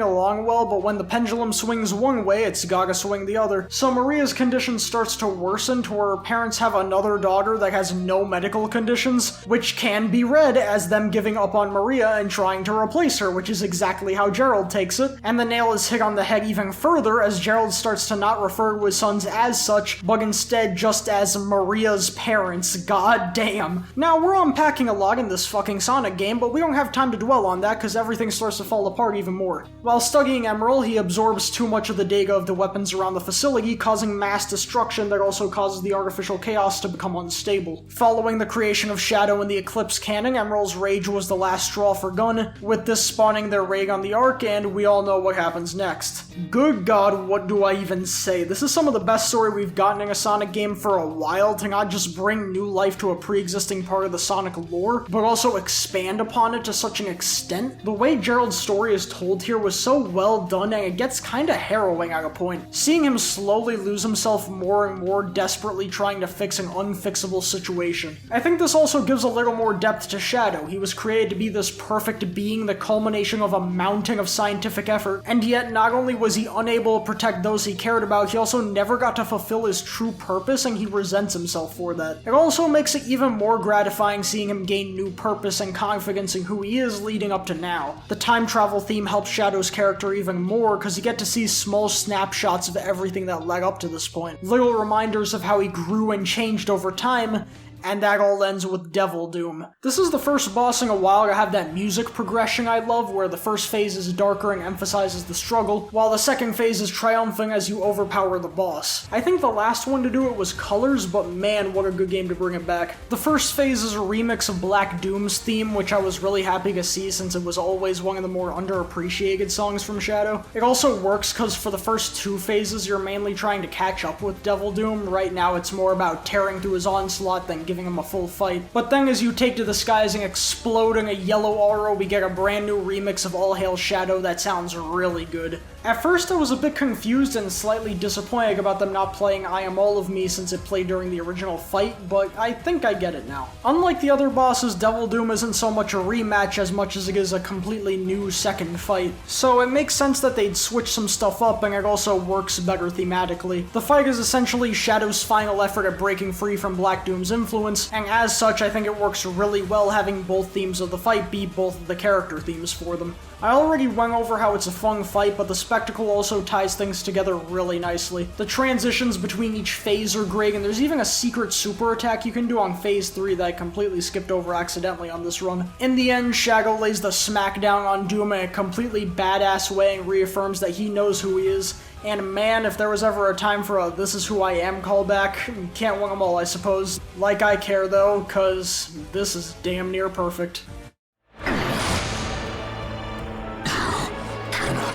along well, but when the pendulum swings one way, it's gotta swing the other. So Maria's condition starts to worsen to where her parents have another daughter that has no medical conditions, which can be read as them giving up on Maria and trying to replace her, which is exactly how Gerald takes it. And the nail is hit on the head even further as Gerald starts to not refer to his sons as such, but instead just as Maria's parents. God damn. Now, we're unpacking a lot in this fucking Sonic game, but we don't have time to dwell on that because everything starts to fall apart even more. While studying Emerald, he absorbs too much of the data of the weapons around the facility, causing mass destruction that also causes the artificial chaos to become unstable. Following the creation of Shadow and the Eclipse cannon, Emerald's rage was the last straw for Gun, with this spawning their raid on the Ark, and we all know what happens next. Good God, what do I even say? This is some of the best story we've gotten in a Sonic game for a while, to not just bring new life to a pre-existing part of the Sonic lore, but also expand upon it to such an extent. The way Gerald's story is told here was so well done, and it gets kinda harrowing at a point. Seeing him slowly lose himself more and more, desperately trying to fix an unfixable situation. I think this also gives a little more depth to Shadow. He was created to be this perfect being, the culmination of a mountain of scientific effort, and yet not only was he unable to protect those he cared about, he also never got to fulfill his true purpose, and he resents himself for that. It also makes it even more gratifying seeing him gain new purpose and confidence in who he is leading up to now. The time travel theme helps Shadow's character even more, because you get to see small snapshots of everything that led up to this point. Little reminders of how he grew and changed over time, and that all ends with Devil Doom. This is the first boss in a while to have that music progression I love, where the first phase is darker and emphasizes the struggle, while the second phase is triumphant as you overpower the boss. I think the last one to do it was Colors, but man, what a good game to bring it back. The first phase is a remix of Black Doom's theme, which I was really happy to see since it was always one of the more underappreciated songs from Shadow. It also works because for the first two phases you're mainly trying to catch up with Devil Doom. Right now it's more about tearing through his onslaught than giving him a full fight. But then as you take to the skies and explode in a yellow aura, we get a brand new remix of All Hail Shadow that sounds really good. At first I was a bit confused and slightly disappointed about them not playing I Am All of Me since it played during the original fight, but I think I get it now. Unlike the other bosses, Devil Doom isn't so much a rematch as much as it is a completely new second fight, so it makes sense that they'd switch some stuff up, and it also works better thematically. The fight is essentially Shadow's final effort at breaking free from Black Doom's influence, and as such I think it works really well having both themes of the fight be both of the character themes for them. I already went over how it's a fun fight, but the spectacle also ties things together really nicely. The transitions between each phase are great, and there's even a secret super attack you can do on phase 3 that I completely skipped over accidentally on this run. In the end, Shadow lays the smackdown on Doom in a completely badass way and reaffirms that he knows who he is. And man, if there was ever a time for a "this is who I am" callback, can't win them all, I suppose. Like I care though, cause this is damn near perfect.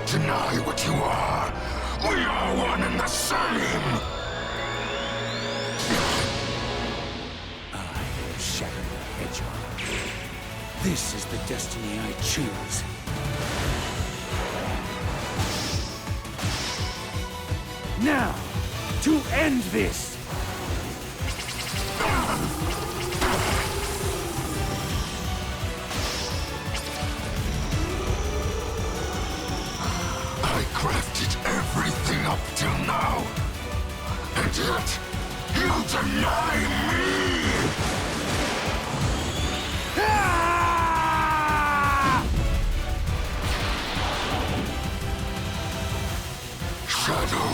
Deny what you are. We are one and the same. I am Shadow the Hedgehog. This is the destiny I choose. Now, to end this! I crafted everything up till now, and yet you deny me! Shadow,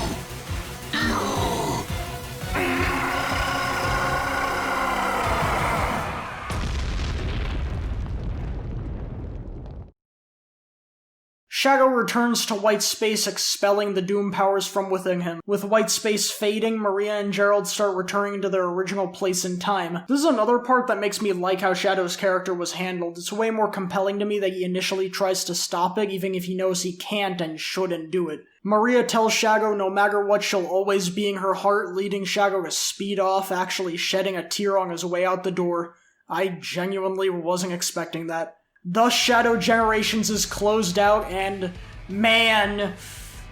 Shadow returns to White Space, expelling the Doom powers from within him. With White Space fading, Maria and Gerald start returning to their original place in time. This is another part that makes me like how Shadow's character was handled. It's way more compelling to me that he initially tries to stop it, even if he knows he can't and shouldn't do it. Maria tells Shadow no matter what she'll always be in her heart, leading Shadow to speed off, actually shedding a tear on his way out the door. I genuinely wasn't expecting that. Thus, Shadow Generations is closed out, and man,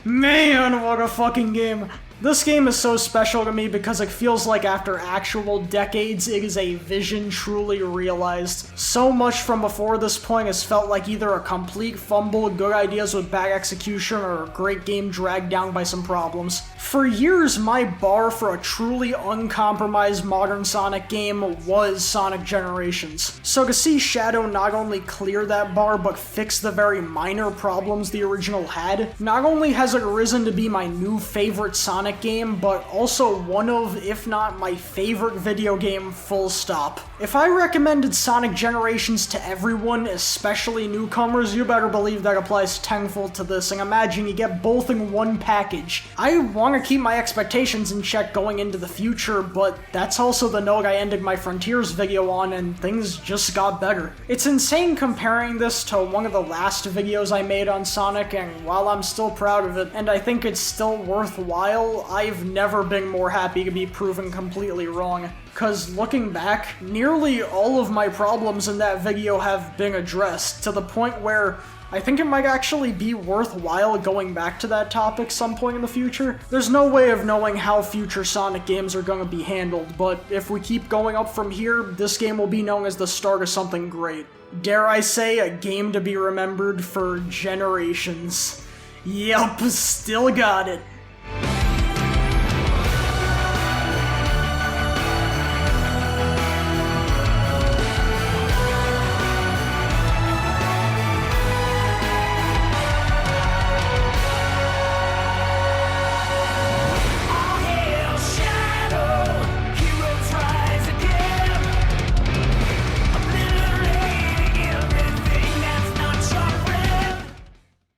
what a fucking game. This game is so special to me because it feels like after actual decades, it is a vision truly realized. So much from before this point has felt like either a complete fumble, good ideas with bad execution, or a great game dragged down by some problems. For years, my bar for a truly uncompromised modern Sonic game was Sonic Generations. So to see Shadow not only clear that bar, but fix the very minor problems the original had, not only has it risen to be my new favorite Sonic game, but also one of, if not my favorite video game, full stop. If I recommended Sonic Generations to everyone, especially newcomers, you better believe that applies tenfold to this, and imagine you get both in one package. I want to keep my expectations in check going into the future, but that's also the note I ended my Frontiers video on, and things just got better. It's insane comparing this to one of the last videos I made on Sonic, and while I'm still proud of it, and I think it's still worthwhile, I've never been more happy to be proven completely wrong. Cause looking back, nearly all of my problems in that video have been addressed, to the point where I think it might actually be worthwhile going back to that topic some point in the future. There's no way of knowing how future Sonic games are gonna be handled, but if we keep going up from here, this game will be known as the start of something great. Dare I say, a game to be remembered for generations. Yep, still got it.